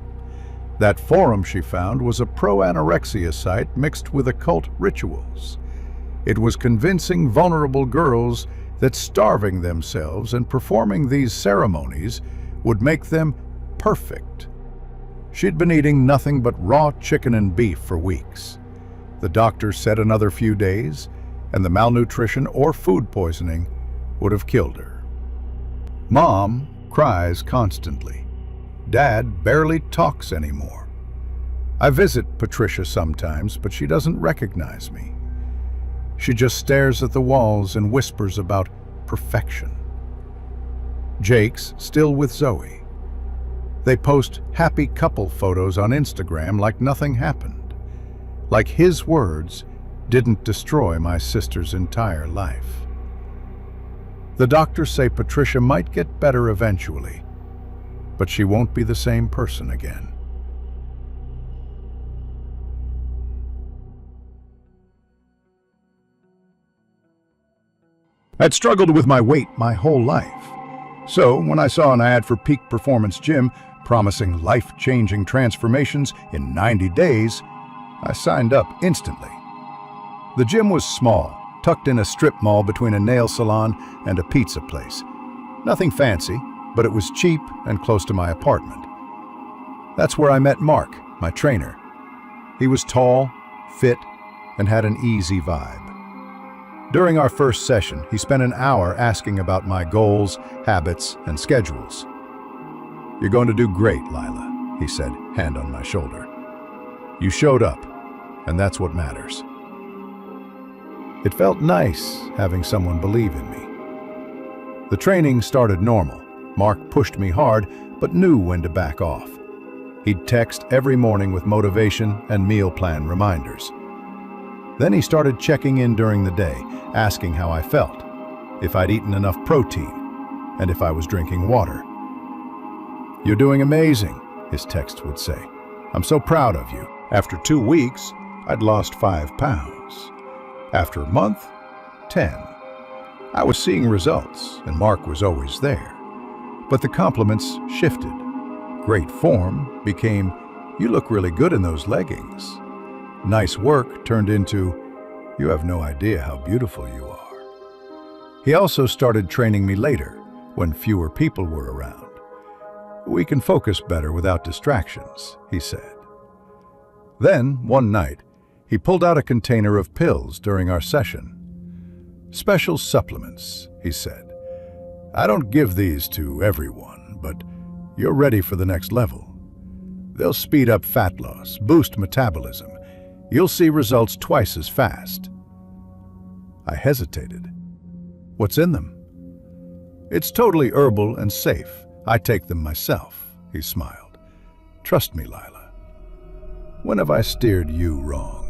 That forum she found was a pro-anorexia site mixed with occult rituals. It was convincing vulnerable girls that starving themselves and performing these ceremonies would make them perfect. She'd been eating nothing but raw chicken and beef for weeks. The doctor said another few days, and the malnutrition or food poisoning would have killed her. Mom cries constantly. Dad barely talks anymore. I visit Patricia sometimes, but she doesn't recognize me. She just stares at the walls and whispers about perfection. Jake's still with Zoe. They post happy couple photos on Instagram like nothing happened. Like his words didn't destroy my sister's entire life. The doctors say Patricia might get better eventually, but she won't be the same person again. I'd struggled with my weight my whole life. So when I saw an ad for Peak Performance Gym promising life-changing transformations in 90 days, I signed up instantly. The gym was small, tucked in a strip mall between a nail salon and a pizza place. Nothing fancy, but it was cheap and close to my apartment. That's where I met Mark, my trainer. He was tall, fit, and had an easy vibe. During our first session, he spent an hour asking about my goals, habits, and schedules. "You're going to do great, Lila," he said, hand on my shoulder. "You showed up, and that's what matters." It felt nice having someone believe in me. The training started normal. Mark pushed me hard, but knew when to back off. He'd text every morning with motivation and meal plan reminders. Then he started checking in during the day, asking how I felt, if I'd eaten enough protein, and if I was drinking water. "You're doing amazing," his texts would say. "I'm so proud of you." After 2 weeks, I'd lost 5 pounds. After a month, 10. I was seeing results, and Mark was always there. But the compliments shifted. Great form became, "You look really good in those leggings." Nice work turned into, "You have no idea how beautiful you are." He also started training me later, when fewer people were around. "We can focus better without distractions," he said. Then, one night, he pulled out a container of pills during our session. "Special supplements," he said. "I don't give these to everyone, but you're ready for the next level. They'll speed up fat loss, boost metabolism. You'll see results twice as fast." I hesitated. "What's in them?" "It's totally herbal and safe. I take them myself," he smiled. "Trust me, Lila. When have I steered you wrong?"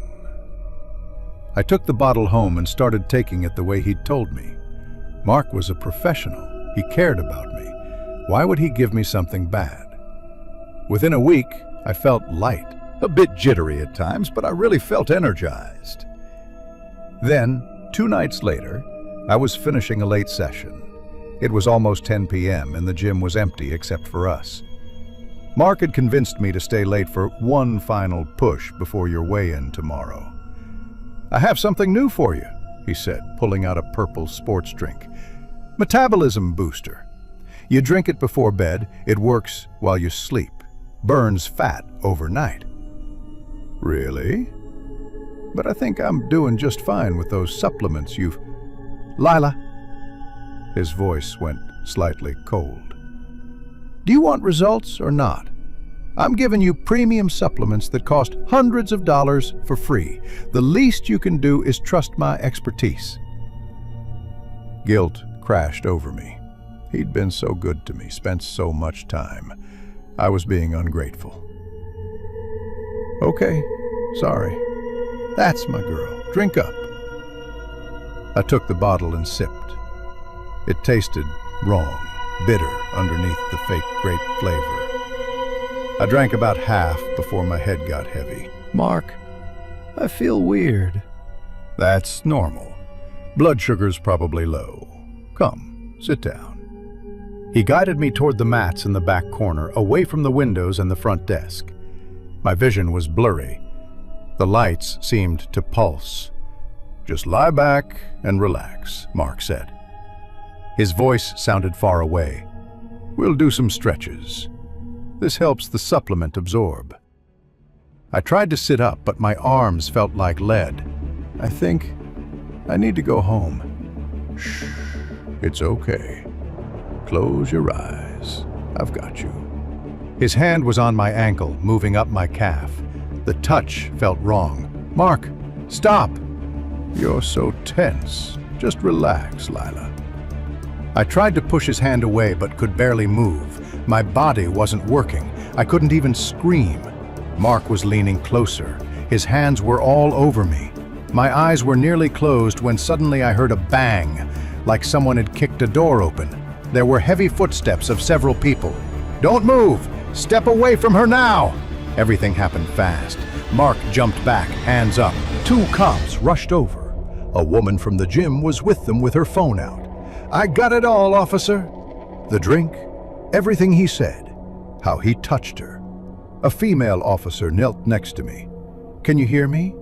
I took the bottle home and started taking it the way he'd told me. Mark was a professional. He cared about me. Why would he give me something bad? Within a week, I felt light. A bit jittery at times, but I really felt energized. Then, 2 nights later, I was finishing a late session. It was almost 10 p.m. and the gym was empty except for us. Mark had convinced me to stay late for one final push before your weigh-in tomorrow. "I have something new for you," he said, pulling out a purple sports drink. Metabolism booster. You drink it before bed, it works while you sleep. Burns fat overnight. Really? But I think I'm doing just fine with those supplements you've... Lila. His voice went slightly cold. Do you want results or not? I'm giving you premium supplements that cost hundreds of dollars for free. The least you can do is trust my expertise. Guilt crashed over me. He'd been so good to me, spent so much time. I was being ungrateful. Okay, sorry. That's my girl. Drink up. I took the bottle and sipped. It tasted wrong, bitter underneath the fake grape flavor. I drank about half before my head got heavy. Mark, I feel weird. That's normal. Blood sugar's probably low. Come, sit down. He guided me toward the mats in the back corner, away from the windows and the front desk. My vision was blurry. The lights seemed to pulse. Just lie back and relax, Mark said. His voice sounded far away. We'll do some stretches. This helps the supplement absorb. I tried to sit up, but my arms felt like lead. I think I need to go home. Shh, it's okay. Close your eyes. I've got you. His hand was on my ankle, moving up my calf. The touch felt wrong. Mark, stop! You're so tense. Just relax, Lila. I tried to push his hand away, but could barely move. My body wasn't working. I couldn't even scream. Mark was leaning closer. His hands were all over me. My eyes were nearly closed when suddenly I heard a bang, like someone had kicked a door open. There were heavy footsteps of several people. Don't move! Step away from her now! Everything happened fast. Mark jumped back, hands up. 2 cops rushed over. A woman from the gym was with them with her phone out. I got it all, officer. The drink, everything he said, how he touched her. A female officer knelt next to me. Can you hear me?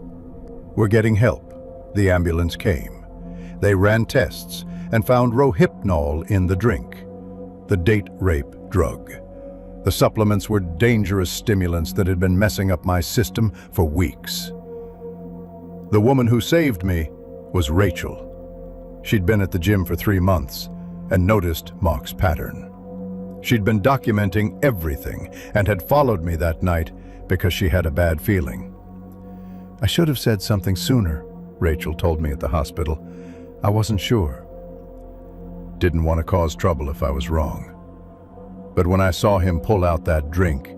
We're getting help. The ambulance came. They ran tests and found rohypnol in the drink, the date rape drug. The supplements were dangerous stimulants that had been messing up my system for weeks. The woman who saved me was Rachel. She'd been at the gym for 3 months and noticed Mark's pattern. She'd been documenting everything and had followed me that night because she had a bad feeling. I should have said something sooner, Rachel told me at the hospital. I wasn't sure. Didn't want to cause trouble if I was wrong. But when I saw him pull out that drink,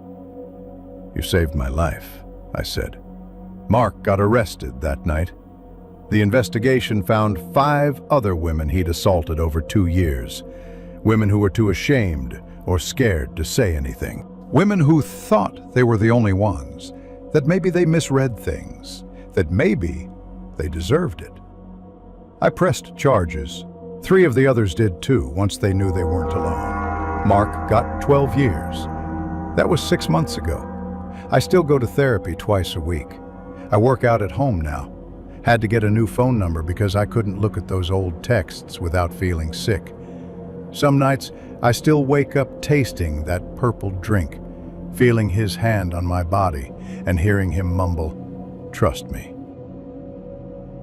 "You saved my life," I said. Mark got arrested that night. The investigation found 5 other women he'd assaulted over 2 years. Women who were too ashamed or scared to say anything. Women who thought they were the only ones, that maybe they misread things, that maybe they deserved it. I pressed charges. 3 of the others did too, once they knew they weren't alone. Mark got 12 years. That was 6 months ago. I still go to therapy twice a week. I work out at home now. Had to get a new phone number because I couldn't look at those old texts without feeling sick. Some nights, I still wake up tasting that purple drink, feeling his hand on my body and hearing him mumble, "Trust me."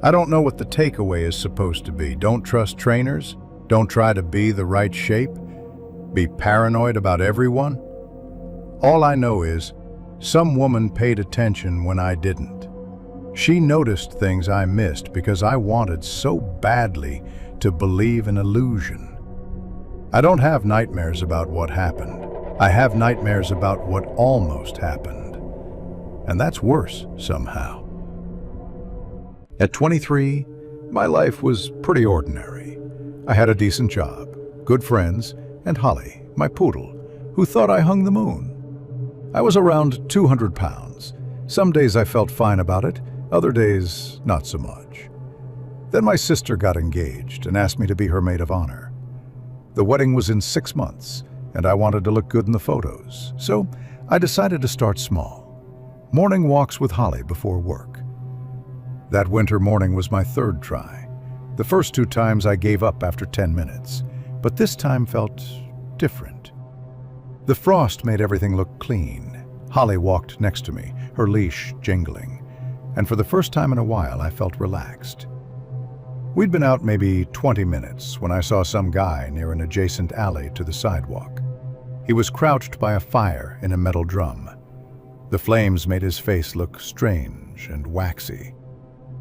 I don't know what the takeaway is supposed to be. Don't trust trainers. Don't try to be the right shape. Be paranoid about everyone. All I know is, some woman paid attention when I didn't. She noticed things I missed because I wanted so badly to believe in illusion. I don't have nightmares about what happened. I have nightmares about what almost happened. And that's worse somehow. At 23, my life was pretty ordinary. I had a decent job, good friends, and Holly, my poodle, who thought I hung the moon. I was around 200 pounds. Some days I felt fine about it, other days not so much. Then my sister got engaged and asked me to be her maid of honor. The wedding was in 6 months, and I wanted to look good in the photos, so I decided to start small. Morning walks with Holly before work. That winter morning was my 3rd try. The first 2 times I gave up after 10 minutes, but this time felt different. The frost made everything look clean. Holly walked next to me, her leash jingling, and for the first time in a while I felt relaxed. We'd been out maybe 20 minutes when I saw some guy near an adjacent alley to the sidewalk. He was crouched by a fire in a metal drum. The flames made his face look strange and waxy.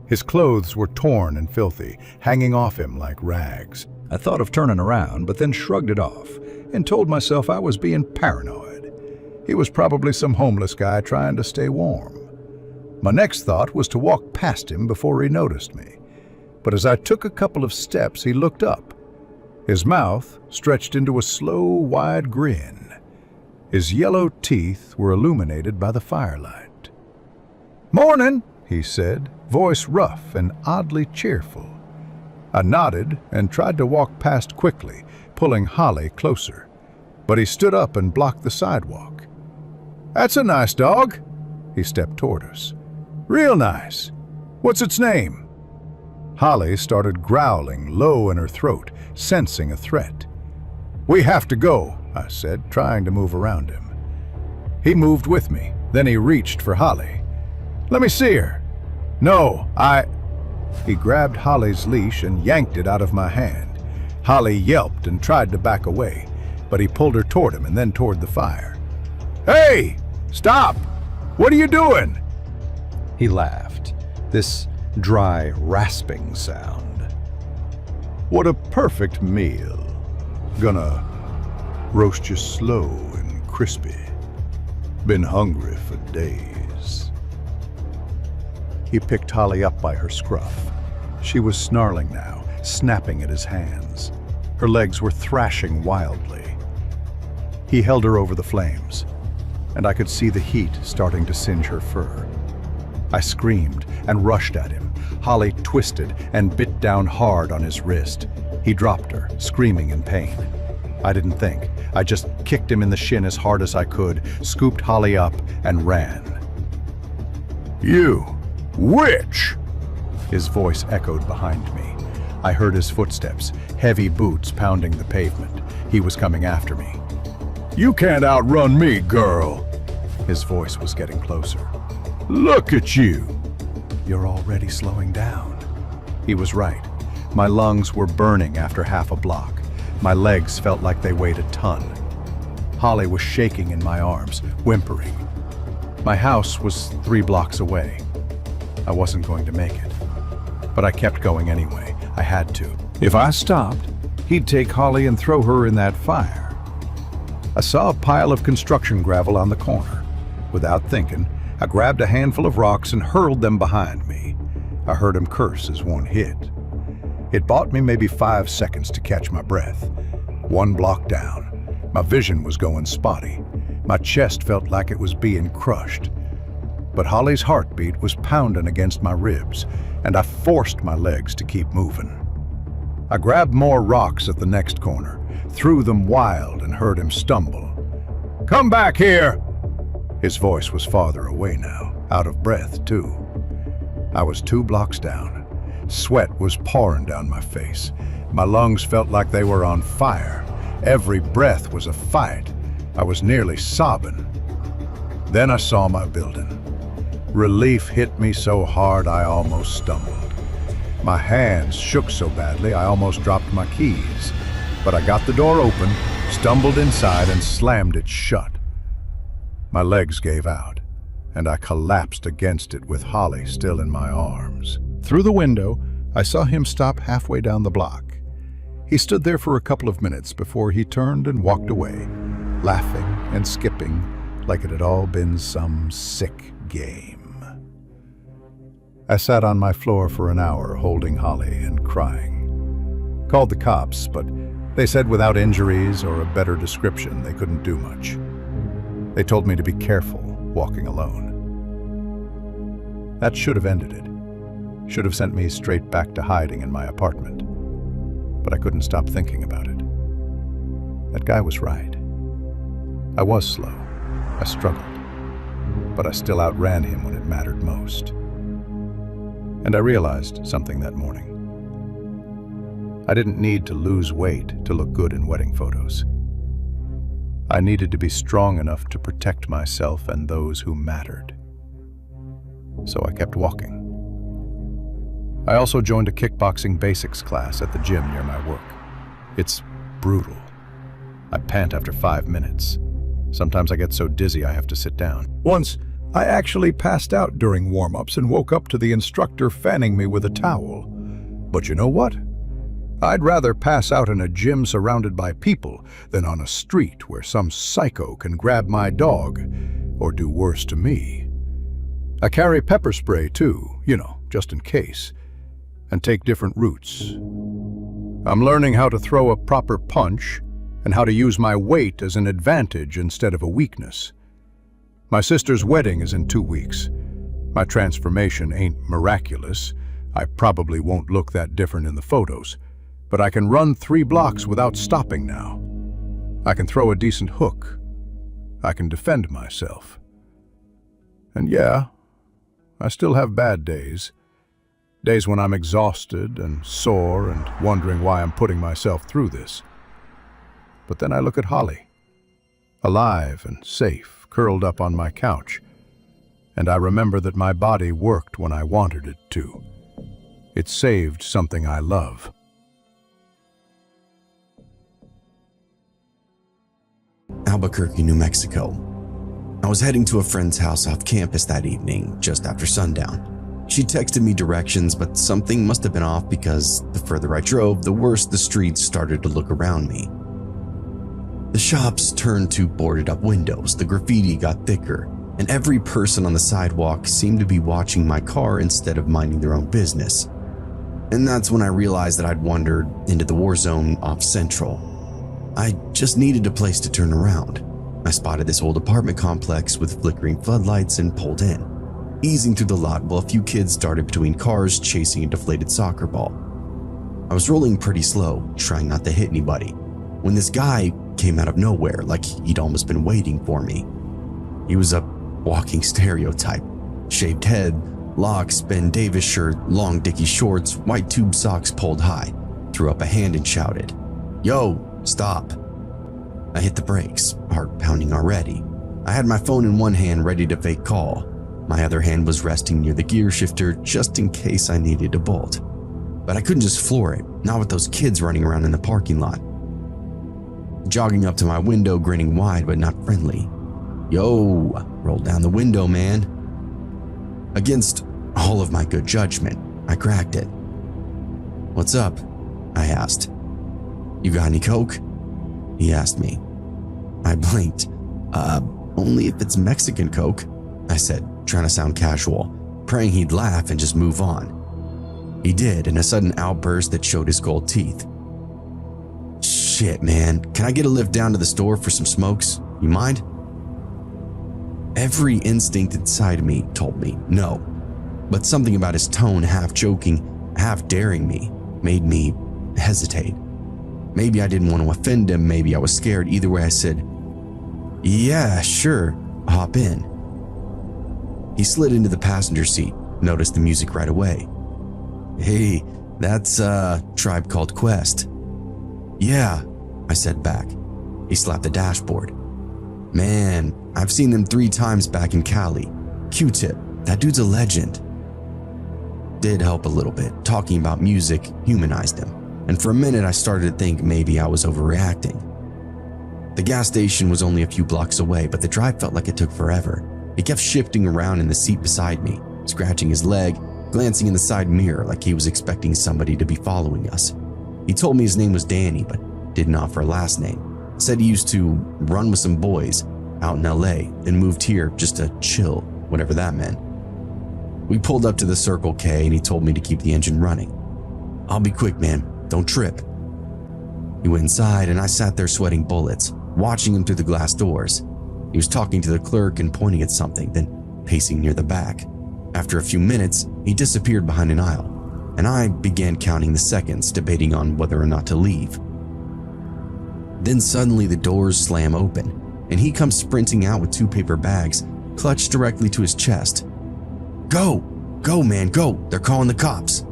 His clothes were torn and filthy, hanging off him like rags. I thought of turning around, but then shrugged it off and told myself I was being paranoid. He was probably some homeless guy trying to stay warm. My next thought was to walk past him before he noticed me. But as I took a couple of steps, he looked up. His mouth stretched into a slow, wide grin. His yellow teeth were illuminated by the firelight. "Morning," he said, voice rough and oddly cheerful. I nodded and tried to walk past quickly, pulling Holly closer. But he stood up and blocked the sidewalk. "That's a nice dog." He stepped toward us. "Real nice. What's its name?" Holly started growling low in her throat, sensing a threat. "We have to go," I said, trying to move around him. He moved with me. Then he reached for Holly. "Let me see her." "No, He grabbed Holly's leash and yanked it out of my hand. Holly yelped and tried to back away, but he pulled her toward him and then toward the fire. "Hey! Stop! What are you doing?" He laughed, this dry, rasping sound. "What a perfect meal. Gonna roast you slow and crispy. Been hungry for days." He picked Holly up by her scruff. She was snarling now, snapping at his hands. Her legs were thrashing wildly. He held her over the flames, and I could see the heat starting to singe her fur. I screamed and rushed at him. Holly twisted and bit down hard on his wrist. He dropped her, screaming in pain. I didn't think. I just kicked him in the shin as hard as I could, scooped Holly up, and ran. "You witch!" His voice echoed behind me. I heard his footsteps, heavy boots pounding the pavement. He was coming after me. "You can't outrun me, girl!" His voice was getting closer. "Look at you!" "You're already slowing down." He was right. My lungs were burning after half a block. My legs felt like they weighed a ton. Holly was shaking in my arms, whimpering. My house was 3 blocks away. I wasn't going to make it. But I kept going anyway. I had to. If I stopped, he'd take Holly and throw her in that fire. I saw a pile of construction gravel on the corner. Without thinking, I grabbed a handful of rocks and hurled them behind me. I heard him curse as one hit. It bought me maybe 5 seconds to catch my breath. 1 block down. My vision was going spotty. My chest felt like it was being crushed. But Holly's heartbeat was pounding against my ribs, and I forced my legs to keep moving. I grabbed more rocks at the next corner, threw them wild, and heard him stumble. "Come back here!" His voice was farther away now, out of breath too. I was 2 blocks down. Sweat was pouring down my face. My lungs felt like they were on fire. Every breath was a fight. I was nearly sobbing. Then I saw my building. Relief hit me so hard I almost stumbled. My hands shook so badly I almost dropped my keys. But I got the door open, stumbled inside, and slammed it shut. My legs gave out, and I collapsed against it with Holly still in my arms. Through the window, I saw him stop halfway down the block. He stood there for a couple of minutes before he turned and walked away, laughing and skipping like it had all been some sick game. I sat on my floor for an hour holding Holly and crying. Called the cops, but they said without injuries or a better description they couldn't do much. They told me to be careful walking alone. That should have ended it. Should have sent me straight back to hiding in my apartment. But I couldn't stop thinking about it. That guy was right. I was slow. I struggled. But I still outran him when it mattered most. And I realized something that morning. I didn't need to lose weight to look good in wedding photos. I needed to be strong enough to protect myself and those who mattered. So I kept walking. I also joined a kickboxing basics class at the gym near my work. It's brutal. I pant after 5 minutes. Sometimes I get so dizzy I have to sit down. Once, I actually passed out during warm-ups and woke up to the instructor fanning me with a towel. But you know what? I'd rather pass out in a gym surrounded by people than on a street where some psycho can grab my dog or do worse to me. I carry pepper spray too, just in case, and take different routes. I'm learning how to throw a proper punch and how to use my weight as an advantage instead of a weakness. My sister's wedding is in 2 weeks. My transformation ain't miraculous. I probably won't look that different in the photos, but I can run 3 blocks without stopping now. I can throw a decent hook. I can defend myself. And yeah, I still have bad days. Days when I'm exhausted and sore and wondering why I'm putting myself through this. But then I look at Holly, alive and safe, curled up on my couch, and I remember that my body worked when I wanted it to. It saved something I love. Albuquerque, New Mexico. I was heading to a friend's house off campus that evening, just after sundown. She texted me directions, but something must have been off because the further I drove, the worse the streets started to look around me. The shops turned to boarded up windows, the graffiti got thicker, and every person on the sidewalk seemed to be watching my car instead of minding their own business. And that's when I realized that I'd wandered into the war zone off Central. I just needed a place to turn around. I spotted this old apartment complex with flickering floodlights and pulled in, easing through the lot while a few kids darted between cars chasing a deflated soccer ball. I was rolling pretty slow, trying not to hit anybody, when this guy came out of nowhere like he'd almost been waiting for me. He was a walking stereotype. Shaved head, locks, Ben Davis shirt, long dicky shorts, white tube socks pulled high, threw up a hand and shouted, "Yo, stop." I hit the brakes, heart pounding already. I had my phone in one hand ready to fake call. My other hand was resting near the gear shifter just in case I needed to bolt. But I couldn't just floor it, not with those kids running around in the parking lot. Jogging up to my window, grinning wide but not friendly. "Yo, roll down the window, man." Against all of my good judgment, I cracked it. "What's up?" I asked. "You got any coke?" he asked me. I blinked. Only if it's Mexican coke," I said, trying to sound casual, praying he'd laugh and just move on. He did, in a sudden outburst that showed his gold teeth. "Shit, man, can I get a lift down to the store for some smokes? You mind?" Every instinct inside me told me no, but something about his tone, half joking, half daring me, made me hesitate. Maybe I didn't want to offend him, maybe I was scared. Either way, I said, "Yeah, sure, hop in." He slid into the passenger seat, noticed the music right away. "Hey, that's Tribe Called Quest." "Yeah," I said back. He slapped the dashboard. "Man, I've seen them 3 times back in Cali. Q-Tip, that dude's a legend." Did help a little bit. Talking about music humanized him, and for a minute I started to think maybe I was overreacting. The gas station was only a few blocks away, but the drive felt like it took forever. He kept shifting around in the seat beside me, scratching his leg, glancing in the side mirror like he was expecting somebody to be following us. He told me his name was Danny, but didn't offer a last name. Said he used to run with some boys out in LA and moved here just to chill, whatever that meant. We pulled up to the Circle K and he told me to keep the engine running. "I'll be quick, man, don't trip." He went inside and I sat there sweating bullets, watching him through the glass doors. He was talking to the clerk and pointing at something, then pacing near the back. After a few minutes, he disappeared behind an aisle, and I began counting the seconds, debating on whether or not to leave. Then suddenly the doors slam open, and he comes sprinting out with 2 paper bags clutched directly to his chest. "Go! Go, man, go! They're calling the cops!"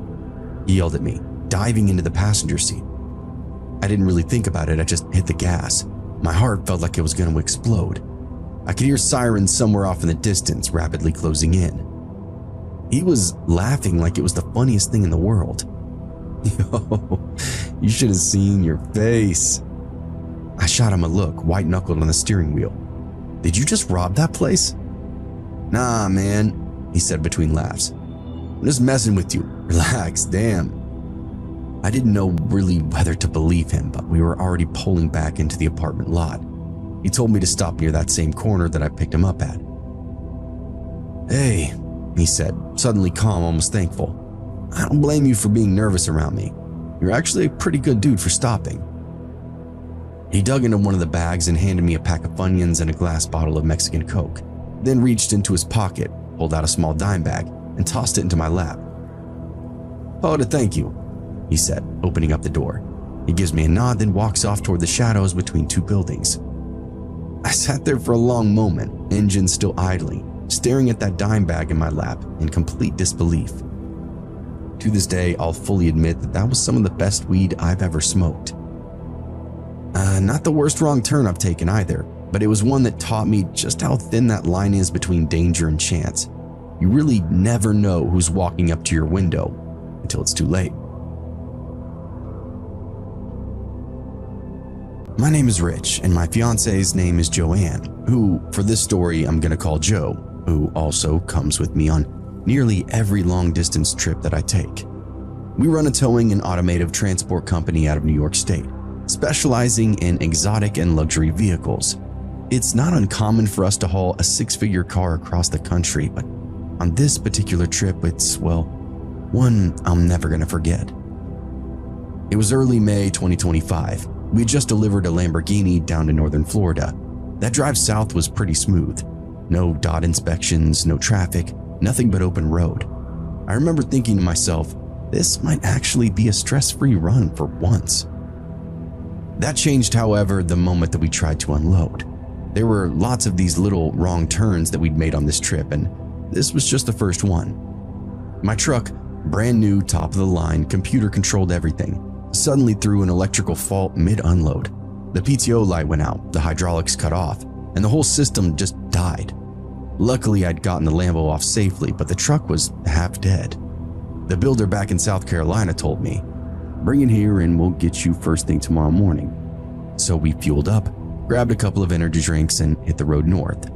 He yelled at me, diving into the passenger seat. I didn't really think about it, I just hit the gas. My heart felt like it was going to explode. I could hear sirens somewhere off in the distance, rapidly closing in. He was laughing like it was the funniest thing in the world. Yo, you should have seen your face. I shot him a look, white-knuckled on the steering wheel. Did you just rob that place? Nah, man, he said between laughs. I'm just messing with you. Relax, damn. I didn't know really whether to believe him, but we were already pulling back into the apartment lot. He told me to stop near that same corner that I picked him up at. Hey, he said, suddenly calm, almost thankful. I don't blame you for being nervous around me. You're actually a pretty good dude for stopping. He dug into one of the bags and handed me a pack of Funyuns and a glass bottle of Mexican Coke, then reached into his pocket, pulled out a small dime bag, and tossed it into my lap. Oh, to thank you, he said, opening up the door. He gives me a nod, then walks off toward the shadows between two buildings. I sat there for a long moment, engine still idling, staring at that dime bag in my lap in complete disbelief. To this day, I'll fully admit that was some of the best weed I've ever smoked. Not the worst wrong turn I've taken either, but it was one that taught me just how thin that line is between danger and chance. You really never know who's walking up to your window until it's too late. My name is Rich, and my fiance's name is Joanne, who, for this story, I'm gonna call Joe, who also comes with me on nearly every long-distance trip that I take. We run a towing and automotive transport company out of New York State, specializing in exotic and luxury vehicles. It's not uncommon for us to haul a six-figure car across the country, but on this particular trip, it's, well, one I'm never gonna forget. It was early May 2025. We had just delivered a Lamborghini down to northern Florida. That drive south was pretty smooth. No dot inspections, no traffic, nothing but open road. I remember thinking to myself, this might actually be a stress-free run for once. That changed, however, the moment that we tried to unload. There were lots of these little wrong turns that we'd made on this trip, and this was just the first one. My truck, brand new, top of the line, computer-controlled everything, suddenly threw an electrical fault mid-unload. The PTO light went out, the hydraulics cut off, and the whole system just died. Luckily, I'd gotten the Lambo off safely, but the truck was half dead. The builder back in South Carolina told me, "Bring it here and we'll get you first thing tomorrow morning." So we fueled up, grabbed a couple of energy drinks, and hit the road north.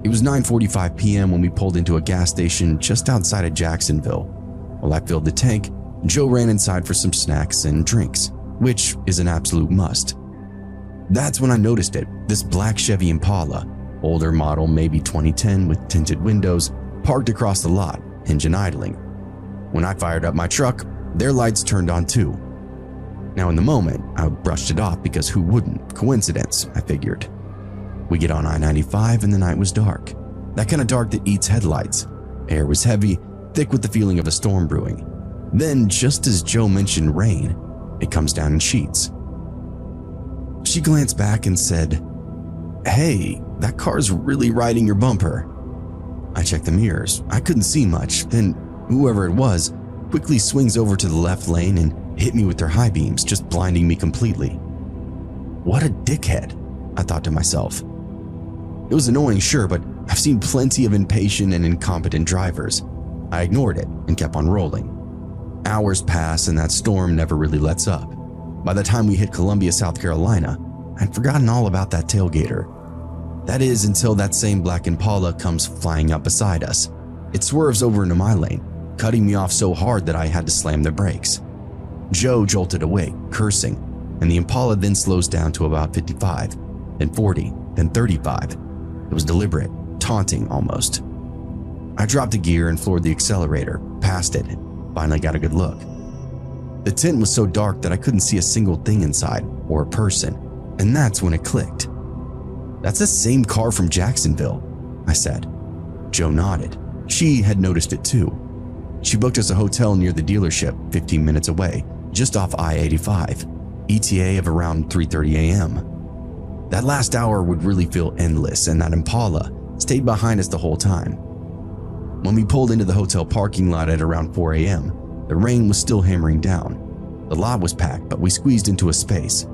It was 9:45 p.m. when we pulled into a gas station just outside of Jacksonville. While I filled the tank, Joe ran inside for some snacks and drinks, which is an absolute must. That's when I noticed it, this black Chevy Impala, older model, maybe 2010 with tinted windows, parked across the lot, engine idling. When I fired up my truck, their lights turned on too. Now in the moment, I brushed it off because who wouldn't? Coincidence, I figured. We get on I-95 and the night was dark. That kind of dark that eats headlights. Air was heavy, thick with the feeling of a storm brewing. Then, just as Joe mentioned rain, it comes down in sheets. She glanced back and said, "Hey, that car's really riding your bumper." I checked the mirrors. I couldn't see much. Then, whoever it was quickly swings over to the left lane and hit me with their high beams, just blinding me completely. What a dickhead, I thought to myself. It was annoying, sure, but I've seen plenty of impatient and incompetent drivers. I ignored it and kept on rolling. Hours pass and that storm never really lets up. By the time we hit Columbia, South Carolina, I'd forgotten all about that tailgater. That is, until that same black Impala comes flying up beside us. It swerves over into my lane, cutting me off so hard that I had to slam the brakes. Joe jolted away, cursing, and the Impala then slows down to about 55, then 40, then 35. It was deliberate, taunting almost. I dropped a gear and floored the accelerator, passed it, and finally got a good look. The tint was so dark that I couldn't see a single thing inside, or a person, and that's when it clicked. "That's the same car from Jacksonville," I said. Joe nodded. She had noticed it too. She booked us a hotel near the dealership, 15 minutes away, just off I-85, ETA of around 3:30 a.m. That last hour would really feel endless, and that Impala stayed behind us the whole time. When we pulled into the hotel parking lot at around 4 a.m., the rain was still hammering down. The lot was packed, but we squeezed into a space.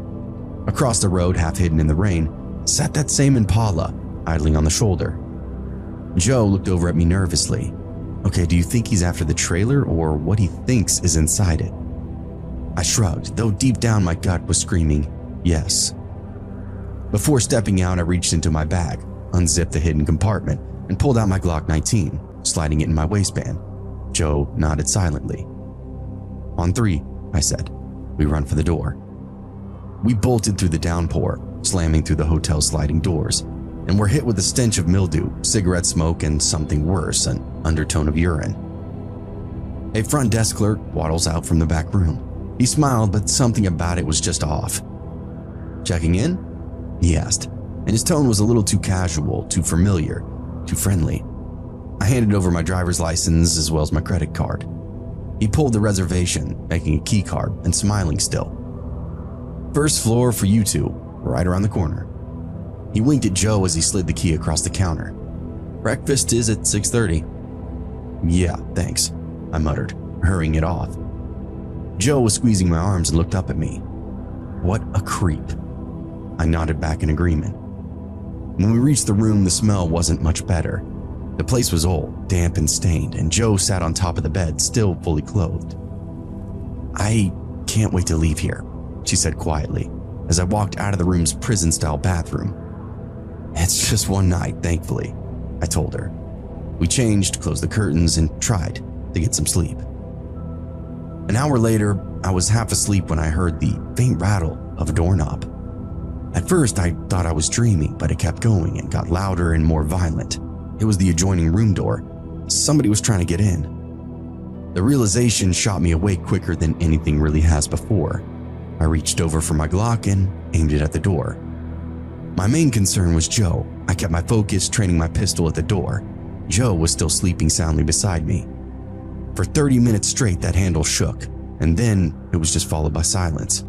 Across the road, half hidden in the rain, sat that same Impala, idling on the shoulder. Joe looked over at me nervously. Okay, do you think he's after the trailer or what he thinks is inside it? I shrugged, though deep down my gut was screaming, yes. Before stepping out, I reached into my bag, unzipped the hidden compartment, and pulled out my Glock 19, sliding it in my waistband. Joe nodded silently. On 3, I said. We run for the door. We bolted through the downpour, slamming through the hotel's sliding doors, and were hit with the stench of mildew, cigarette smoke, and something worse, an undertone of urine. A front desk clerk waddles out from the back room. He smiled, but something about it was just off. Checking in? He asked, and his tone was a little too casual, too familiar, too friendly. I handed over my driver's license as well as my credit card. He pulled the reservation, making a key card and smiling still. First floor for you two, right around the corner. He winked at Joe as he slid the key across the counter. Breakfast is at 6:30. Yeah, thanks, I muttered, hurrying it off. Joe was squeezing my arms and looked up at me. What a creep. I nodded back in agreement. When we reached the room, the smell wasn't much better. The place was old, damp and stained, and Joe sat on top of the bed, still fully clothed. I can't wait to leave here, she said quietly, as I walked out of the room's prison-style bathroom. It's just one night, thankfully, I told her. We changed, closed the curtains, and tried to get some sleep. An hour later, I was half asleep when I heard the faint rattle of a doorknob. At first, I thought I was dreaming, but it kept going and got louder and more violent. It was the adjoining room door. Somebody was trying to get in. The realization shot me awake quicker than anything really has before. I reached over for my Glock and aimed it at the door. My main concern was Joe. I kept my focus, training my pistol at the door. Joe was still sleeping soundly beside me. For 30 minutes straight, that handle shook, and then it was just followed by silence.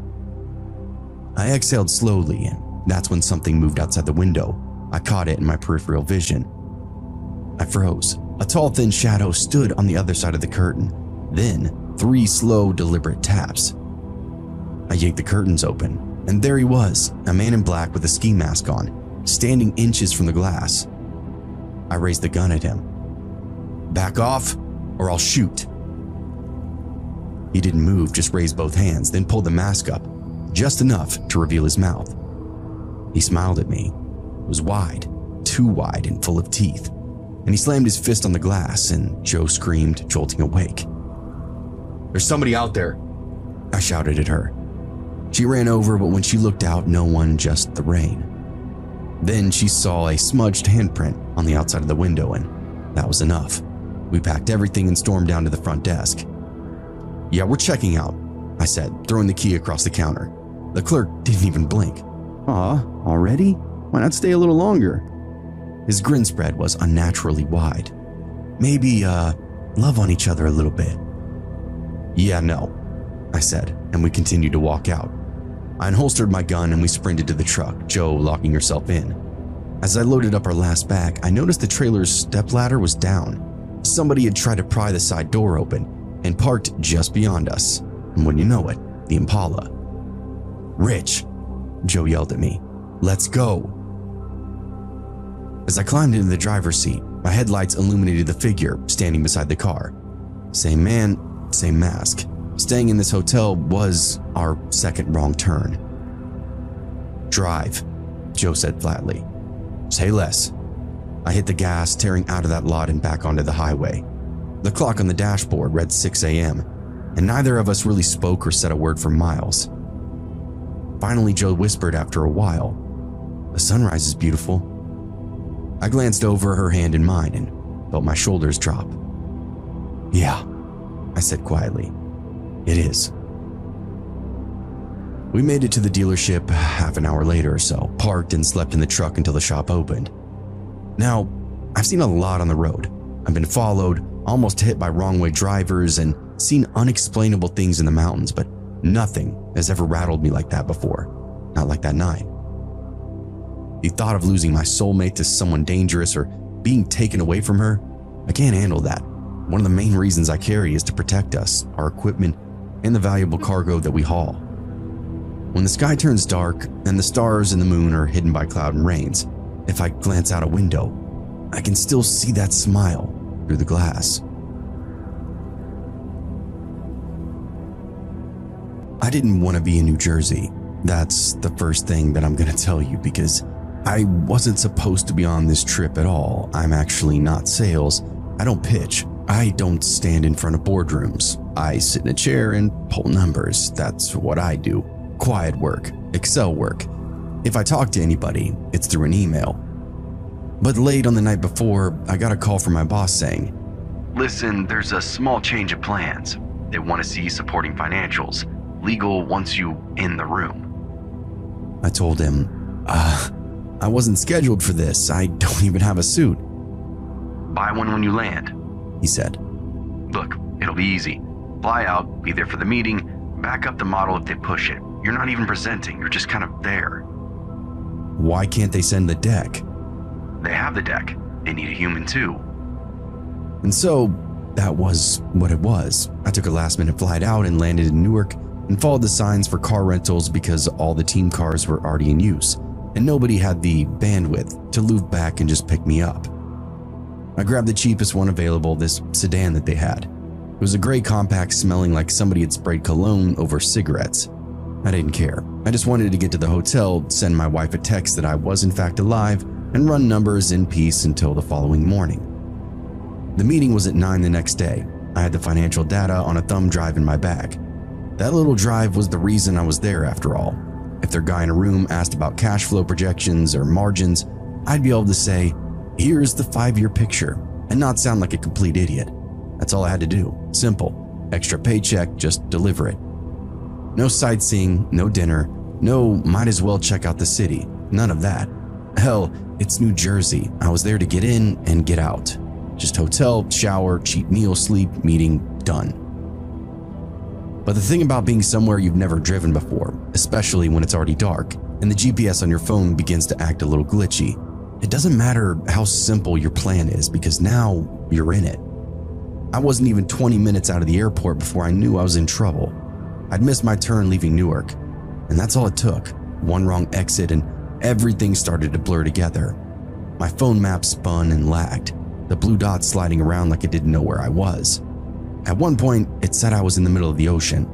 I exhaled slowly, and that's when something moved outside the window. I caught it in my peripheral vision. I froze. A tall, thin shadow stood on the other side of the curtain. Then, 3 slow, deliberate taps. I yanked the curtains open, and there he was, a man in black with a ski mask on, standing inches from the glass. I raised the gun at him. Back off, or I'll shoot. He didn't move, just raised both hands, then pulled the mask up, just enough to reveal his mouth. He smiled at me. It was wide, too wide and full of teeth, and he slammed his fist on the glass, and Joe screamed, jolting awake. There's somebody out there, I shouted at her. She ran over, but when she looked out, no one, just the rain. Then she saw a smudged handprint on the outside of the window, and that was enough. We packed everything and stormed down to the front desk. Yeah, we're checking out, I said, throwing the key across the counter. The clerk didn't even blink. Aw, already? Why not stay a little longer? His grin spread was unnaturally wide. Maybe, love on each other a little bit. Yeah, no, I said, and we continued to walk out. I unholstered my gun and we sprinted to the truck, Joe locking herself in. As I loaded up our last bag, I noticed the trailer's stepladder was down. Somebody had tried to pry the side door open and parked just beyond us. And when you know it, the Impala. Rich, Joe yelled at me. Let's go. As I climbed into the driver's seat, my headlights illuminated the figure standing beside the car. Same man, same mask. Staying in this hotel was our second wrong turn. Drive, Joe said flatly. Say less. I hit the gas, tearing out of that lot and back onto the highway. The clock on the dashboard read 6 a.m., and neither of us really spoke or said a word for miles. Finally, Joe whispered after a while, The sunrise is beautiful. I glanced over, her hand in mine, and felt my shoulders drop. Yeah, I said quietly. It is. We made it to the dealership half an hour later or so, parked and slept in the truck until the shop opened. Now, I've seen a lot on the road. I've been followed, almost hit by wrong-way drivers, and seen unexplainable things in the mountains, but nothing has ever rattled me like that before. Not like that night. The thought of losing my soulmate to someone dangerous or being taken away from her, I can't handle that. One of the main reasons I carry is to protect us, our equipment, and the valuable cargo that we haul. When the sky turns dark and the stars and the moon are hidden by cloud and rains, if I glance out a window, I can still see that smile through the glass. I didn't want to be in New Jersey. That's the first thing that I'm going to tell you, because I wasn't supposed to be on this trip at all. I'm actually not sales. I don't pitch. I don't stand in front of boardrooms. I sit in a chair and pull numbers. That's what I do. Quiet work, Excel work. If I talk to anybody, it's through an email. But late on the night before, I got a call from my boss saying, "Listen, there's a small change of plans. They want to see supporting financials. Legal wants you in the room." I told him, I wasn't scheduled for this. I don't even have a suit. "Buy one when you land," he said. "Look, it'll be easy. Fly out, be there for the meeting, back up the model if they push it. You're not even presenting, you're just kind of there." "Why can't they send the deck?" "They have the deck. They need a human too." And so that was what it was. I took a last-minute flight out and landed in Newark and followed the signs for car rentals because all the team cars were already in use and nobody had the bandwidth to loop back and just pick me up. I grabbed the cheapest one available, this sedan that they had. It was a gray compact smelling like somebody had sprayed cologne over cigarettes. I didn't care. I just wanted to get to the hotel, send my wife a text that I was in fact alive, and run numbers in peace until the following morning. The meeting was at 9 the next day. I had the financial data on a thumb drive in my bag. That little drive was the reason I was there after all. If their guy in a room asked about cash flow projections or margins, I'd be able to say, "Here's the 5-year picture," and not sound like a complete idiot. That's all I had to do. Simple. Extra paycheck, just deliver it. No sightseeing, no dinner, no might as well check out the city. None of that. Hell, it's New Jersey. I was there to get in and get out. Just hotel, shower, cheap meal, sleep, meeting, done. But the thing about being somewhere you've never driven before, especially when it's already dark and the GPS on your phone begins to act a little glitchy, it doesn't matter how simple your plan is because now you're in it. I wasn't even 20 minutes out of the airport before I knew I was in trouble. I'd missed my turn leaving Newark, and that's all it took. One wrong exit and everything started to blur together. My phone map spun and lagged, the blue dots sliding around like it didn't know where I was. At one point, it said I was in the middle of the ocean.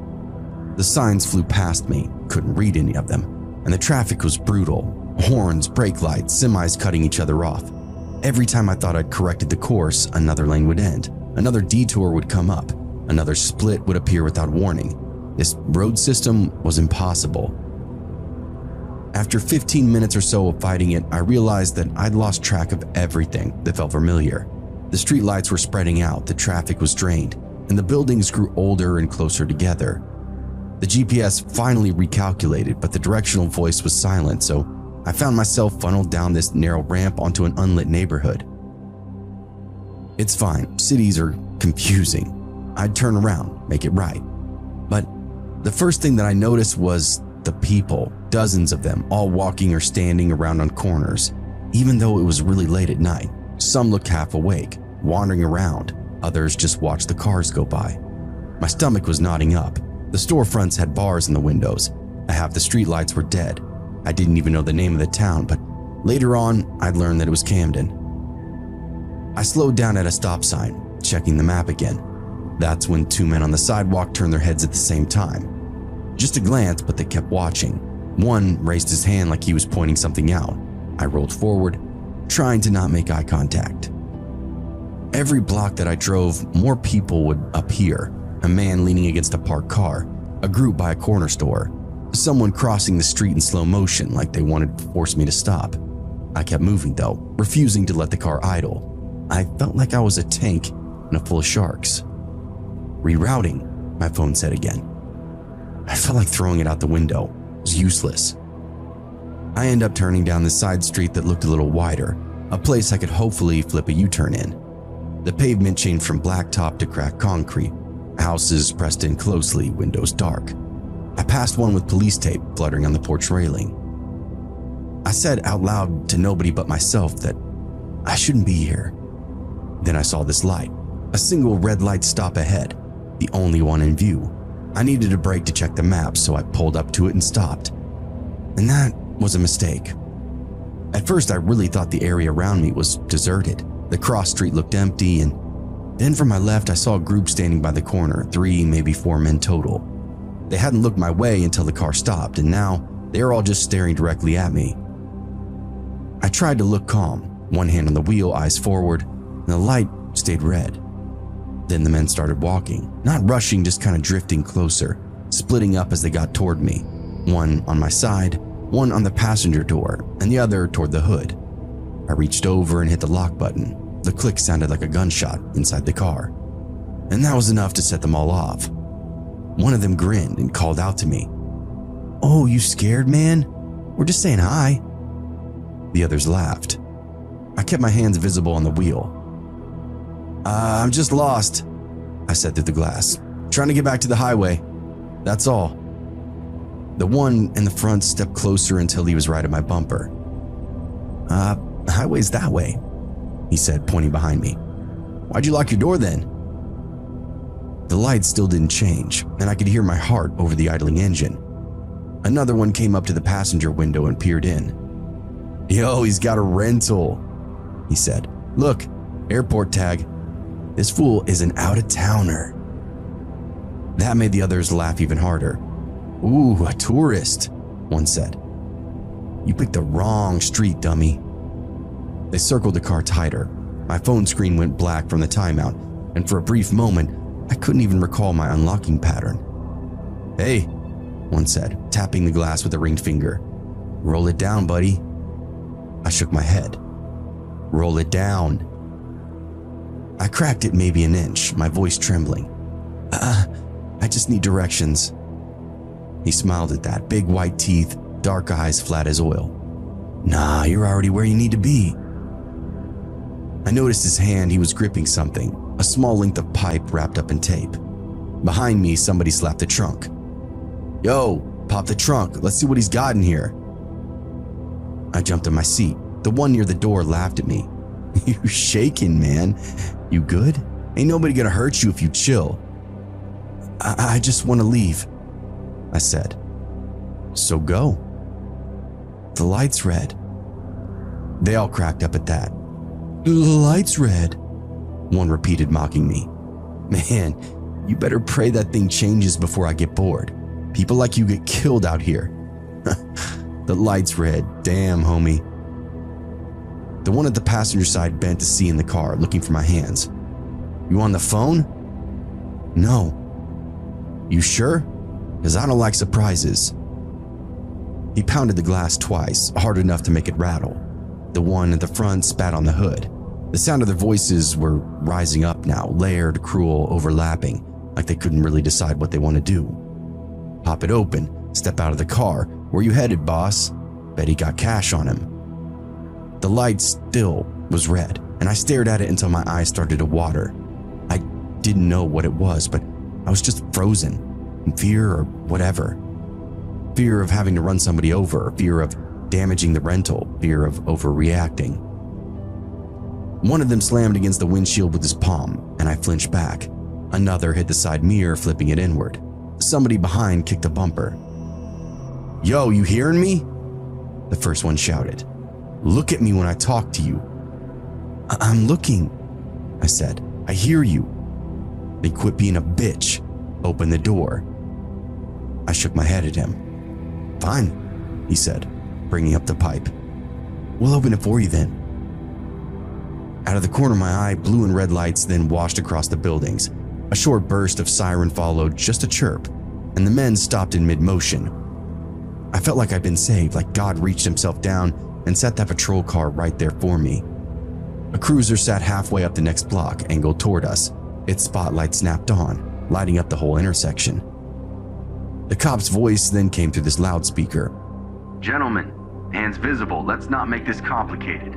The signs flew past me, couldn't read any of them, and the traffic was brutal. Horns, brake lights, semis cutting each other off. Every time I thought I'd corrected the course, another lane would end. Another detour would come up. Another split would appear without warning. This road system was impossible. After 15 minutes or so of fighting it, I realized that I'd lost track of everything that felt familiar. The street lights were spreading out, the traffic was drained, and the buildings grew older and closer together. The GPS finally recalculated, but the directional voice was silent, so I found myself funneled down this narrow ramp onto an unlit neighborhood. It's fine, cities are confusing. I'd turn around, make it right. But the first thing that I noticed was the people, dozens of them, all walking or standing around on corners. Even though it was really late at night, some looked half awake, wandering around. Others just watched the cars go by. My stomach was knotting up. The storefronts had bars in the windows. Half the streetlights were dead. I didn't even know the name of the town, but later on, I'd learned that it was Camden. I slowed down at a stop sign, checking the map again. That's when 2 men on the sidewalk turned their heads at the same time. Just a glance, but they kept watching. One raised his hand like he was pointing something out. I rolled forward, trying to not make eye contact. Every block that I drove, more people would appear. A man leaning against a parked car, a group by a corner store, someone crossing the street in slow motion like they wanted to force me to stop. I kept moving though, refusing to let the car idle. I felt like I was a tank in a full of sharks. Rerouting, my phone said again. I felt like throwing it out the window. It was useless. I ended up turning down the side street that looked a little wider, a place I could hopefully flip a U-turn in. The pavement changed from blacktop to cracked concrete, houses pressed in closely, windows dark. I passed one with police tape fluttering on the porch railing. I said out loud to nobody but myself that I shouldn't be here. Then I saw this light, a single red light stop ahead, the only one in view. I needed a break to check the map, so I pulled up to it and stopped. And that was a mistake. At first, I really thought the area around me was deserted. The cross street looked empty, and then from my left, I saw a group standing by the corner, 3, maybe 4 men total. They hadn't looked my way until the car stopped, and now they were all just staring directly at me. I tried to look calm, one hand on the wheel, eyes forward, and the light stayed red. Then the men started walking, not rushing, just kind of drifting closer, splitting up as they got toward me. One on my side, one on the passenger door, and the other toward the hood. I reached over and hit the lock button. The click sounded like a gunshot inside the car. And that was enough to set them all off. One of them grinned and called out to me, "Oh, you scared, man? We're just saying hi." The others laughed. I kept my hands visible on the wheel. I'm just lost," I said through the glass. "Trying to get back to the highway. That's all." The one in the front stepped closer until he was right at my bumper. Highway's that way," he said, pointing behind me. "Why'd you lock your door then?" The lights still didn't change, and I could hear my heart over the idling engine. Another one came up to the passenger window and peered in. "Yo, he's got a rental," he said. "Look, airport tag. This fool is an out-of-towner." That made the others laugh even harder. "Ooh, a tourist," one said. "You picked the wrong street, dummy." They circled the car tighter. My phone screen went black from the timeout, and for a brief moment, I couldn't even recall my unlocking pattern. "Hey," one said, tapping the glass with a ringed finger. "Roll it down, buddy." I shook my head. "Roll it down." I cracked it maybe an inch, my voice trembling. I just need directions." He smiled at that, big white teeth, dark eyes flat as oil. "Nah, you're already where you need to be." I noticed his hand, he was gripping something, a small length of pipe wrapped up in tape. Behind me, somebody slapped the trunk. "Yo, pop the trunk, let's see what he's got in here." I jumped in my seat. The one near the door laughed at me. "You shaking, man? You good? Ain't nobody gonna hurt you if you chill." I just want to leave," I said. "So go." "The light's red." They all cracked up at that. "The light's red," one repeated, mocking me. "Man, you better pray that thing changes before I get bored. People like you get killed out here." "The light's red, damn, homie." The one at the passenger side bent to see in the car, looking for my hands. "You on the phone?" "No." "You sure? Because I don't like surprises." He pounded the glass twice, hard enough to make it rattle. The one at the front spat on the hood. The sound of their voices were rising up now, layered, cruel, overlapping, like they couldn't really decide what they want to do. "Pop it open, step out of the car. Where you headed, boss? Bet he got cash on him." The light still was red, and I stared at it until my eyes started to water. I didn't know what it was, but I was just frozen, in fear or whatever. Fear of having to run somebody over, fear of damaging the rental, fear of overreacting. One of them slammed against the windshield with his palm, and I flinched back. Another hit the side mirror, flipping it inward. Somebody behind kicked a bumper. "Yo, you hearing me?" the first one shouted. "Look at me when I talk to you." I'm looking," I said. "I hear you." "Then quit being a bitch. Open the door." I shook my head at him. "Fine," he said, bringing up the pipe. "We'll open it for you then." Out of the corner of my eye, blue and red lights then washed across the buildings. A short burst of siren followed, just a chirp, and the men stopped in mid-motion. I felt like I'd been saved, like God reached himself down and set that patrol car right there for me. A cruiser sat halfway up the next block, angled toward us. Its spotlight snapped on, lighting up the whole intersection. The cop's voice then came through this loudspeaker. "Gentlemen, hands visible. Let's not make this complicated.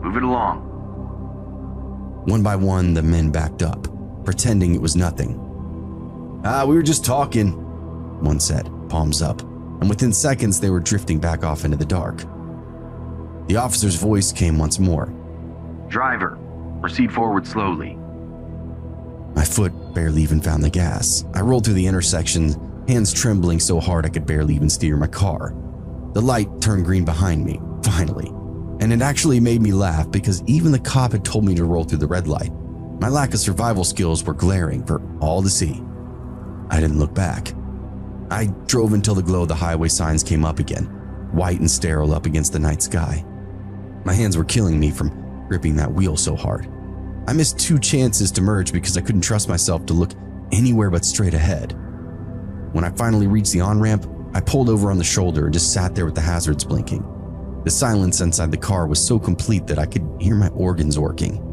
Move it along." One by one, the men backed up, pretending it was nothing. We were just talking," one said, palms up, and within seconds they were drifting back off into the dark. The officer's voice came once more. "Driver, proceed forward slowly." My foot barely even found the gas. I rolled through the intersection, hands trembling so hard I could barely even steer my car. The light turned green behind me, finally. And it actually made me laugh because even the cop had told me to roll through the red light. My lack of survival skills were glaring for all to see. I didn't look back. I drove until the glow of the highway signs came up again, white and sterile up against the night sky. My hands were killing me from gripping that wheel so hard. I missed 2 chances to merge because I couldn't trust myself to look anywhere but straight ahead. When I finally reached the on-ramp, I pulled over on the shoulder and just sat there with the hazards blinking. The silence inside the car was so complete that I could hear my organs working.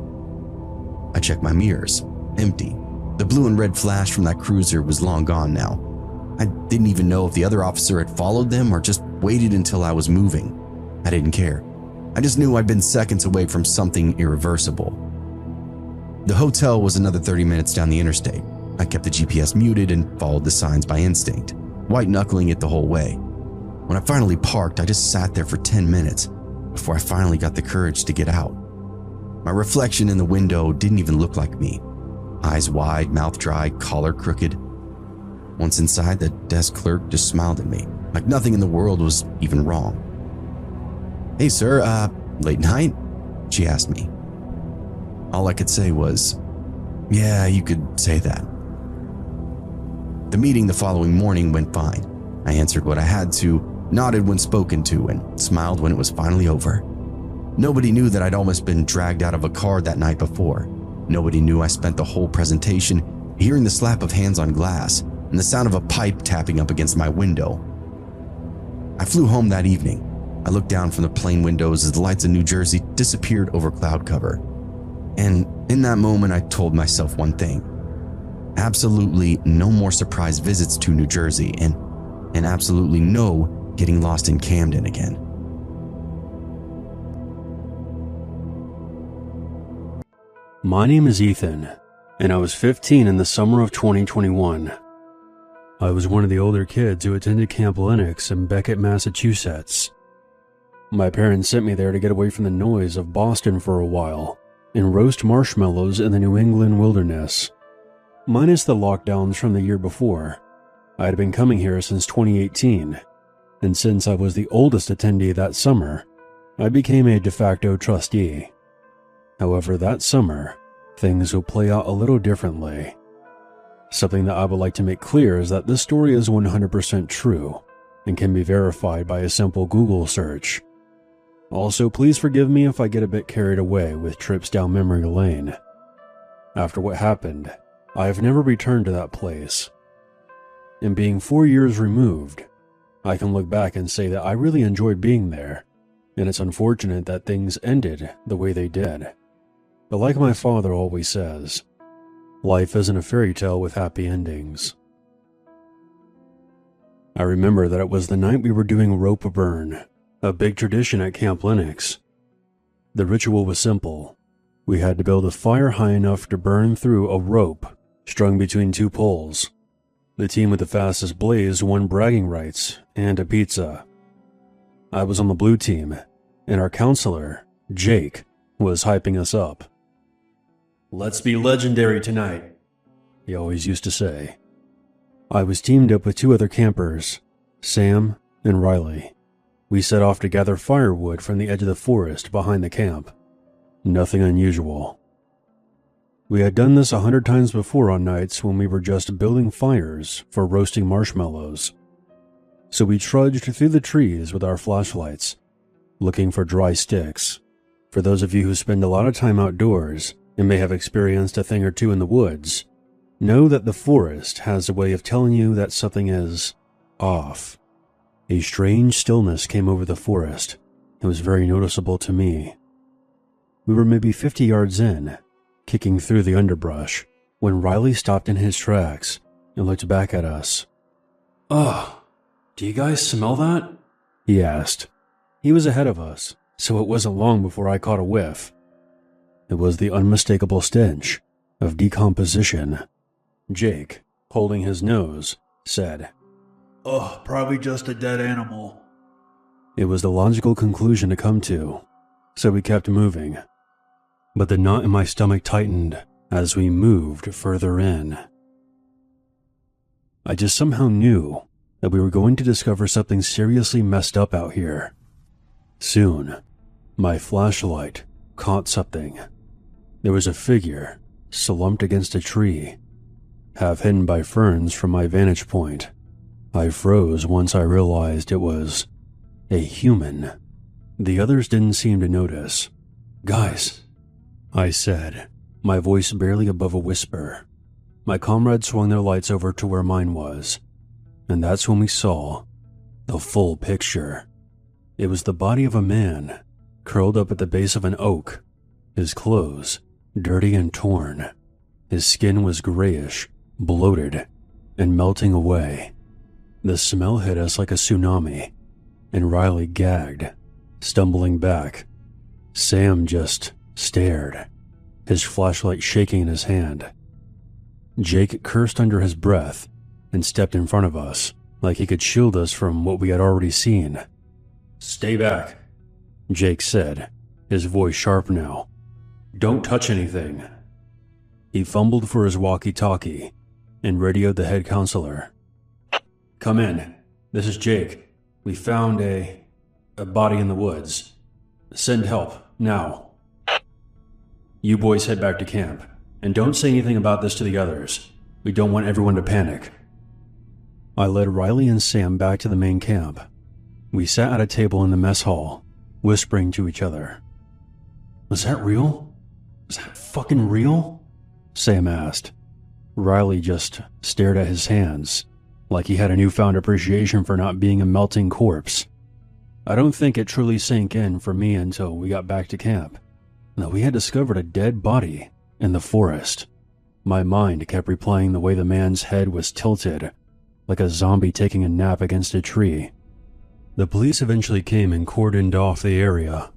I checked my mirrors, empty. The blue and red flash from that cruiser was long gone now. I didn't even know if the other officer had followed them or just waited until I was moving. I didn't care. I just knew I'd been seconds away from something irreversible. The hotel was another 30 minutes down the interstate. I kept the GPS muted and followed the signs by instinct, white-knuckling it the whole way. When I finally parked, I just sat there for 10 minutes before I finally got the courage to get out. My reflection in the window didn't even look like me. Eyes wide, mouth dry, collar crooked. Once inside, the desk clerk just smiled at me, like nothing in the world was even wrong. "Hey sir, late night?" she asked me. All I could say was, "Yeah, you could say that." The meeting the following morning went fine. I answered what I had to, nodded when spoken to, and smiled when it was finally over. Nobody knew that I'd almost been dragged out of a car that night before. Nobody knew I spent the whole presentation hearing the slap of hands on glass and the sound of a pipe tapping up against my window. I flew home that evening. I looked down from the plane windows as the lights of New Jersey disappeared over cloud cover. And in that moment, I told myself one thing. Absolutely no more surprise visits to New Jersey, and absolutely no getting lost in Camden again. My name is Ethan, and I was 15 in the summer of 2021. I was one of the older kids who attended Camp Lennox in Beckett, Massachusetts. My parents sent me there to get away from the noise of Boston for a while and roast marshmallows in the New England wilderness. Minus the lockdowns from the year before, I had been coming here since 2018, and since I was the oldest attendee that summer, I became a de facto trustee. However, that summer, things will play out a little differently. Something that I would like to make clear is that this story is 100% true and can be verified by a simple Google search. Also, please forgive me if I get a bit carried away with trips down memory lane. After what happened, I have never returned to that place. And being 4 years removed, I can look back and say that I really enjoyed being there, and it's unfortunate that things ended the way they did. But like my father always says, life isn't a fairy tale with happy endings. I remember that it was the night we were doing rope burn, a big tradition at Camp Lennox. The ritual was simple. We had to build a fire high enough to burn through a rope strung between 2 poles. The team with the fastest blaze won bragging rights and a pizza. I was on the blue team, and our counselor, Jake, was hyping us up. "Let's be legendary tonight," he always used to say. I was teamed up with 2 other campers, Sam and Riley. We set off to gather firewood from the edge of the forest behind the camp. Nothing unusual. We had done this 100 times before on nights when we were just building fires for roasting marshmallows. So we trudged through the trees with our flashlights, looking for dry sticks. For those of you who spend a lot of time outdoors and may have experienced a thing or two in the woods, know that the forest has a way of telling you that something is off. A strange stillness came over the forest. It was very noticeable to me. We were maybe 50 yards in, kicking through the underbrush, when Riley stopped in his tracks and looked back at us. "Ugh, do you guys smell that?" he asked. He was ahead of us, so it wasn't long before I caught a whiff. It was the unmistakable stench of decomposition. Jake, holding his nose, said, "Oh, probably just a dead animal." It was the logical conclusion to come to, so we kept moving. But the knot in my stomach tightened as we moved further in. I just somehow knew that we were going to discover something seriously messed up out here. Soon, my flashlight caught something. There was a figure slumped against a tree, half hidden by ferns from my vantage point. I froze once I realized it was a human. The others didn't seem to notice. "Guys," I said, my voice barely above a whisper. My comrades swung their lights over to where mine was, and that's when we saw the full picture. It was the body of a man, curled up at the base of an oak, his clothes dirty and torn. His skin was grayish, bloated, and melting away. The smell hit us like a tsunami, and Riley gagged, stumbling back. Sam just stared, his flashlight shaking in his hand. Jake cursed under his breath and stepped in front of us, like he could shield us from what we had already seen. "Stay back," Jake said, his voice sharp now. "Don't touch anything." He fumbled for his walkie-talkie and radioed the head counselor. "Come in. This is Jake. We found a body in the woods. Send help, now. You boys head back to camp, and don't say anything about this to the others. We don't want everyone to panic." I led Riley and Sam back to the main camp. We sat at a table in the mess hall, whispering to each other. "Was that real? Was that fucking real?" Sam asked. Riley just stared at his hands, like he had a newfound appreciation for not being a melting corpse. I don't think it truly sank in for me until we got back to camp, that we had discovered a dead body in the forest. My mind kept replaying the way the man's head was tilted, like a zombie taking a nap against a tree. The police eventually came and cordoned off the area.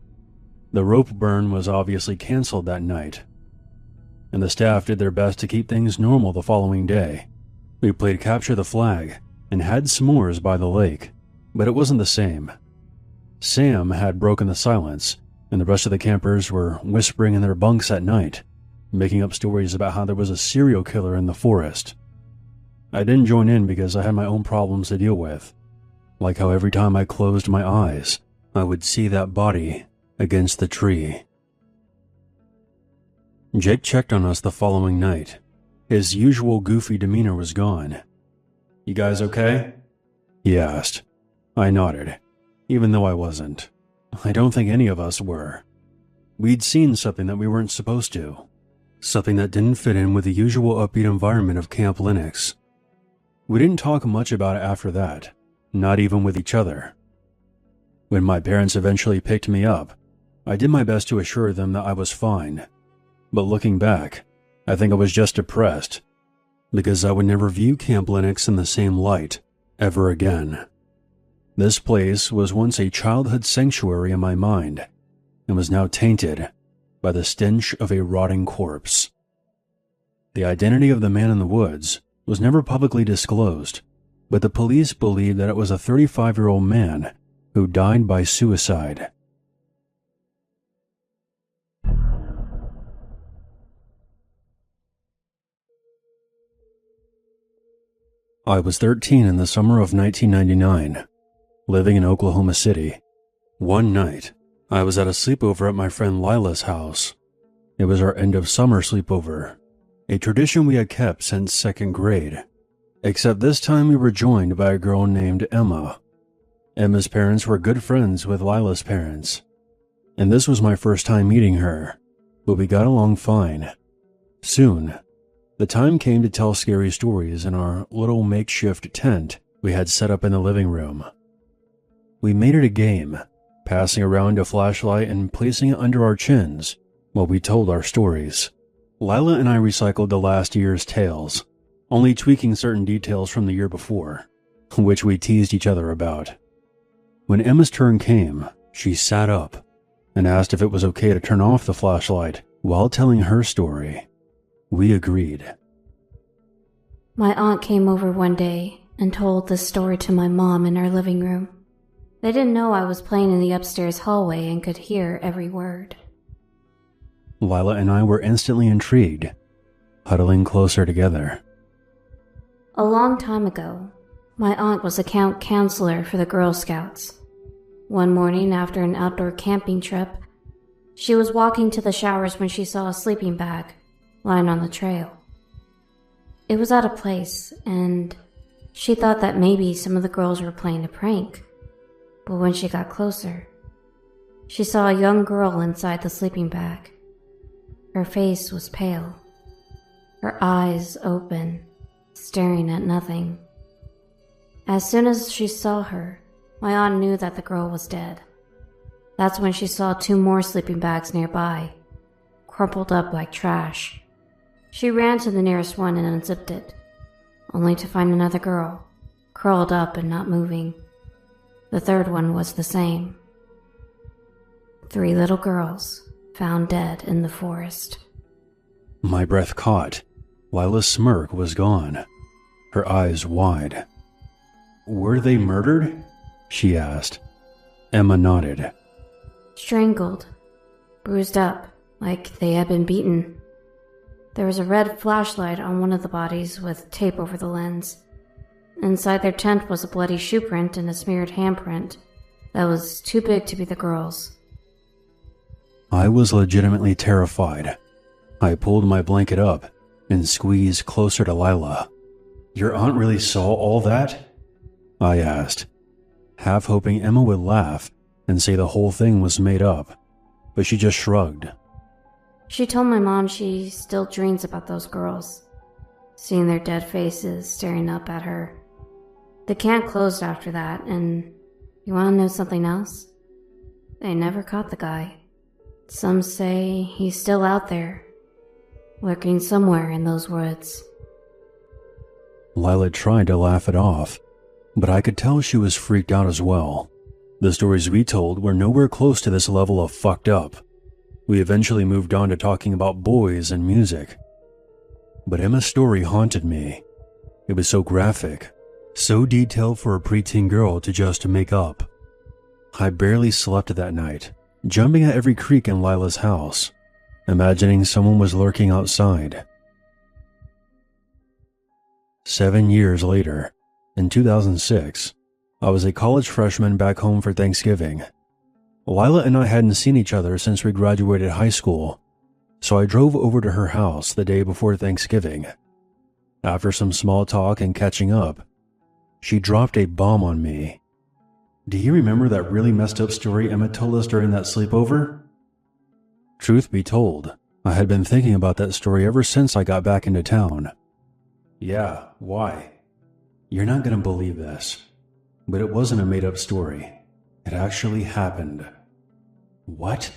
The rope burn was obviously canceled that night, and the staff did their best to keep things normal the following day. We played capture the flag and had s'mores by the lake, but it wasn't the same. Sam had broken the silence, and the rest of the campers were whispering in their bunks at night, making up stories about how there was a serial killer in the forest. I didn't join in because I had my own problems to deal with, like how every time I closed my eyes, I would see that body against the tree. Jake checked on us the following night. His usual goofy demeanor was gone. "You guys okay?" he asked. I nodded, even though I wasn't. I don't think any of us were. We'd seen something that we weren't supposed to. Something that didn't fit in with the usual upbeat environment of Camp Linux. We didn't talk much about it after that, not even with each other. When my parents eventually picked me up, I did my best to assure them that I was fine. But looking back, I think I was just depressed, because I would never view Camp Linux in the same light ever again. This place was once a childhood sanctuary in my mind, and was now tainted by the stench of a rotting corpse. The identity of the man in the woods was never publicly disclosed, but the police believed that it was a 35-year-old man who died by suicide. I was 13 in the summer of 1999, living in Oklahoma City. One night, I was at a sleepover at my friend Lila's house. It was our end of summer sleepover, a tradition we had kept since second grade, except this time we were joined by a girl named Emma. Emma's parents were good friends with Lila's parents, and this was my first time meeting her, but we got along fine. Soon, the time came to tell scary stories in our little makeshift tent we had set up in the living room. We made it a game, passing around a flashlight and placing it under our chins while we told our stories. Lila and I recycled the last year's tales, only tweaking certain details from the year before, which we teased each other about. When Emma's turn came, she sat up and asked if it was okay to turn off the flashlight while telling her story. We agreed. My aunt came over one day and told this story to my mom in our living room. They didn't know I was playing in the upstairs hallway and could hear every word. Lila and I were instantly intrigued, huddling closer together. A long time ago, my aunt was a camp counselor for the Girl Scouts. One morning after an outdoor camping trip, she was walking to the showers when she saw a sleeping bag lying on the trail. It was out of place, and she thought that maybe some of the girls were playing a prank. But when she got closer, she saw a young girl inside the sleeping bag. Her face was pale, her eyes open, staring at nothing. As soon as she saw her, my aunt knew that the girl was dead. That's when she saw 2 more sleeping bags nearby, crumpled up like trash. She ran to the nearest one and unzipped it, only to find another girl, curled up and not moving. The third one was the same. 3 little girls found dead in the forest. My breath caught. Lila's smirk was gone, her eyes wide. "Were they murdered?" she asked. Emma nodded. Strangled, bruised up, like they had been beaten. There was a red flashlight on one of the bodies with tape over the lens. Inside their tent was a bloody shoe print and a smeared handprint that was too big to be the girls. I was legitimately terrified. I pulled my blanket up and squeezed closer to Lila. "Your aunt really saw all that?" I asked, half hoping Emma would laugh and say the whole thing was made up, but she just shrugged. She told my mom she still dreams about those girls, seeing their dead faces staring up at her. The camp closed after that, and you want to know something else? They never caught the guy. Some say he's still out there, lurking somewhere in those woods. Lila tried to laugh it off, but I could tell she was freaked out as well. The stories we told were nowhere close to this level of fucked up. We eventually moved on to talking about boys and music. But Emma's story haunted me. It was so graphic, so detailed for a preteen girl to just make up. I barely slept that night, jumping at every creak in Lila's house, imagining someone was lurking outside. 7 years later, in 2006, I was a college freshman back home for Thanksgiving. Lila and I hadn't seen each other since we graduated high school, so I drove over to her house the day before Thanksgiving. After some small talk and catching up, she dropped a bomb on me. "Do you remember that really messed up story Emma told us during that sleepover?" Truth be told, I had been thinking about that story ever since I got back into town. "Yeah, why?" "You're not gonna believe this, but it wasn't a made-up story. It actually happened." "What?"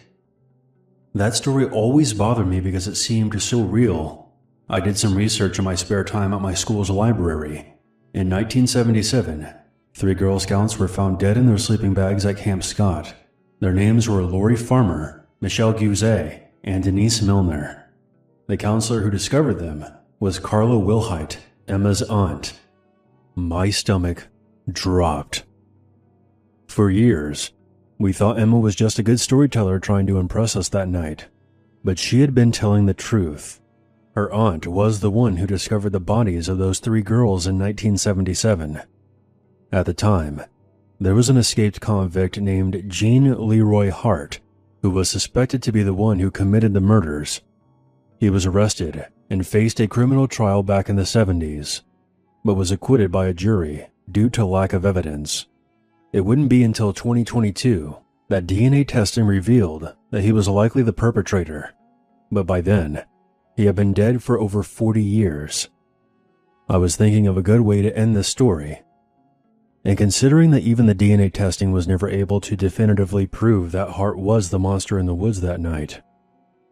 "That story always bothered me because it seemed so real. I did some research in my spare time at my school's library. In 1977, 3 Girl Scouts were found dead in their sleeping bags at Camp Scott. Their names were Lori Farmer, Michelle Guzet, and Denise Milner. The counselor who discovered them was Carla Wilhite, Emma's aunt." My stomach dropped. For years, we thought Emma was just a good storyteller trying to impress us that night, but she had been telling the truth. Her aunt was the one who discovered the bodies of those 3 girls in 1977. At the time, there was an escaped convict named Gene Leroy Hart who was suspected to be the one who committed the murders. He was arrested and faced a criminal trial back in the 70s, but was acquitted by a jury due to lack of evidence. It wouldn't be until 2022 that DNA testing revealed that he was likely the perpetrator, but by then, he had been dead for over 40 years. I was thinking of a good way to end this story, and considering that even the DNA testing was never able to definitively prove that Hart was the monster in the woods that night,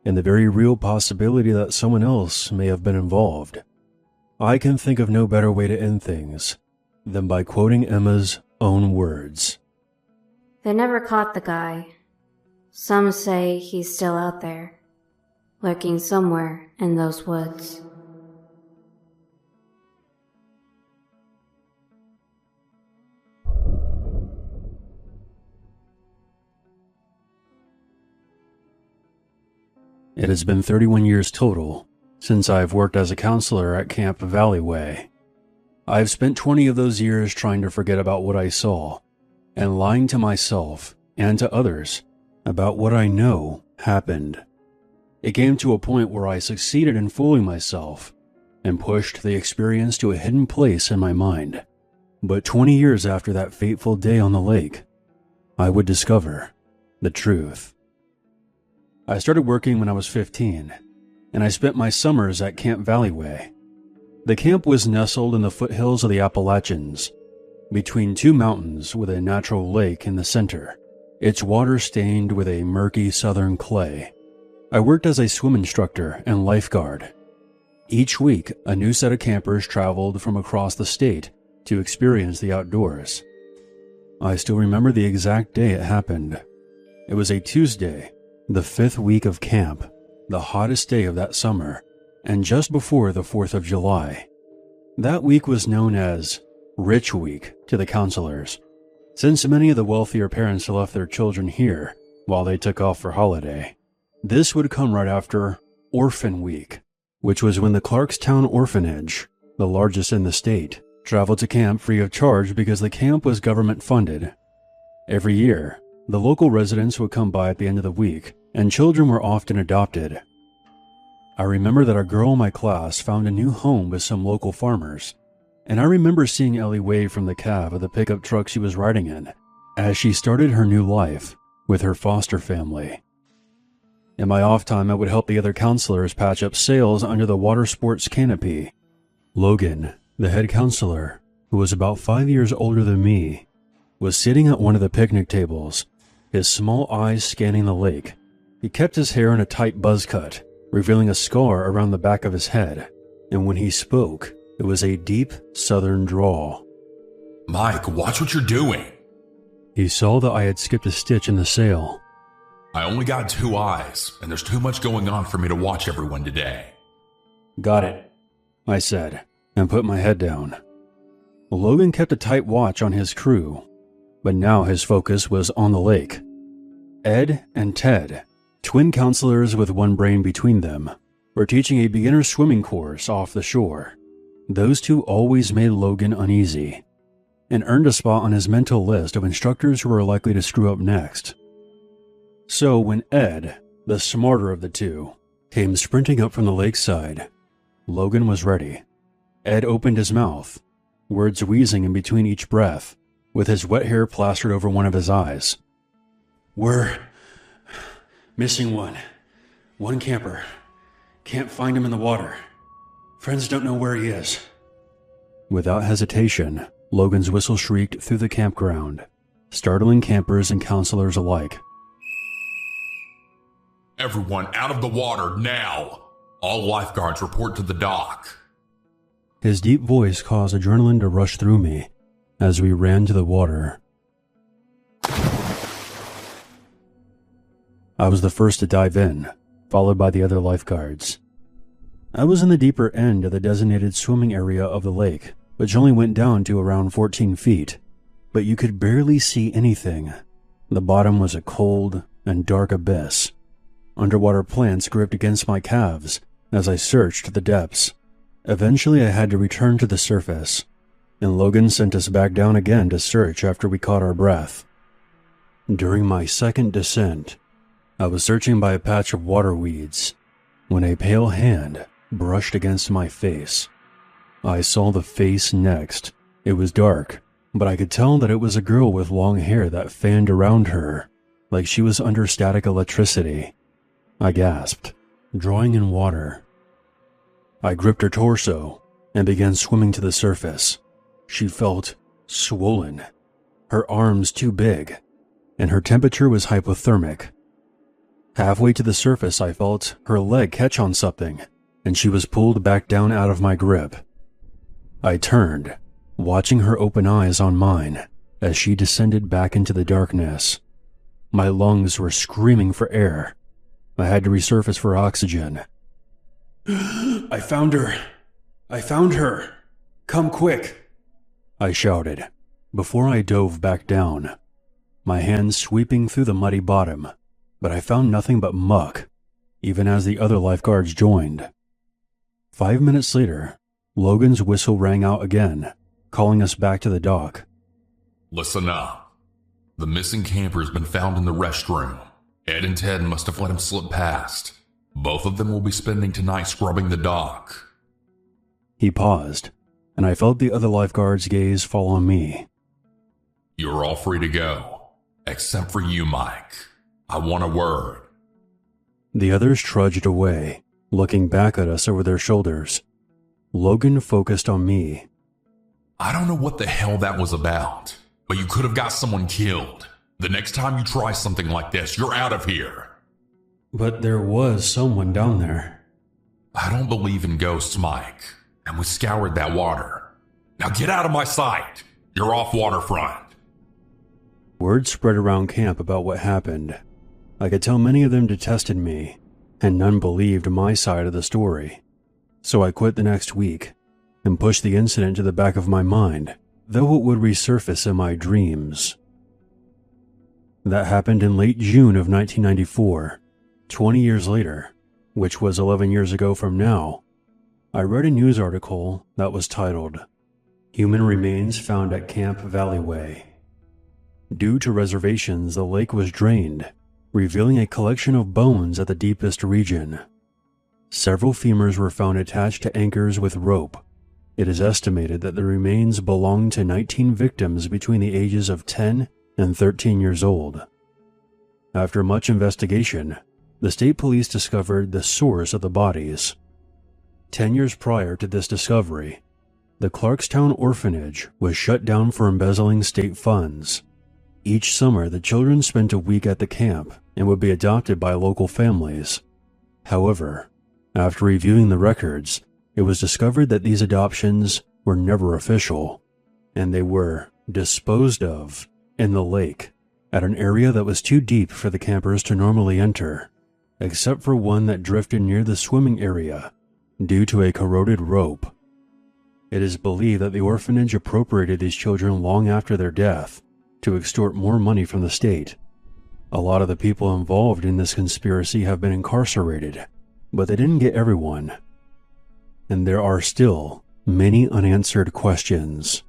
and the very real possibility that someone else may have been involved, I can think of no better way to end things than by quoting Emma's own words. They never caught the guy. Some say he's still out there, lurking somewhere in those woods. It has been 31 years total since I've worked as a counselor at Camp Valleyway. I've spent 20 of those years trying to forget about what I saw, and lying to myself and to others about what I know happened. It came to a point where I succeeded in fooling myself and pushed the experience to a hidden place in my mind. But 20 years after that fateful day on the lake, I would discover the truth. I started working when I was 15, and I spent my summers at Camp Valleyway. The camp was nestled in the foothills of the Appalachians, between two mountains with a natural lake in the center, its water stained with a murky southern clay. I worked as a swim instructor and lifeguard. Each week, a new set of campers traveled from across the state to experience the outdoors. I still remember the exact day it happened. It was a Tuesday, the 5th week of camp, the hottest day of that summer, and just before the 4th of July. That week was known as Rich Week to the counselors, since many of the wealthier parents left their children here while they took off for holiday. This would come right after Orphan Week, which was when the Clarkstown Orphanage, the largest in the state, traveled to camp free of charge because the camp was government funded. Every year, the local residents would come by at the end of the week, and children were often adopted. I remember that a girl in my class found a new home with some local farmers, and I remember seeing Ellie wave from the cab of the pickup truck she was riding in as she started her new life with her foster family. In my off time, I would help the other counselors patch up sails under the water sports canopy. Logan, the head counselor, who was about 5 years older than me, was sitting at one of the picnic tables, his small eyes scanning the lake. He kept his hair in a tight buzz cut, revealing a scar around the back of his head, and when he spoke, it was a deep southern drawl. Mike, watch what you're doing. He saw that I had skipped a stitch in the sail. I only got 2 eyes, and there's too much going on for me to watch everyone today. Got it, I said, and put my head down. Logan kept a tight watch on his crew, but now his focus was on the lake. Ed and Ted, twin counselors with one brain between them, were teaching a beginner swimming course off the shore. Those two always made Logan uneasy, and earned a spot on his mental list of instructors who were likely to screw up next. So when Ed, the smarter of the two, came sprinting up from the lakeside, Logan was ready. Ed opened his mouth, words wheezing in between each breath, with his wet hair plastered over one of his eyes. "We're missing one. One camper. Can't find him in the water. Friends don't know where he is." Without hesitation, Logan's whistle shrieked through the campground, startling campers and counselors alike. Everyone out of the water now! All lifeguards report to the dock. His deep voice caused adrenaline to rush through me as we ran to the water. I was the first to dive in, followed by the other lifeguards. I was in the deeper end of the designated swimming area of the lake, which only went down to around 14 feet, but you could barely see anything. The bottom was a cold and dark abyss. Underwater plants gripped against my calves as I searched the depths. Eventually I had to return to the surface, and Logan sent us back down again to search after we caught our breath. During my second descent, I was searching by a patch of water weeds when a pale hand brushed against my face. I saw the face next. It was dark, but I could tell that it was a girl with long hair that fanned around her, like she was under static electricity. I gasped, drawing in water. I gripped her torso and began swimming to the surface. She felt swollen, her arms too big, and her temperature was hypothermic. Halfway to the surface, I felt her leg catch on something, and she was pulled back down out of my grip. I turned, watching her open eyes on mine as she descended back into the darkness. My lungs were screaming for air. I had to resurface for oxygen. "I found her! I found her! Come quick!" I shouted, before I dove back down, my hands sweeping through the muddy bottom, but I found nothing but muck, even as the other lifeguards joined. 5 minutes later, Logan's whistle rang out again, calling us back to the dock. Listen up. The missing camper's been found in the restroom. Ed and Ted must have let him slip past. Both of them will be spending tonight scrubbing the dock. He paused, and I felt the other lifeguard's gaze fall on me. You're all free to go, except for you, Mike. I want a word. The others trudged away, looking back at us over their shoulders. Logan focused on me. I don't know what the hell that was about, but you could have got someone killed. The next time you try something like this, you're out of here. But there was someone down there. I don't believe in ghosts, Mike, and we scoured that water. Now get out of my sight. You're off waterfront. Word spread around camp about what happened. I could tell many of them detested me, and none believed my side of the story. So I quit the next week, and pushed the incident to the back of my mind, though it would resurface in my dreams. That happened in late June of 1994. 20 years later, which was 11 years ago from now, I read a news article that was titled, "Human Remains Found at Camp Valleyway." Due to reservations, the lake was drained, revealing a collection of bones at the deepest region. Several femurs were found attached to anchors with rope. It is estimated that the remains belonged to 19 victims between the ages of 10 and 13 years old. After much investigation, the state police discovered the source of the bodies. 10 years prior to this discovery, the Clarkstown orphanage was shut down for embezzling state funds. Each summer, the children spent a week at the camp and would be adopted by local families. However, after reviewing the records, it was discovered that these adoptions were never official, and they were disposed of in the lake at an area that was too deep for the campers to normally enter, except for one that drifted near the swimming area due to a corroded rope. It is believed that the orphanage appropriated these children long after their death to extort more money from the state. A lot of the people involved in this conspiracy have been incarcerated, but they didn't get everyone. And there are still many unanswered questions.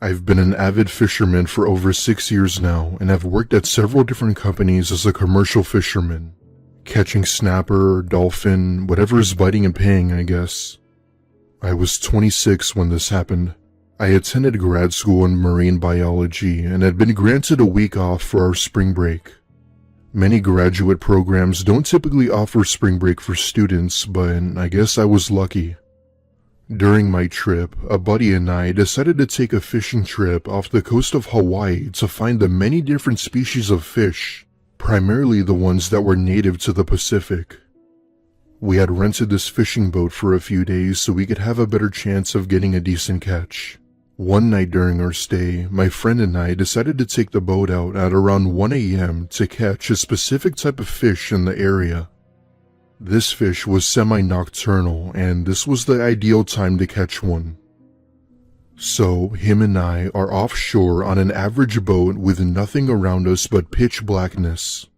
I've been an avid fisherman for over 6 years now and have worked at several different companies as a commercial fisherman, catching snapper, dolphin, whatever is biting and paying, I guess. I was 26 when this happened. I attended grad school in marine biology and had been granted a week off for our spring break. Many graduate programs don't typically offer spring break for students, but I guess I was lucky. During my trip, a buddy and I decided to take a fishing trip off the coast of Hawaii to find the many different species of fish, primarily the ones that were native to the Pacific. We had rented this fishing boat for a few days so we could have a better chance of getting a decent catch. One night during our stay, my friend and I decided to take the boat out at around 1 a.m. to catch a specific type of fish in the area. This fish was semi-nocturnal, and this was the ideal time to catch one. So, him and I are offshore on an average boat with nothing around us but pitch blackness.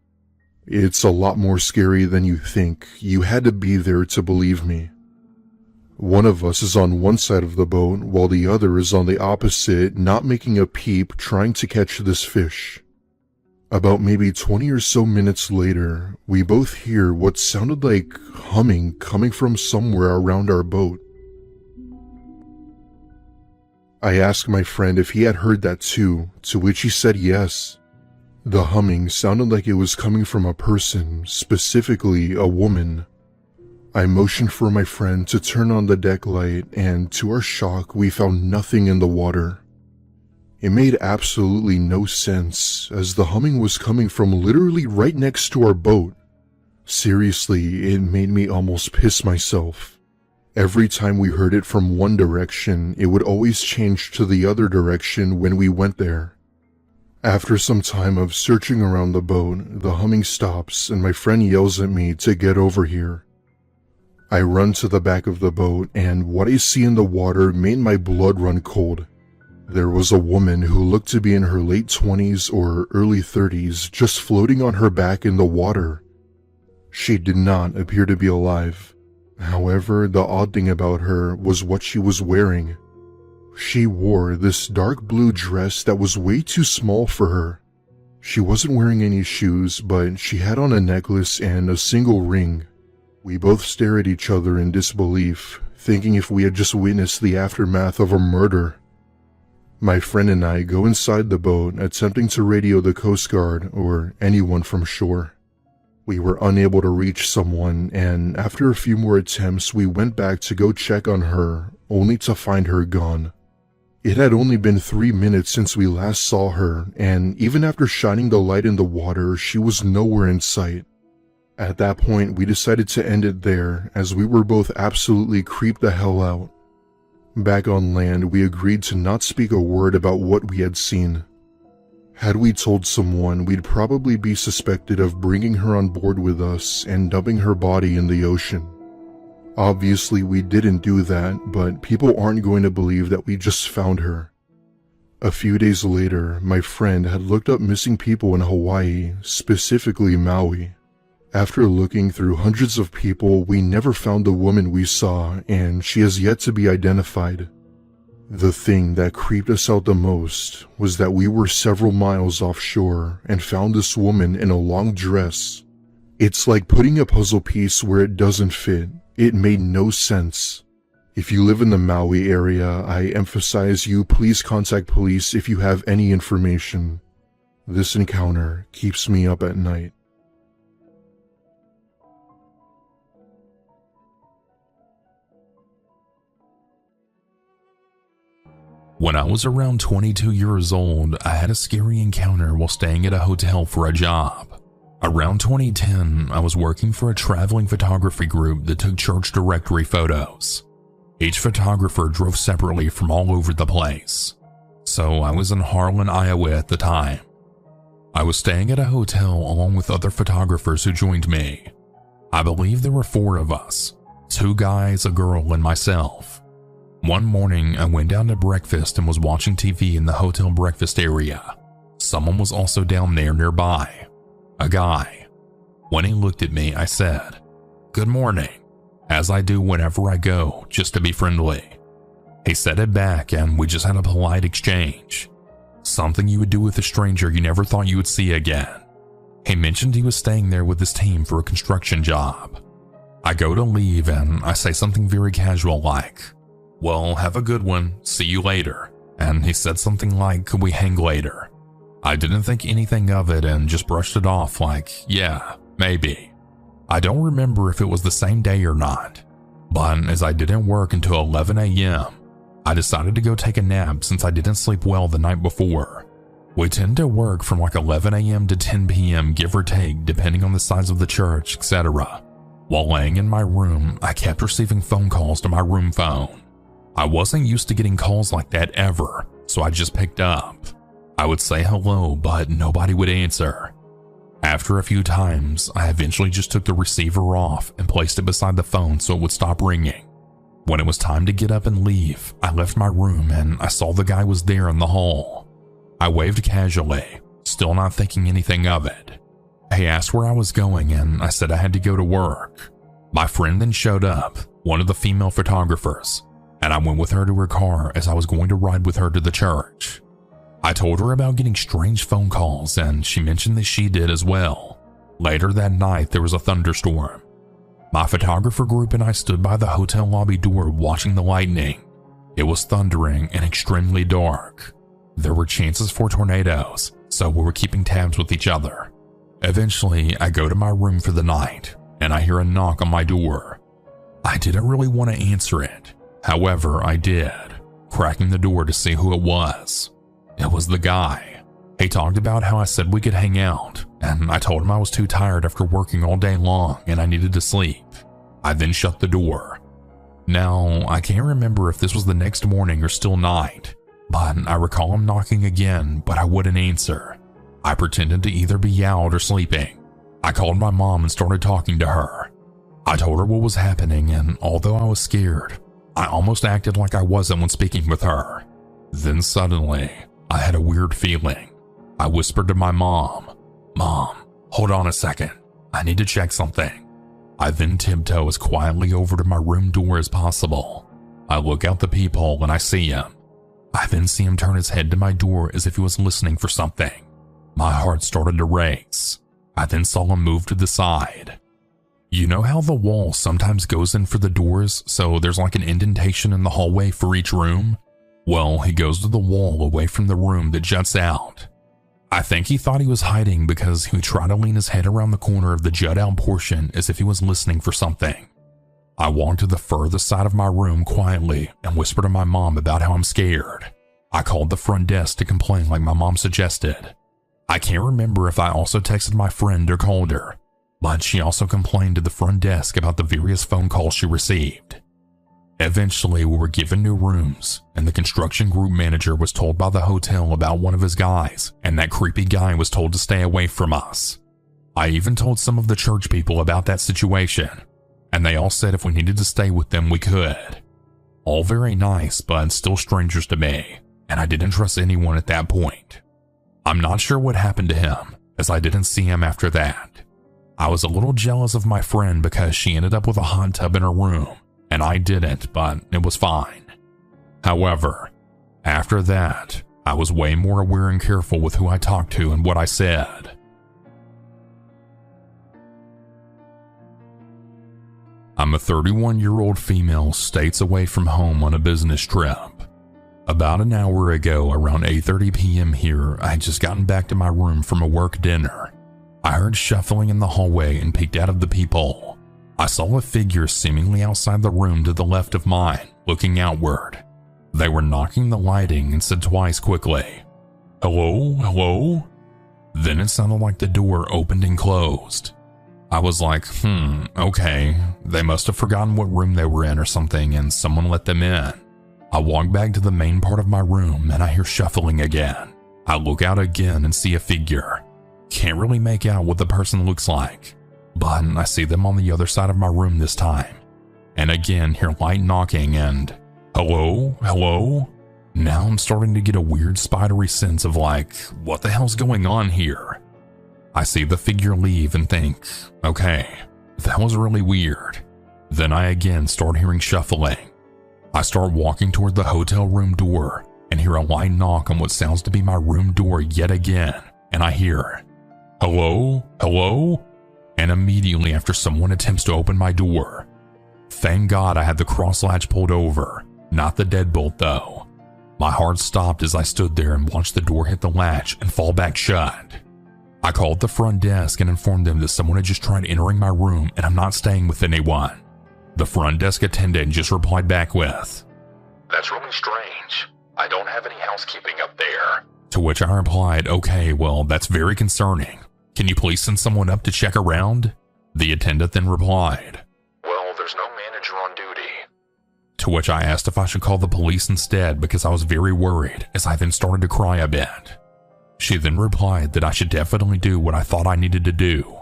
It's a lot more scary than you think. You had to be there to believe me. One of us is on one side of the boat, while the other is on the opposite, not making a peep, trying to catch this fish. About maybe 20 or so minutes later, we both hear what sounded like humming coming from somewhere around our boat. I asked my friend if he had heard that too, to which he said yes. The humming sounded like it was coming from a person, specifically a woman. I motioned for my friend to turn on the deck light, and to our shock, we found nothing in the water. It made absolutely no sense, as the humming was coming from literally right next to our boat. Seriously, it made me almost piss myself. Every time we heard it from one direction, it would always change to the other direction when we went there. After some time of searching around the boat, the humming stops and my friend yells at me to get over here. I run to the back of the boat, and what I see in the water made my blood run cold. There was a woman who looked to be in her late 20s or early 30s just floating on her back in the water. She did not appear to be alive. However, the odd thing about her was what she was wearing. She wore this dark blue dress that was way too small for her. She wasn't wearing any shoes, but she had on a necklace and a single ring. We both stared at each other in disbelief, thinking if we had just witnessed the aftermath of a murder. My friend and I go inside the boat, attempting to radio the Coast Guard or anyone from shore. We were unable to reach someone, and after a few more attempts, we went back to go check on her, only to find her gone. It had only been 3 minutes since we last saw her, and even after shining the light in the water, she was nowhere in sight. At that point, we decided to end it there, as we were both absolutely creeped the hell out. Back on land, we agreed to not speak a word about what we had seen. Had we told someone, we'd probably be suspected of bringing her on board with us and dumping her body in the ocean. Obviously, we didn't do that, but people aren't going to believe that we just found her. A few days later, my friend had looked up missing people in Hawaii, specifically Maui. After looking through hundreds of people, we never found the woman we saw, and she has yet to be identified. The thing that creeped us out the most was that we were several miles offshore and found this woman in a long dress. It's like putting a puzzle piece where it doesn't fit. It made no sense. If you live in the Maui area, I emphasize you please contact police if you have any information. This encounter keeps me up at night. When I was around 22 years old, I had a scary encounter while staying at a hotel for a job. Around 2010, I was working for a traveling photography group that took church directory photos. Each photographer drove separately from all over the place. So I was in Harlan, Iowa at the time. I was staying at a hotel along with other photographers who joined me. I believe there were 4 of us, 2 guys, a girl, and myself. One morning, I went down to breakfast and was watching TV in the hotel breakfast area. Someone was also down there nearby. A guy. When he looked at me, I said, "Good morning," as I do whenever I go, just to be friendly. He said it back and we just had a polite exchange. Something you would do with a stranger you never thought you would see again. He mentioned he was staying there with his team for a construction job. I go to leave and I say something very casual like, "Well, have a good one, see you later." And he said something like, "Could we hang later?" I didn't think anything of it and just brushed it off like, yeah, maybe. I don't remember if it was the same day or not, but as I didn't work until 11 a.m., I decided to go take a nap since I didn't sleep well the night before. We tend to work from like 11 a.m. to 10 p.m. give or take depending on the size of the church, etc. While laying in my room, I kept receiving phone calls to my room phone. I wasn't used to getting calls like that ever, so I just picked up. I would say hello, but nobody would answer. After a few times, I eventually just took the receiver off and placed it beside the phone so it would stop ringing. When it was time to get up and leave, I left my room and I saw the guy was there in the hall. I waved casually, still not thinking anything of it. He asked where I was going and I said I had to go to work. My friend then showed up, one of the female photographers, and I went with her to her car as I was going to ride with her to the church. I told her about getting strange phone calls and she mentioned that she did as well. Later that night, there was a thunderstorm. My photographer group and I stood by the hotel lobby door watching the lightning. It was thundering and extremely dark. There were chances for tornadoes, so we were keeping tabs with each other. Eventually, I go to my room for the night and I hear a knock on my door. I didn't really want to answer it. However, I did, cracking the door to see who it was. It was the guy. He talked about how I said we could hang out, and I told him I was too tired after working all day long and I needed to sleep. I then shut the door. Now, I can't remember if this was the next morning or still night, but I recall him knocking again, but I wouldn't answer. I pretended to either be out or sleeping. I called my mom and started talking to her. I told her what was happening, and although I was scared, I almost acted like I wasn't when speaking with her. Then suddenly, I had a weird feeling. I whispered to my mom, "Mom, hold on a second." I need to check something. I then tiptoe as quietly over to my room door as possible. I look out the peephole and I see him. I then see him turn his head to my door as if he was listening for something. My heart started to race. I then saw him move to the side. You know how the wall sometimes goes in for the doors, so there's like an indentation in the hallway for each room? Well, he goes to the wall away from the room that juts out. I think he thought he was hiding because he tried to lean his head around the corner of the jut-out portion as if he was listening for something. I walked to the furthest side of my room quietly and whispered to my mom about how I'm scared. I called the front desk to complain like my mom suggested. I can't remember if I also texted my friend or called her, but she also complained to the front desk about the various phone calls she received. Eventually, we were given new rooms, and the construction group manager was told by the hotel about one of his guys, and that creepy guy was told to stay away from us. I even told some of the church people about that situation, and they all said if we needed to stay with them, we could. All very nice, but still strangers to me, and I didn't trust anyone at that point. I'm not sure what happened to him, as I didn't see him after that. I was a little jealous of my friend because she ended up with a hot tub in her room, and I didn't, but it was fine. However, after that, I was way more aware and careful with who I talked to and what I said. I'm a 31-year-old female states away from home on a business trip. About an hour ago, around 8:30 p.m. here, I had just gotten back to my room from a work dinner. I heard shuffling in the hallway and peeked out of the peephole. I saw a figure seemingly outside the room to the left of mine, looking outward. They were knocking the lighting and said twice quickly, "Hello, hello?" Then it sounded like the door opened and closed. I was like, okay, they must have forgotten what room they were in or something and someone let them in. I walk back to the main part of my room and I hear shuffling again. I look out again and see a figure. Can't really make out what the person looks like, but I see them on the other side of my room this time. And again hear light knocking and, "Hello, hello?" Now I'm starting to get a weird spidery sense of like, what the hell's going on here? I see the figure leave and think, okay, that was really weird. Then I again start hearing shuffling. I start walking toward the hotel room door and hear a light knock on what sounds to be my room door yet again, and I hear, "Hello, hello?" And immediately after someone attempts to open my door. Thank God I had the cross latch pulled over, not the deadbolt though. My heart stopped as I stood there and watched the door hit the latch and fall back shut. I called the front desk and informed them that someone had just tried entering my room and I'm not staying with anyone. The front desk attendant just replied back with, "That's really strange. I don't have any housekeeping up there." To which I replied, "Okay, well, that's very concerning. Can you please send someone up to check around?" The attendant then replied, "Well, there's no manager on duty." To which I asked if I should call the police instead because I was very worried, as I then started to cry a bit. She then replied that I should definitely do what I thought I needed to do.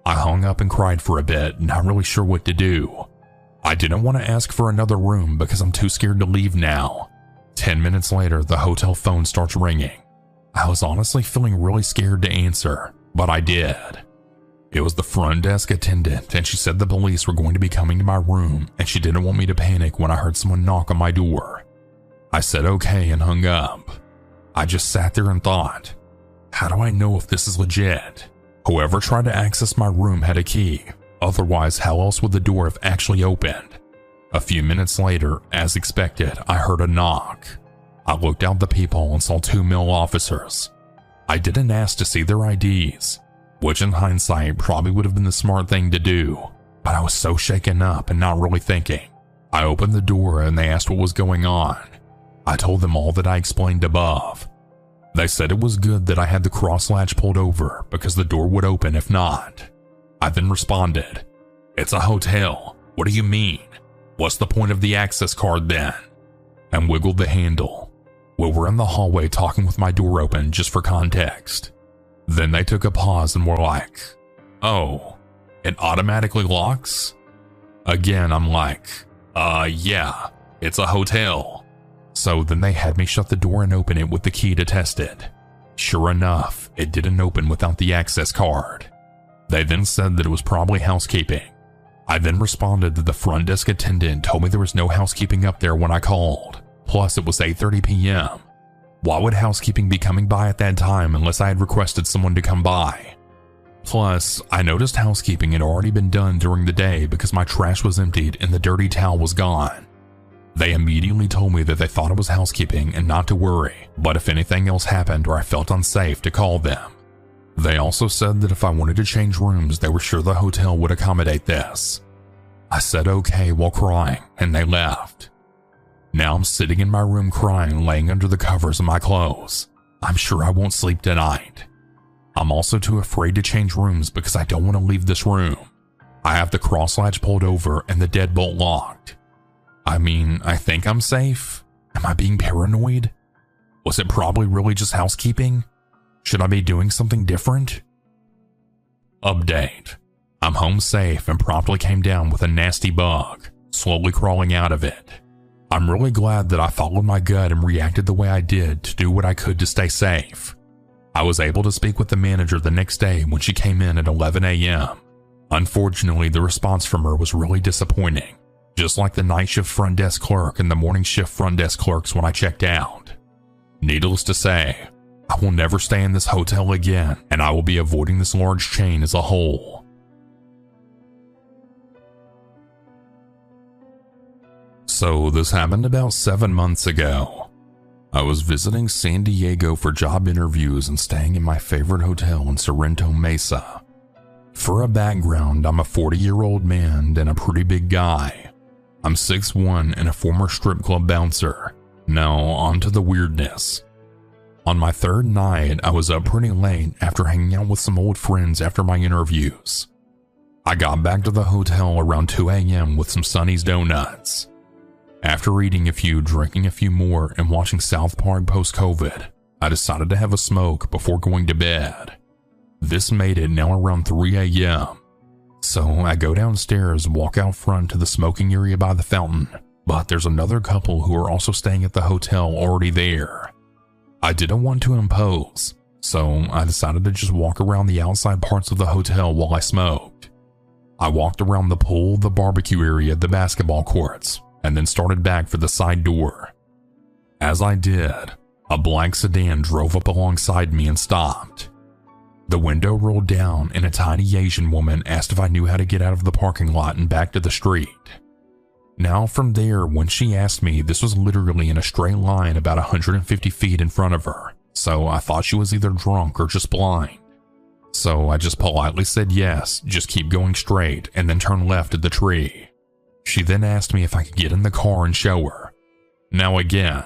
I hung up and cried for a bit, not really sure what to do. I didn't want to ask for another room because I'm too scared to leave now. 10 minutes later, the hotel phone starts ringing. I was honestly feeling really scared to answer, but I did. It was the front desk attendant, and she said the police were going to be coming to my room, and she didn't want me to panic when I heard someone knock on my door. I said okay and hung up. I just sat there and thought, how do I know if this is legit? Whoever tried to access my room had a key. Otherwise, how else would the door have actually opened? A few minutes later, as expected, I heard a knock. I looked out the peephole and saw 2 male officers. I didn't ask to see their IDs, which in hindsight probably would have been the smart thing to do, but I was so shaken up and not really thinking. I opened the door and they asked what was going on. I told them all that I explained above. They said it was good that I had the cross latch pulled over because the door would open if not. I then responded, "It's a hotel. What do you mean? What's the point of the access card then?" And wiggled the handle. We were in the hallway talking with my door open just for context. Then they took a pause and were like, "Oh, it automatically locks?" Again, I'm like, yeah, it's a hotel." So then they had me shut the door and open it with the key to test it. Sure enough, it didn't open without the access card. They then said that it was probably housekeeping. I then responded that the front desk attendant told me there was no housekeeping up there when I called. Plus, it was 8:30 p.m. Why would housekeeping be coming by at that time unless I had requested someone to come by? Plus, I noticed housekeeping had already been done during the day because my trash was emptied and the dirty towel was gone. They immediately told me that they thought it was housekeeping and not to worry, but if anything else happened or I felt unsafe to call them. They also said that if I wanted to change rooms, they were sure the hotel would accommodate this. I said okay while crying, and they left. Now I'm sitting in my room crying, laying under the covers of my clothes. I'm sure I won't sleep tonight. I'm also too afraid to change rooms because I don't want to leave this room. I have the cross latch pulled over and the deadbolt locked. I mean, I think I'm safe. Am I being paranoid? Was it probably really just housekeeping? Should I be doing something different? Update. I'm home safe and promptly came down with a nasty bug, slowly crawling out of it. I'm really glad that I followed my gut and reacted the way I did to do what I could to stay safe. I was able to speak with the manager the next day when she came in at 11 a.m. Unfortunately, the response from her was really disappointing, just like the night shift front desk clerk and the morning shift front desk clerks when I checked out. Needless to say, I will never stay in this hotel again, and I will be avoiding this large chain as a whole. So this happened about 7 months ago. I was visiting San Diego for job interviews and staying in my favorite hotel in Sorrento Mesa. For a background, I'm a 40-year-old man and a pretty big guy. I'm 6'1" and a former strip club bouncer. Now, on to the weirdness. On my third night, I was up pretty late after hanging out with some old friends after my interviews. I got back to the hotel around 2 a.m. with some Sonny's Donuts. After eating a few, drinking a few more, and watching South Park post-COVID, I decided to have a smoke before going to bed. This made it now around 3 a.m. So I go downstairs, walk out front to the smoking area by the fountain, but there's another couple who are also staying at the hotel already there. I didn't want to impose, so I decided to just walk around the outside parts of the hotel while I smoked. I walked around the pool, the barbecue area, the basketball courts, and then started back for the side door. As I did, a black sedan drove up alongside me and stopped. The window rolled down and a tiny Asian woman asked if I knew how to get out of the parking lot and back to the street. Now from there, when she asked me, this was literally in a straight line about 150 feet in front of her, so I thought she was either drunk or just blind. So I just politely said yes, just keep going straight, and then turn left at the tree. She then asked me if I could get in the car and show her. Now again,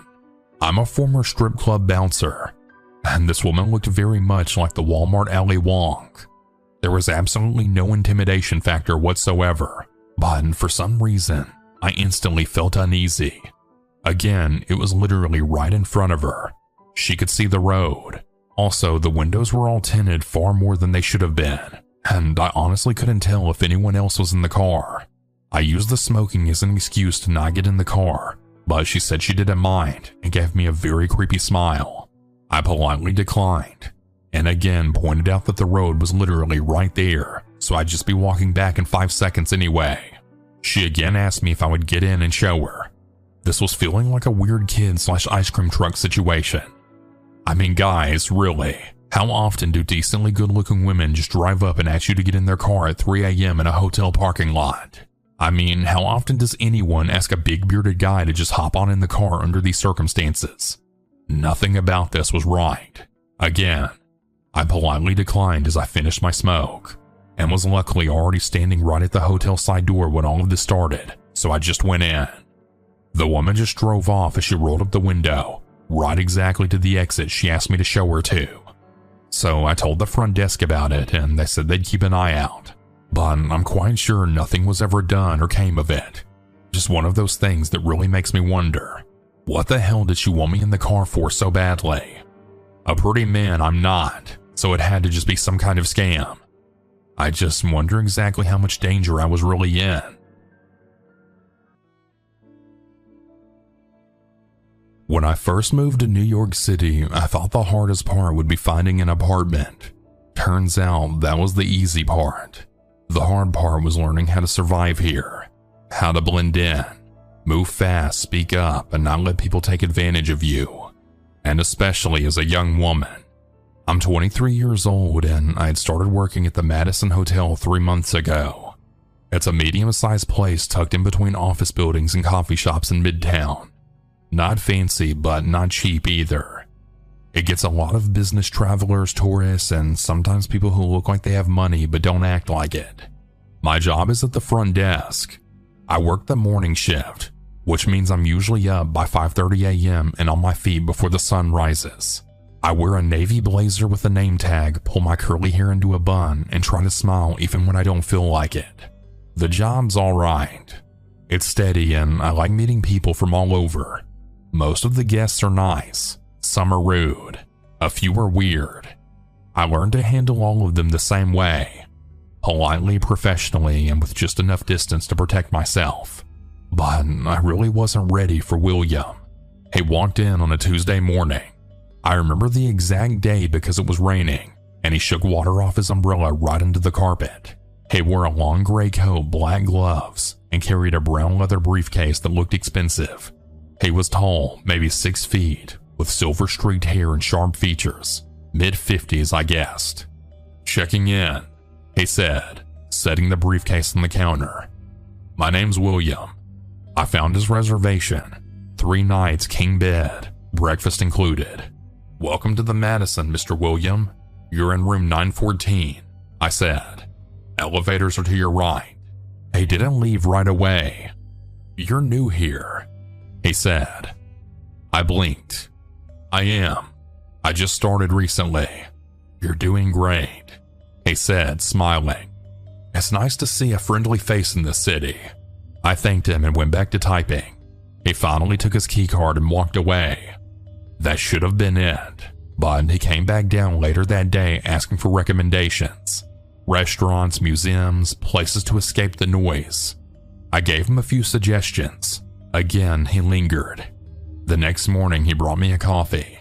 I'm a former strip club bouncer, and this woman looked very much like the Walmart alley wonk. There was absolutely no intimidation factor whatsoever, but for some reason, I instantly felt uneasy. Again, it was literally right in front of her. She could see the road. Also, the windows were all tinted far more than they should have been, and I honestly couldn't tell if anyone else was in the car. I used the smoking as an excuse to not get in the car, but she said she didn't mind and gave me a very creepy smile. I politely declined, and again pointed out that the road was literally right there, so I'd just be walking back in 5 seconds anyway. She again asked me if I would get in and show her. This was feeling like a weird kid/ice cream truck situation. I mean, guys, really, how often do decently good-looking women just drive up and ask you to get in their car at 3 a.m. in a hotel parking lot? I mean, how often does anyone ask a big bearded guy to just hop on in the car under these circumstances? Nothing about this was right. Again, I politely declined as I finished my smoke, and was luckily already standing right at the hotel side door when all of this started, so I just went in. The woman just drove off as she rolled up the window, right exactly to the exit she asked me to show her to. So I told the front desk about it, and they said they'd keep an eye out. But I'm quite sure nothing was ever done or came of it. Just one of those things that really makes me wonder, what the hell did she want me in the car for so badly? A pretty man I'm not, so it had to just be some kind of scam. I just wonder exactly how much danger I was really in. When I first moved to New York City, I thought the hardest part would be finding an apartment. Turns out that was the easy part. The hard part was learning how to survive here, how to blend in, move fast, speak up, and not let people take advantage of you. And especially as a young woman. I'm 23 years old and I had started working at the Madison Hotel 3 months ago. It's a medium-sized place tucked in between office buildings and coffee shops in Midtown. Not fancy, but not cheap either. It gets a lot of business travelers, tourists, and sometimes people who look like they have money but don't act like it. My job is at the front desk. I work the morning shift, which means I'm usually up by 5:30 a.m. and on my feet before the sun rises. I wear a navy blazer with a name tag, pull my curly hair into a bun, and try to smile even when I don't feel like it. The job's alright. It's steady and I like meeting people from all over. Most of the guests are nice. Some are rude. A few are weird. I learned to handle all of them the same way. Politely, professionally, and with just enough distance to protect myself. But I really wasn't ready for William. He walked in on a Tuesday morning. I remember the exact day because it was raining, and he shook water off his umbrella right into the carpet. He wore a long gray coat, black gloves, and carried a brown leather briefcase that looked expensive. He was tall, maybe 6 feet, with silver-streaked hair and sharp features. Mid-50s, I guessed. "Checking in," he said, setting the briefcase on the counter. "My name's William. I found his reservation. 3 nights, king bed, breakfast included. Welcome to the Madison, Mr. William. You're in room 914, I said. Elevators are to your right." He didn't leave right away. "You're new here," he said. I blinked. "I am. I just started recently." "You're doing great," he said, smiling. "It's nice to see a friendly face in this city." I thanked him and went back to typing. He finally took his keycard and walked away. That should have been it, but he came back down later that day asking for recommendations. Restaurants, museums, places to escape the noise. I gave him a few suggestions. Again, he lingered. The next morning, he brought me a coffee.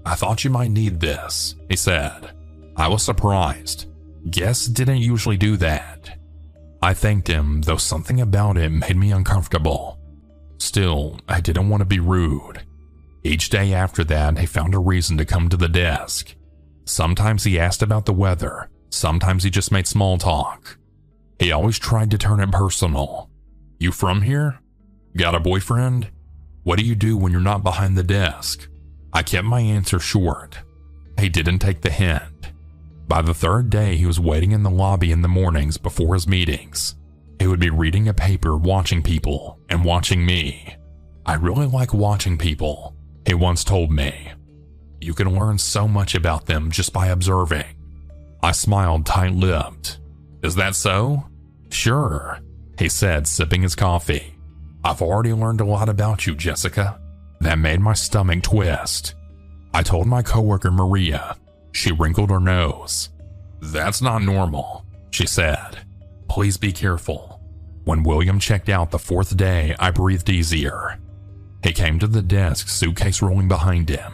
"I thought you might need this," he said. I was surprised. Guests didn't usually do that. I thanked him, though something about it made me uncomfortable. Still, I didn't want to be rude. Each day after that, he found a reason to come to the desk. Sometimes he asked about the weather, sometimes he just made small talk. He always tried to turn it personal. "You from here? Got a boyfriend? What do you do when you're not behind the desk?" I kept my answer short. He didn't take the hint. By the 3rd day, he was waiting in the lobby in the mornings before his meetings. He would be reading a paper, watching people, and watching me. "I really like watching people," he once told me. "You can learn so much about them just by observing." I smiled tight-lipped. "Is that so?" "Sure," he said, sipping his coffee. "I've already learned a lot about you, Jessica." That made my stomach twist. I told my coworker Maria. She wrinkled her nose. "That's not normal," she said. "Please be careful." When William checked out the 4th day, I breathed easier. He came to the desk, suitcase rolling behind him.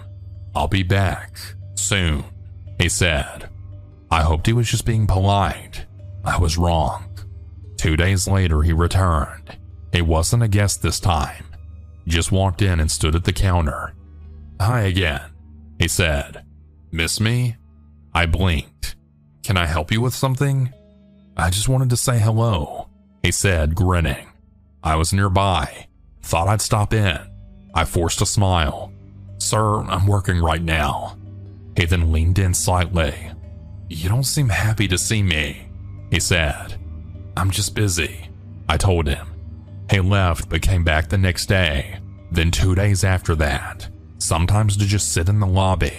"I'll be back soon," he said. I hoped he was just being polite. I was wrong. 2 days later, he returned. He wasn't a guest this time. Just walked in and stood at the counter. "Hi again," he said. "Miss me?" I blinked. "Can I help you with something?" "I just wanted to say hello," he said, grinning. I was nearby. Thought I'd stop in. I forced a smile. "Sir, I'm working right now." He then leaned in slightly. "You don't seem happy to see me," he said. "I'm just busy," I told him. He left but came back the next day, then 2 days after that, sometimes to just sit in the lobby.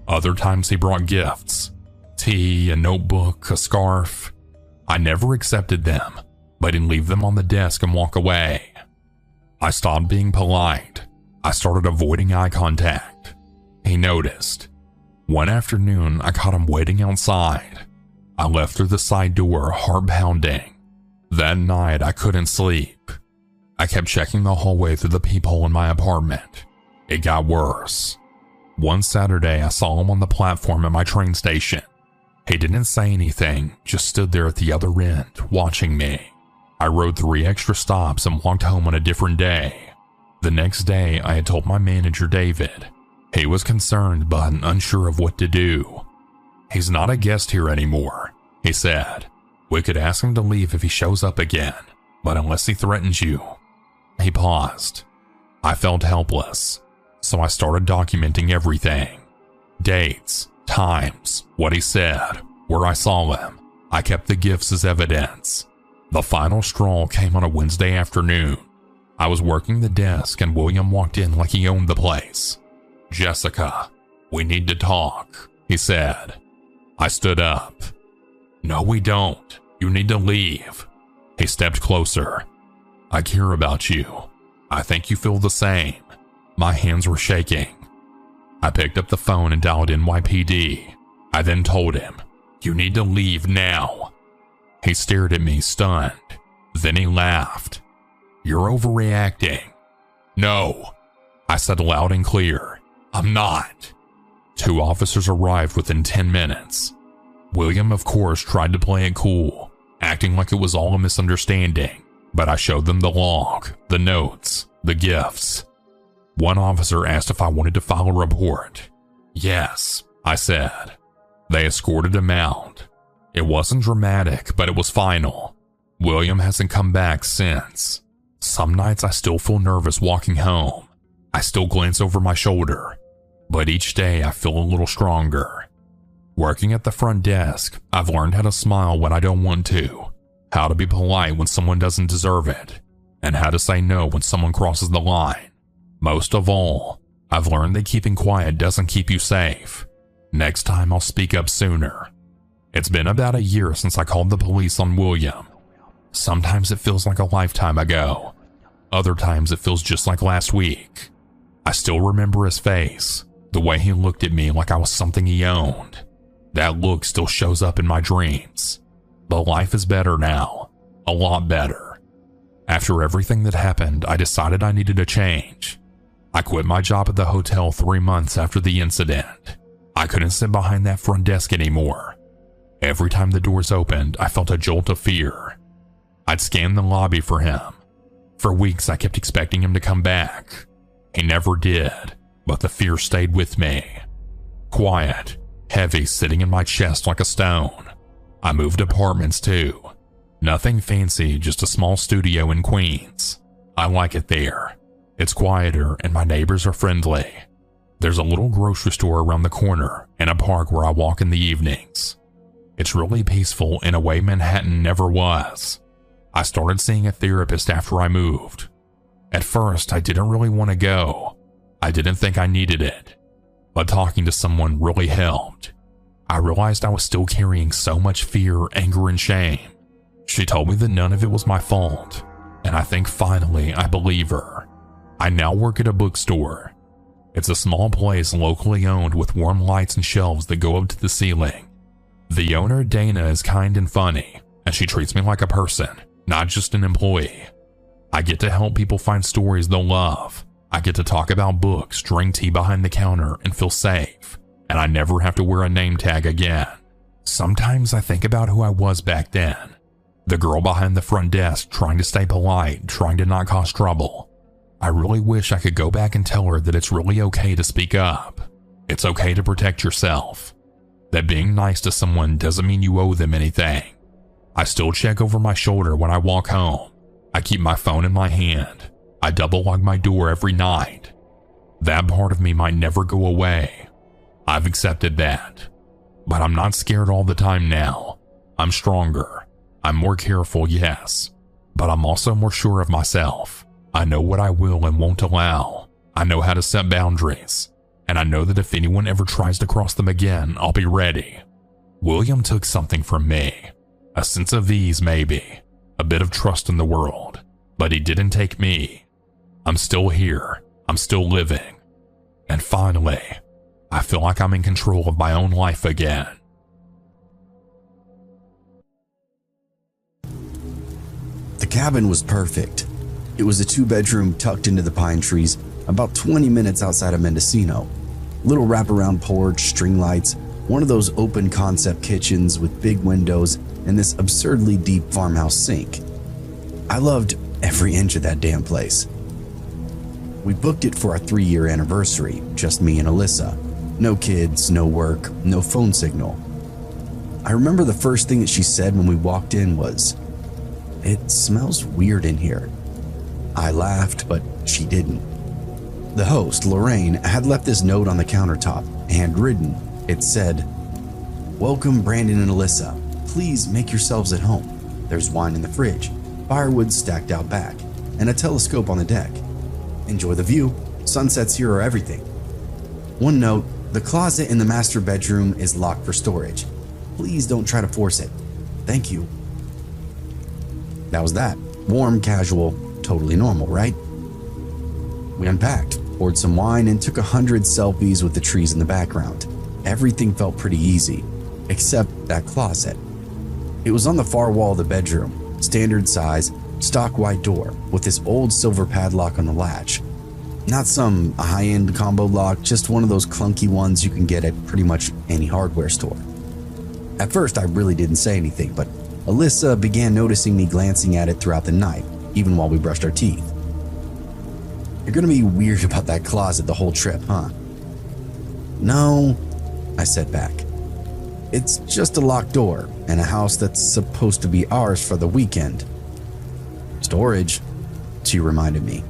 Other times he brought gifts, tea, a notebook, a scarf. I never accepted them, but he'd leave them on the desk and walk away. I stopped being polite. I started avoiding eye contact. He noticed. One afternoon, I caught him waiting outside. I left through the side door, heart pounding. That night, I couldn't sleep. I kept checking the hallway through the peephole in my apartment. It got worse. One Saturday, I saw him on the platform at my train station. He didn't say anything, just stood there at the other end, watching me. I rode 3 extra stops and walked home on a different day. The next day, I had told my manager, David. He was concerned but unsure of what to do. "He's not a guest here anymore," he said. "We could ask him to leave if he shows up again, but unless he threatens you." He paused. I felt helpless, so I started documenting everything. Dates, times, what he said, where I saw him. I kept the gifts as evidence. The final straw came on a Wednesday afternoon. I was working the desk and William walked in like he owned the place. "Jessica, we need to talk," he said. I stood up. "No, we don't. You need to leave." He stepped closer. "I care about you. I think you feel the same." My hands were shaking. I picked up the phone and dialed NYPD. I then told him, "You need to leave now." He stared at me, stunned. Then he laughed. "You're overreacting." "No," I said loud and clear. "I'm not." 2 officers arrived within 10 minutes. William, of course, tried to play it cool, acting like it was all a misunderstanding, but I showed them the log, the notes, the gifts. One officer asked if I wanted to file a report. "Yes," I said. They escorted him out. It wasn't dramatic, but it was final. William hasn't come back since. Some nights I still feel nervous walking home. I still glance over my shoulder, but each day I feel a little stronger. Working at the front desk, I've learned how to smile when I don't want to, how to be polite when someone doesn't deserve it, and how to say no when someone crosses the line. Most of all, I've learned that keeping quiet doesn't keep you safe. Next time I'll speak up sooner. It's been about a year since I called the police on William. Sometimes it feels like a lifetime ago. Other times it feels just like last week. I still remember his face, the way he looked at me like I was something he owned. That look still shows up in my dreams. But life is better now, a lot better. After everything that happened, I decided I needed a change. I quit my job at the hotel 3 months after the incident. I couldn't sit behind that front desk anymore. Every time the doors opened, I felt a jolt of fear. I'd scanned the lobby for him. For weeks, I kept expecting him to come back. He never did, but the fear stayed with me. Quiet, heavy, sitting in my chest like a stone. I moved apartments too. Nothing fancy, just a small studio in Queens. I like it there. It's quieter and my neighbors are friendly. There's a little grocery store around the corner and a park where I walk in the evenings. It's really peaceful in a way Manhattan never was. I started seeing a therapist after I moved. At first, I didn't really want to go. I didn't think I needed it. But talking to someone really helped. I realized I was still carrying so much fear, anger, and shame. She told me that none of it was my fault, and I think finally I believe her. I now work at a bookstore. It's a small place locally owned with warm lights and shelves that go up to the ceiling. The owner, Dana, is kind and funny, and she treats me like a person, not just an employee. I get to help people find stories they'll love. I get to talk about books, drink tea behind the counter, and feel safe, and I never have to wear a name tag again. Sometimes I think about who I was back then. The girl behind the front desk trying to stay polite, trying to not cause trouble. I really wish I could go back and tell her that it's really okay to speak up. It's okay to protect yourself. That being nice to someone doesn't mean you owe them anything. I still check over my shoulder when I walk home. I keep my phone in my hand. I double lock my door every night. That part of me might never go away. I've accepted that. But I'm not scared all the time now. I'm stronger. I'm more careful, yes. But I'm also more sure of myself. I know what I will and won't allow. I know how to set boundaries. And I know that if anyone ever tries to cross them again, I'll be ready. William took something from me. A sense of ease, maybe. A bit of trust in the world. But he didn't take me. I'm still here. I'm still living. And finally, I feel like I'm in control of my own life again. The cabin was perfect. It was a 2-bedroom tucked into the pine trees, about 20 minutes outside of Mendocino. Little wraparound porch, string lights, One of those open concept kitchens with big windows and this absurdly deep farmhouse sink. I loved every inch of that damn place. We booked it for our 3-year anniversary, just me and Alyssa. No kids, no work, no phone signal. I remember the first thing that she said when we walked in was, "It smells weird in here." I laughed, but she didn't. The host, Lorraine, had left this note on the countertop, handwritten. It said, "Welcome Brandon and Alyssa. Please make yourselves at home. There's wine in the fridge, firewood stacked out back, and a telescope on the deck. Enjoy the view. Sunsets here are everything. One note, the closet in the master bedroom is locked for storage. Please don't try to force it. Thank you." That was that. Warm, casual, totally normal, right? We unpacked, poured some wine, and took 100 selfies with the trees in the background. Everything felt pretty easy, except that closet. It was on the far wall of the bedroom, standard size, stock white door with this old silver padlock on the latch. Not some high-end combo lock, just one of those clunky ones you can get at pretty much any hardware store. At first, I really didn't say anything, but Alyssa began noticing me glancing at it throughout the night, even while we brushed our teeth. "You're gonna be weird about that closet the whole trip, huh?" "No," I said back. "It's just a locked door and a house that's supposed to be ours for the weekend." "Storage," she reminded me.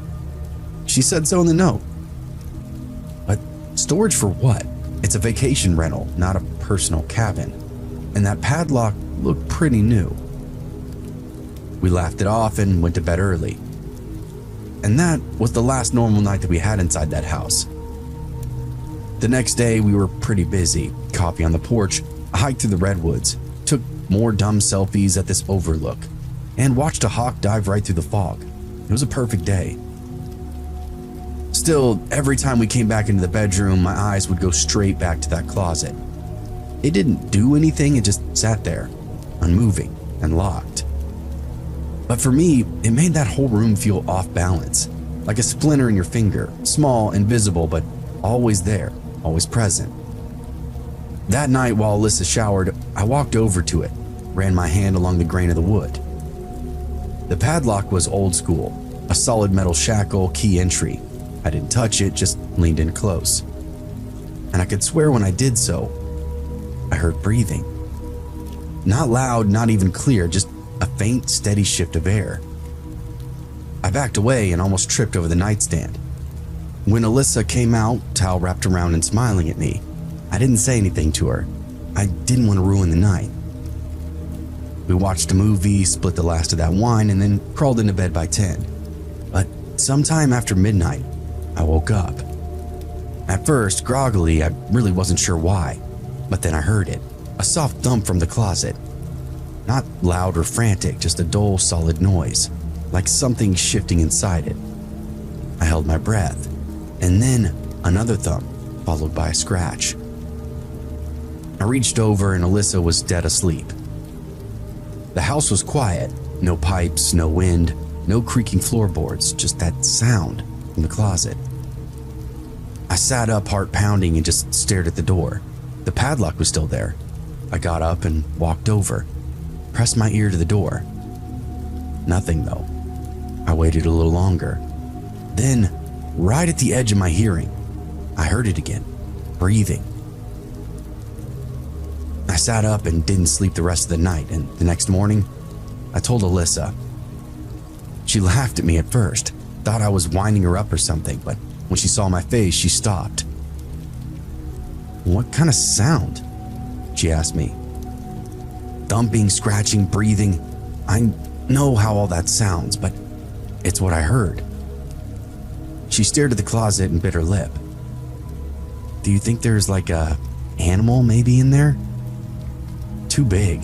She said so in the note. But storage for what? It's a vacation rental, not a personal cabin. And that padlock looked pretty new. We laughed it off and went to bed early. And that was the last normal night that we had inside that house. The next day, we were pretty busy. Coffee on the porch, a hike through the redwoods, took more dumb selfies at this overlook, and watched a hawk dive right through the fog. It was a perfect day. Still, every time we came back into the bedroom, my eyes would go straight back to that closet. It didn't do anything, it just sat there, unmoving and locked. But for me, it made that whole room feel off balance, like a splinter in your finger, small and visible, but always there, always present. That night while Alyssa showered, I walked over to it, ran my hand along the grain of the wood. The padlock was old school, a solid metal shackle, key entry. I didn't touch it, just leaned in close. And I could swear when I did so, I heard breathing. Not loud, not even clear, just a faint, steady shift of air. I backed away and almost tripped over the nightstand. When Alyssa came out, towel wrapped around and smiling at me, I didn't say anything to her. I didn't want to ruin the night. We watched a movie, split the last of that wine, and then crawled into bed by 10. But sometime after midnight, I woke up. At first, groggily, I really wasn't sure why, but then I heard it, a soft thump from the closet. Not loud or frantic, just a dull, solid noise, like something shifting inside it. I held my breath, and then another thump, followed by a scratch. I reached over and Alyssa was dead asleep. The house was quiet, no pipes, no wind, no creaking floorboards, just that sound from the closet. I sat up, heart pounding, and just stared at the door. The padlock was still there. I got up and walked over, pressed my ear to the door. Nothing though. I waited a little longer. Then, right at the edge of my hearing, I heard it again, breathing. I sat up and didn't sleep the rest of the night, and the next morning, I told Alyssa. She laughed at me at first, thought I was winding her up or something, but when she saw my face, she stopped. "What kind of sound?" she asked me. "Thumping, scratching, breathing. I know how all that sounds, but it's what I heard." She stared at the closet and bit her lip. "Do you think there's like a animal maybe in there?" "Too big."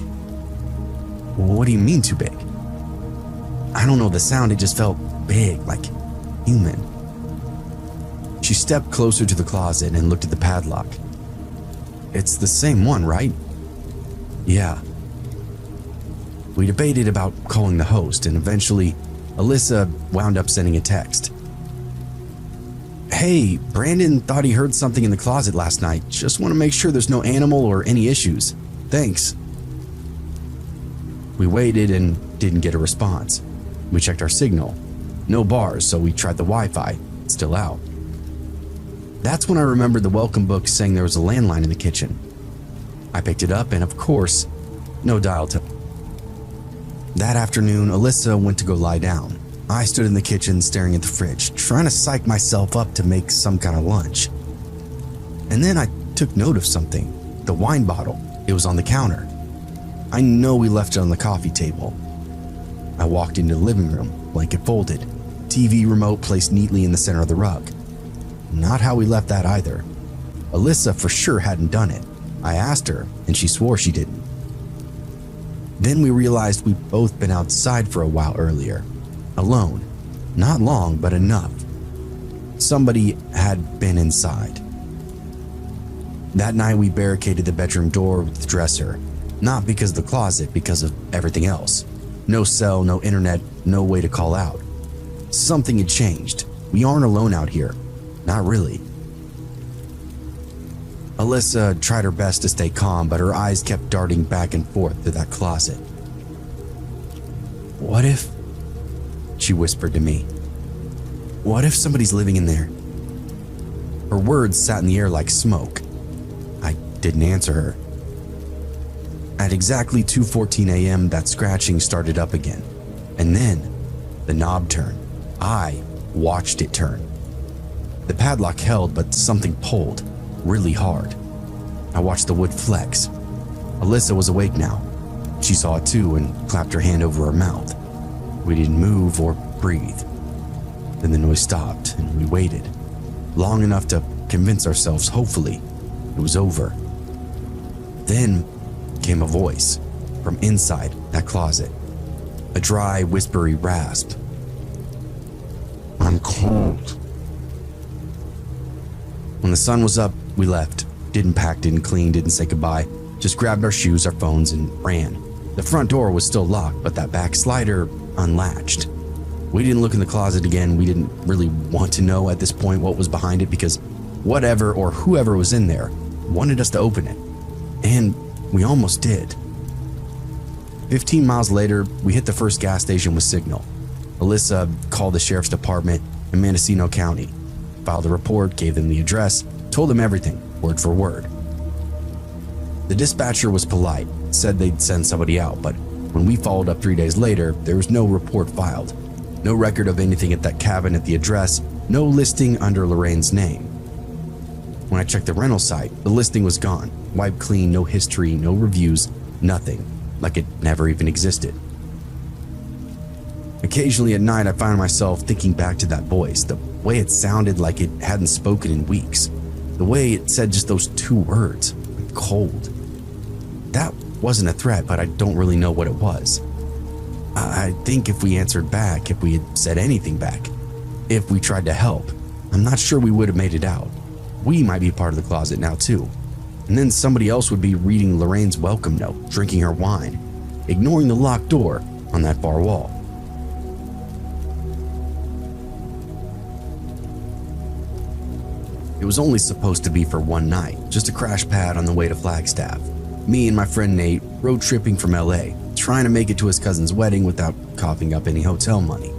"What do you mean too big?" "I don't know the sound, it just felt big, like human." She stepped closer to the closet and looked at the padlock. "It's the same one, right?" "Yeah." We debated about calling the host, and eventually Alyssa wound up sending a text. Hey, Brandon thought he heard something in the closet last night. Just want to make sure there's no animal or any issues. Thanks. We waited and didn't get a response. We checked our signal. No bars, so we tried the Wi-Fi. Still out. That's when I remembered the welcome book saying there was a landline in the kitchen. I picked it up and, of course, no dial tone. That afternoon, Alyssa went to go lie down. I stood in the kitchen staring at the fridge, trying to psych myself up to make some kind of lunch. And then I took note of something. The wine bottle. It was on the counter. I know we left it on the coffee table. I walked into the living room, blanket folded, TV remote placed neatly in the center of the rug. Not how we left that either. Alyssa for sure hadn't done it. I asked her, and she swore she didn't. Then we realized we'd both been outside for a while earlier. Alone. Not long, but enough. Somebody had been inside. That night we barricaded the bedroom door with the dresser. Not because of the closet, because of everything else. No cell, no internet, no way to call out. Something had changed. We aren't alone out here. Not really. Alyssa tried her best to stay calm, but her eyes kept darting back and forth to that closet. What if... She whispered to me. What if somebody's living in there? Her words sat in the air like smoke. I didn't answer her. At exactly 2:14 a.m., that scratching started up again. And then, the knob turned. I watched it turn. The padlock held, but something pulled, really hard. I watched the wood flex. Alyssa was awake now. She saw it too and clapped her hand over her mouth. We didn't move or breathe. Then the noise stopped and we waited, long enough to convince ourselves, hopefully, it was over. Then came a voice from inside that closet. A dry, whispery rasp. I'm cold. When the sun was up, we left. Didn't pack, didn't clean, didn't say goodbye. Just grabbed our shoes, our phones, and ran. The front door was still locked, but that back slider unlatched. We didn't look in the closet again. We didn't really want to know at this point what was behind it because whatever or whoever was in there wanted us to open it. And we almost did. 15 miles later, we hit the first gas station with signal. Alyssa called the sheriff's department in Mendocino County, filed a report, gave them the address, told them everything, word for word. The dispatcher was polite, said they'd send somebody out, but when we followed up 3 days later, there was no report filed. No record of anything at that cabin at the address, no listing under Lorraine's name. When I checked the rental site, the listing was gone, wiped clean, no history, no reviews, nothing, like it never even existed. Occasionally at night, I found myself thinking back to that voice, the way it sounded like it hadn't spoken in weeks, the way it said just those two words, cold. That wasn't a threat, but I don't really know what it was. I think if we answered back, if we had said anything back, if we tried to help, I'm not sure we would have made it out. We might be part of the closet now too. And then somebody else would be reading Lorraine's welcome note, drinking her wine, ignoring the locked door on that far wall. It was only supposed to be for one night, just a crash pad on the way to Flagstaff. Me and my friend Nate road tripping from LA, trying to make it to his cousin's wedding without coughing up any hotel money.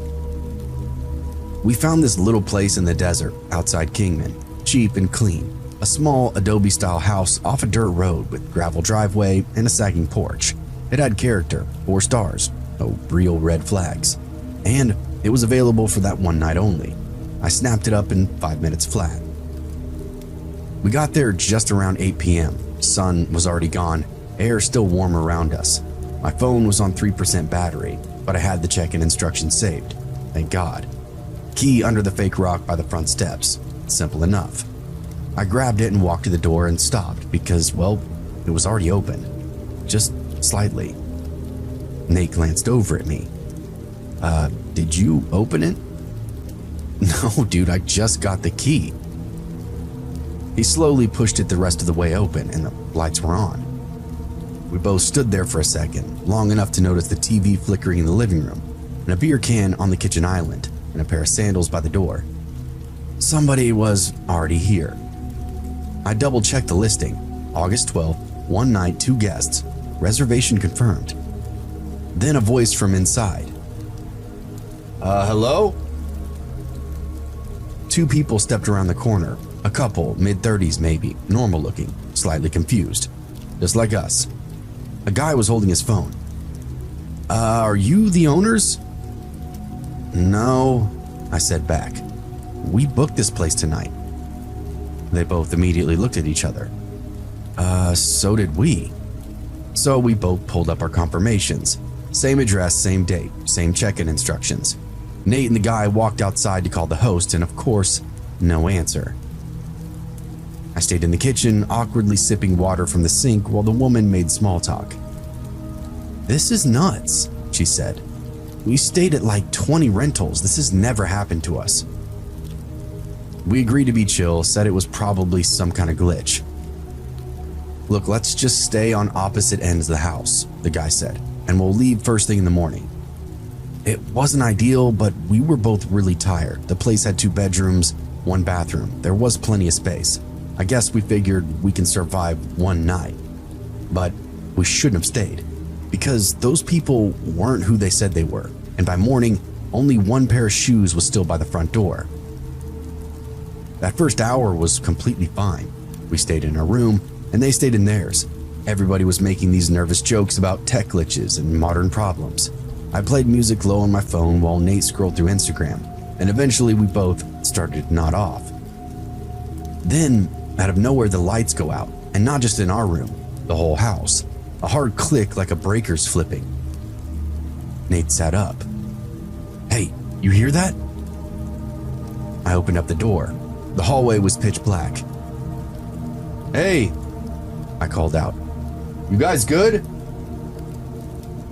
We found this little place in the desert outside Kingman, cheap and clean. A small adobe-style house off a dirt road with gravel driveway and a sagging porch. It had character, 4 stars, no real red flags. And it was available for that one night only. I snapped it up in 5 minutes flat. We got there just around 8 p.m. Sun was already gone, air still warm around us. My phone was on 3% battery, but I had the check-in instructions saved. Thank God. Key under the fake rock by the front steps. Simple enough. I grabbed it and walked to the door and stopped because, well, it was already open. Just slightly. Nate glanced over at me. Did you open it? No, dude, I just got the key. He slowly pushed it the rest of the way open and the lights were on. We both stood there for a second, long enough to notice the TV flickering in the living room, and a beer can on the kitchen island, and a pair of sandals by the door. Somebody was already here. I double-checked the listing. August 12th, 1 night, 2 guests. Reservation confirmed. Then a voice from inside. Hello? 2 people stepped around the corner. A couple, mid-30s maybe, normal looking, slightly confused. Just like us. A guy was holding his phone. Are you the owners? No, I said back. We booked this place tonight. They both immediately looked at each other. So did we. So we both pulled up our confirmations. Same address, same date, same check-in instructions. Nate and the guy walked outside to call the host, and of course, no answer. I stayed in the kitchen, awkwardly sipping water from the sink while the woman made small talk. This is nuts, she said. We stayed at like 20 rentals. This has never happened to us. We agreed to be chill, said it was probably some kind of glitch. Look, let's just stay on opposite ends of the house, the guy said, and we'll leave first thing in the morning. It wasn't ideal, but we were both really tired. The place had 2 bedrooms, 1 bathroom. There was plenty of space. I guess we figured we can survive 1 night. But we shouldn't have stayed, because those people weren't who they said they were, and by morning, only 1 pair of shoes was still by the front door. That first hour was completely fine. We stayed in our room, and they stayed in theirs. Everybody was making these nervous jokes about tech glitches and modern problems. I played music low on my phone while Nate scrolled through Instagram, and eventually we both started to nod off. Then, out of nowhere, the lights go out, and not just in our room, the whole house. A hard click like a breaker's flipping. Nate sat up. Hey, you hear that? I opened up the door. The hallway was pitch black. Hey, I called out. You guys good?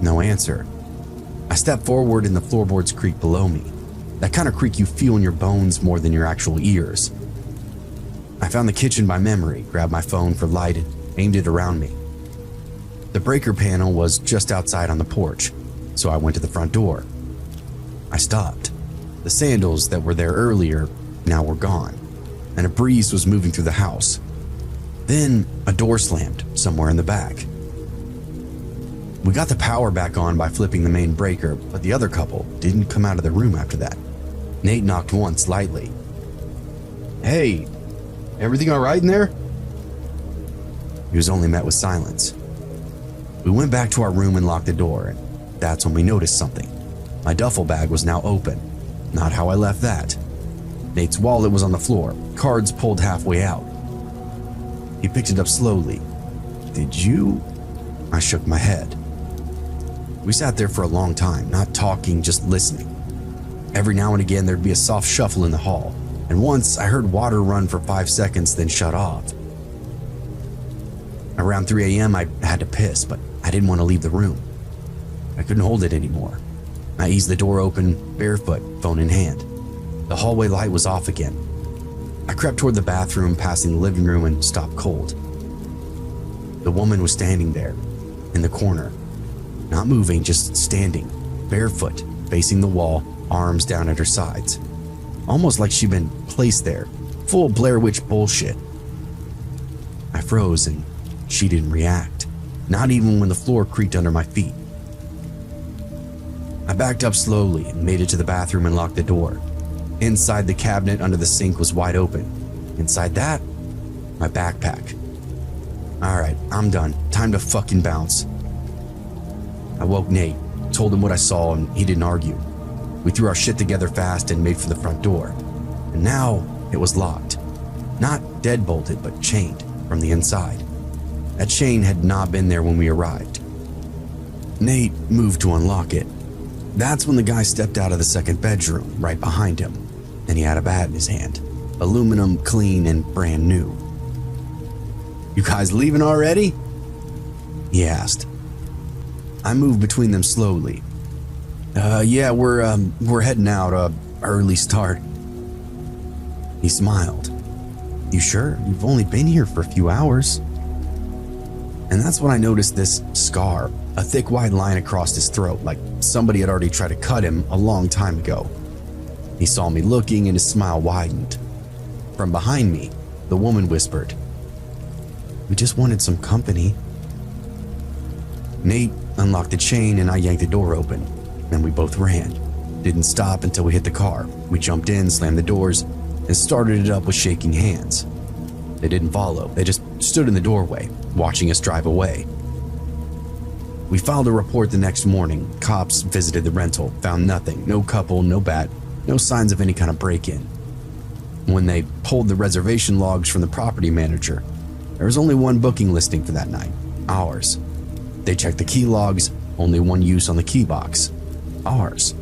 No answer. I stepped forward and the floorboards creaked below me. That kind of creak you feel in your bones more than your actual ears. I found the kitchen by memory, grabbed my phone for light and aimed it around me. The breaker panel was just outside on the porch, so I went to the front door. I stopped. The sandals that were there earlier now were gone, and a breeze was moving through the house. Then a door slammed somewhere in the back. We got the power back on by flipping the main breaker, but the other couple didn't come out of the room after that. Nate knocked once lightly. Hey, everything all right in there? He was only met with silence. We went back to our room and locked the door, and that's when we noticed something. My duffel bag was now open. Not how I left that. Nate's wallet was on the floor, cards pulled halfway out. He picked it up slowly. Did you? I shook my head. We sat there for a long time, not talking, just listening. Every now and again, there'd be a soft shuffle in the hall, and once I heard water run for 5 seconds, then shut off. Around 3 a.m., I had to piss, but I didn't want to leave the room. I couldn't hold it anymore. I eased the door open, barefoot, phone in hand. The hallway light was off again. I crept toward the bathroom, passing the living room, and stopped cold. The woman was standing there, in the corner. Not moving, just standing, barefoot, facing the wall, arms down at her sides. Almost like she'd been placed there, full Blair Witch bullshit. I froze and she didn't react, not even when the floor creaked under my feet. I backed up slowly and made it to the bathroom and locked the door. Inside, the cabinet under the sink was wide open. Inside that, my backpack. All right, I'm done. Time to fucking bounce. I woke Nate, told him what I saw, and he didn't argue. We threw our shit together fast and made for the front door. And now it was locked. Not deadbolted, but chained from the inside. That chain had not been there when we arrived. Nate moved to unlock it. That's when the guy stepped out of the second bedroom, right behind him, and he had a bat in his hand. Aluminum, clean, and brand new. You guys leaving already? He asked. I moved between them slowly. Yeah, we're heading out, early start. He smiled. You sure? You've only been here for a few hours. And that's when I noticed this scar, a thick white line across his throat, like somebody had already tried to cut him a long time ago. He saw me looking and his smile widened. From behind me, the woman whispered, "We just wanted some company." Nate unlocked the chain and I yanked the door open, and we both ran. Didn't stop until we hit the car. We jumped in, slammed the doors, and started it up with shaking hands. They didn't follow. They just stood in the doorway, watching us drive away. We filed a report the next morning. Cops visited the rental, found nothing, no couple, no bat, no signs of any kind of break-in. When they pulled the reservation logs from the property manager, there was only one booking listing for that night, ours. They checked the key logs, only one use on the key box, ours.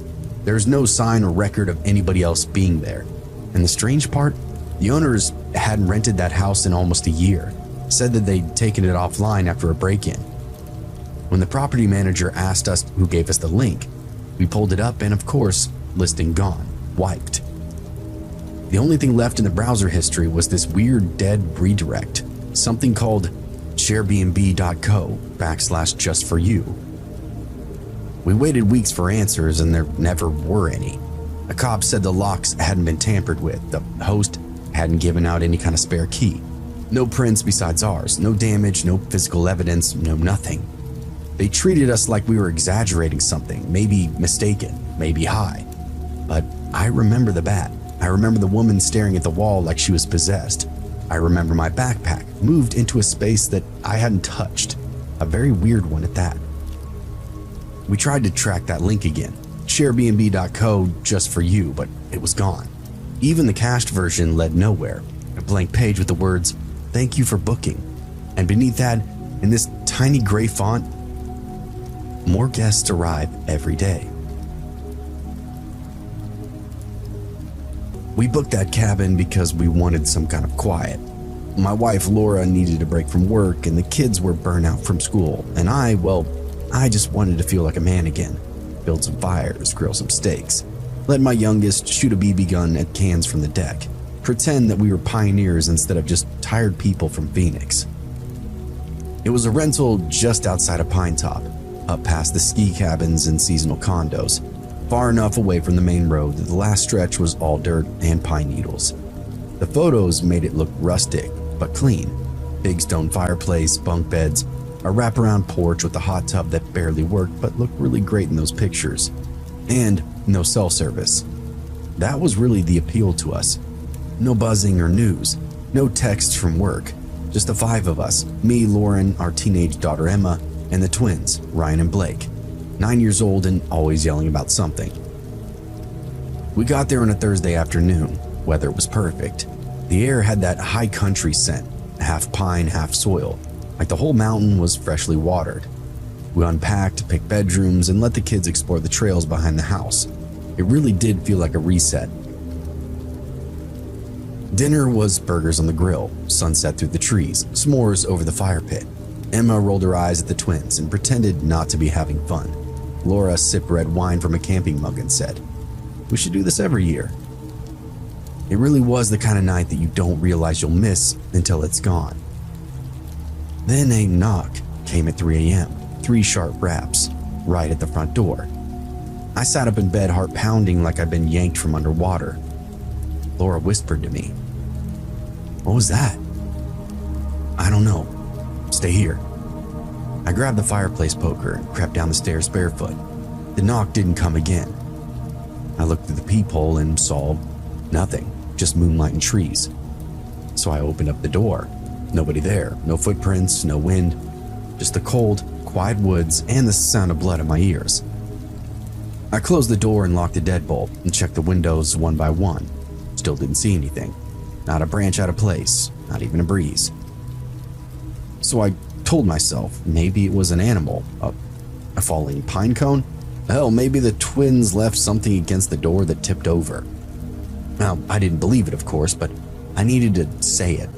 There's no sign or record of anybody else being there. And the strange part, the owners hadn't rented that house in almost a year, said that they'd taken it offline after a break-in. When the property manager asked us who gave us the link, we pulled it up and of course, listing gone, wiped. The only thing left in the browser history was this weird dead redirect, something called sharebnb.co/justforyou. We waited weeks for answers and there never were any. A cop said the locks hadn't been tampered with, the host hadn't given out any kind of spare key. No prints besides ours, no damage, no physical evidence, no nothing. They treated us like we were exaggerating something, maybe mistaken, maybe high. But I remember the bat. I remember the woman staring at the wall like she was possessed. I remember my backpack moved into a space that I hadn't touched, a very weird one at that. We tried to track that link again, sharebnb.co just for you, but it was gone. Even the cached version led nowhere, a blank page with the words, "Thank you for booking." And beneath that, in this tiny gray font, "More guests arrive every day." We booked that cabin because we wanted some kind of quiet. My wife Laura needed a break from work and the kids were burnt out from school, and I just wanted to feel like a man again. Build some fires, grill some steaks, let my youngest shoot a BB gun at cans from the deck, pretend that we were pioneers instead of just tired people from Phoenix. It was a rental just outside of Pine Top, up past the ski cabins and seasonal condos, far enough away from the main road that the last stretch was all dirt and pine needles. The photos made it look rustic, but clean. Big stone fireplace, bunk beds, a wraparound porch with a hot tub that barely worked but looked really great in those pictures. And no cell service. That was really the appeal to us. No buzzing or news, no texts from work. Just the five of us, me, Lauren, our teenage daughter Emma, and the twins, Ryan and Blake, 9 years old and always yelling about something. We got there on a Thursday afternoon. Weather was perfect. The air had that high country scent, half pine, half soil, like the whole mountain was freshly watered. We unpacked, picked bedrooms, and let the kids explore the trails behind the house. It really did feel like a reset. Dinner was burgers on the grill, sunset through the trees, s'mores over the fire pit. Emma rolled her eyes at the twins and pretended not to be having fun. Laura sipped red wine from a camping mug and said, "We should do this every year." It really was the kind of night that you don't realize you'll miss until it's gone. Then a knock came at 3 a.m., 3 sharp raps, right at the front door. I sat up in bed, heart pounding like I'd been yanked from underwater. Laura whispered to me, "What was that?" "I don't know. Stay here." I grabbed the fireplace poker and crept down the stairs barefoot. The knock didn't come again. I looked through the peephole and saw nothing, just moonlight and trees. So I opened up the door. Nobody there, no footprints, no wind, just the cold, quiet woods and the sound of blood in my ears. I closed the door and locked the deadbolt and checked the windows one by one. Still didn't see anything. Not a branch out of place, not even a breeze. So I told myself maybe it was an animal, a falling pine cone. Hell, maybe the twins left something against the door that tipped over. Now, I didn't believe it, of course, but I needed to say it.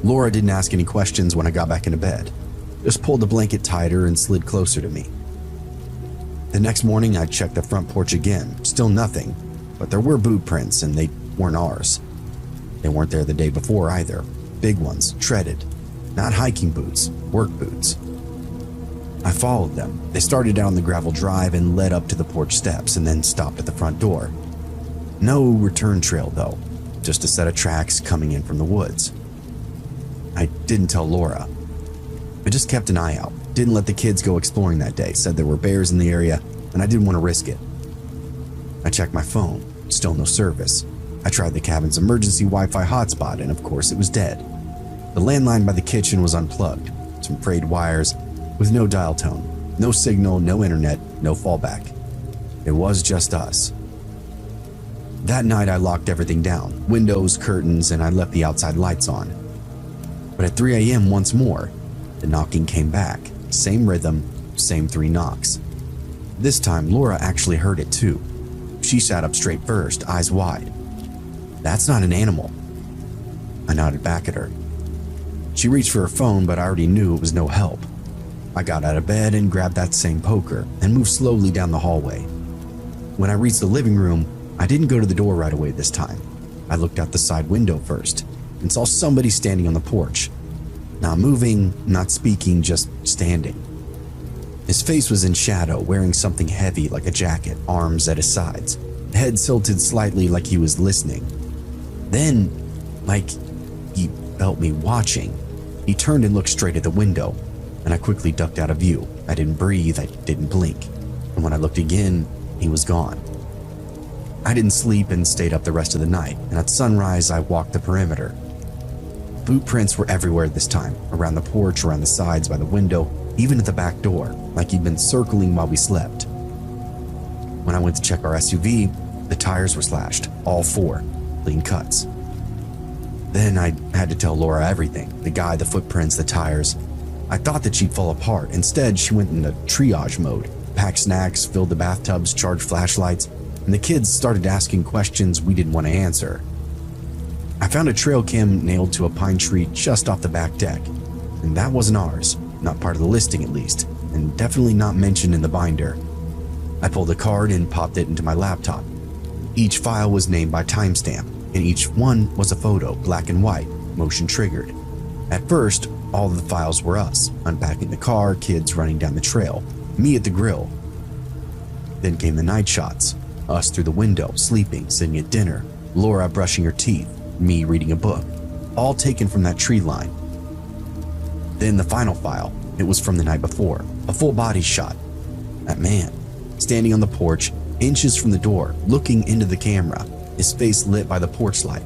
Laura didn't ask any questions when I got back into bed. Just pulled the blanket tighter and slid closer to me. The next morning, I checked the front porch again. Still nothing, but there were boot prints and they weren't ours. They weren't there the day before either. Big ones, treaded. Not hiking boots, work boots. I followed them. They started down the gravel drive and led up to the porch steps and then stopped at the front door. No return trail though. just a set of tracks coming in from the woods. I didn't tell Laura. I just kept an eye out, didn't let the kids go exploring that day, said there were bears in the area, and I didn't want to risk it. I checked my phone, still no service. I tried the cabin's emergency Wi-Fi hotspot, and of course it was dead. The landline by the kitchen was unplugged, some frayed wires with no dial tone, no signal, no internet, no fallback. It was just us. That night I locked everything down, windows, curtains, and I left the outside lights on. But at 3 a.m. once more, the knocking came back, same rhythm, same 3 knocks. This time Laura actually heard it too. She sat up straight first, eyes wide. "That's not an animal." I nodded back at her. She reached for her phone, but I already knew it was no help. I got out of bed and grabbed that same poker and moved slowly down the hallway. When I reached the living room, I didn't go to the door right away this time. I looked out the side window first and saw somebody standing on the porch. Not moving, not speaking, just standing. His face was in shadow, wearing something heavy like a jacket, arms at his sides, head tilted slightly like he was listening. Then, like he felt me watching, he turned and looked straight at the window, and I quickly ducked out of view. I didn't breathe, I didn't blink, and when I looked again, he was gone. I didn't sleep and stayed up the rest of the night, and at sunrise I walked the perimeter. Boot prints were everywhere this time, around the porch, around the sides, by the window, even at the back door, like he'd been circling while we slept. When I went to check our SUV, the tires were slashed, all 4, clean cuts. Then I had to tell Laura everything, the guy, the footprints, the tires. I thought that she'd fall apart. Instead, she went into triage mode, packed snacks, filled the bathtubs, charged flashlights, and the kids started asking questions we didn't want to answer. I found a trail cam nailed to a pine tree just off the back deck, and that wasn't ours, not part of the listing at least, and definitely not mentioned in the binder. I pulled a card and popped it into my laptop. Each file was named by timestamp, and each one was a photo, black and white, motion triggered. At first, all of the files were us, unpacking the car, kids running down the trail, me at the grill. Then came the night shots, us through the window, sleeping, sitting at dinner, Laura brushing her teeth, me reading a book, all taken from that tree line. Then the final file, it was from the night before, a full body shot. That man, standing on the porch, inches from the door, looking into the camera, his face lit by the porch light.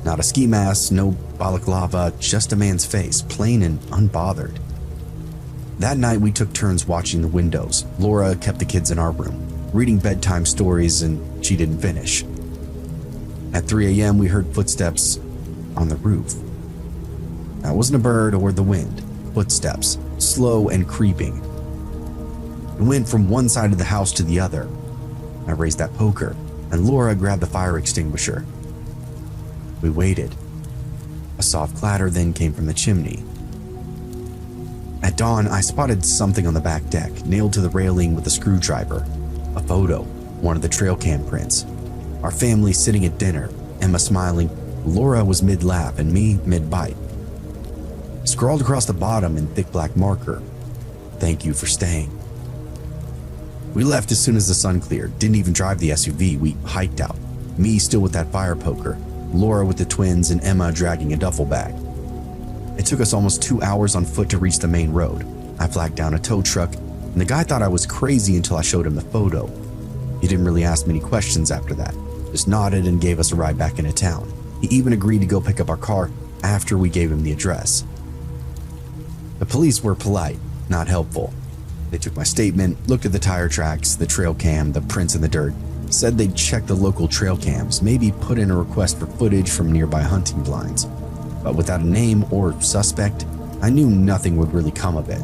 Not a ski mask, no balaclava, just a man's face, plain and unbothered. That night we took turns watching the windows. Laura kept the kids in our room, reading bedtime stories, and she didn't finish. At 3 a.m. we heard footsteps on the roof. That wasn't a bird or the wind. Footsteps, slow and creeping. It went from one side of the house to the other. I raised that poker, and Laura grabbed the fire extinguisher. We waited. A soft clatter then came from the chimney. At dawn, I spotted something on the back deck, nailed to the railing with a screwdriver. A photo, one of the trail cam prints. Our family sitting at dinner, Emma smiling, Laura was mid-laugh and me mid-bite. Scrawled across the bottom in thick black marker, "Thank you for staying." We left as soon as the sun cleared, didn't even drive the SUV, we hiked out. Me still with that fire poker, Laura with the twins, and Emma dragging a duffel bag. It took us almost 2 hours on foot to reach the main road. I flagged down a tow truck, and the guy thought I was crazy until I showed him the photo. He didn't really ask many questions after that, just nodded and gave us a ride back into town. He even agreed to go pick up our car after we gave him the address. The police were polite, not helpful. They took my statement, looked at the tire tracks, the trail cam, the prints in the dirt, said they'd check the local trail cams, maybe put in a request for footage from nearby hunting blinds. But without a name or suspect, I knew nothing would really come of it.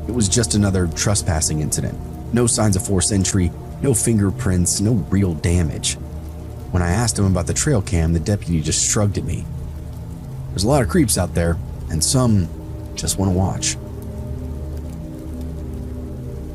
It was just another trespassing incident. No signs of forced entry, no fingerprints, no real damage. When I asked him about the trail cam, the deputy just shrugged at me. There's a lot of creeps out there, and some just want to watch.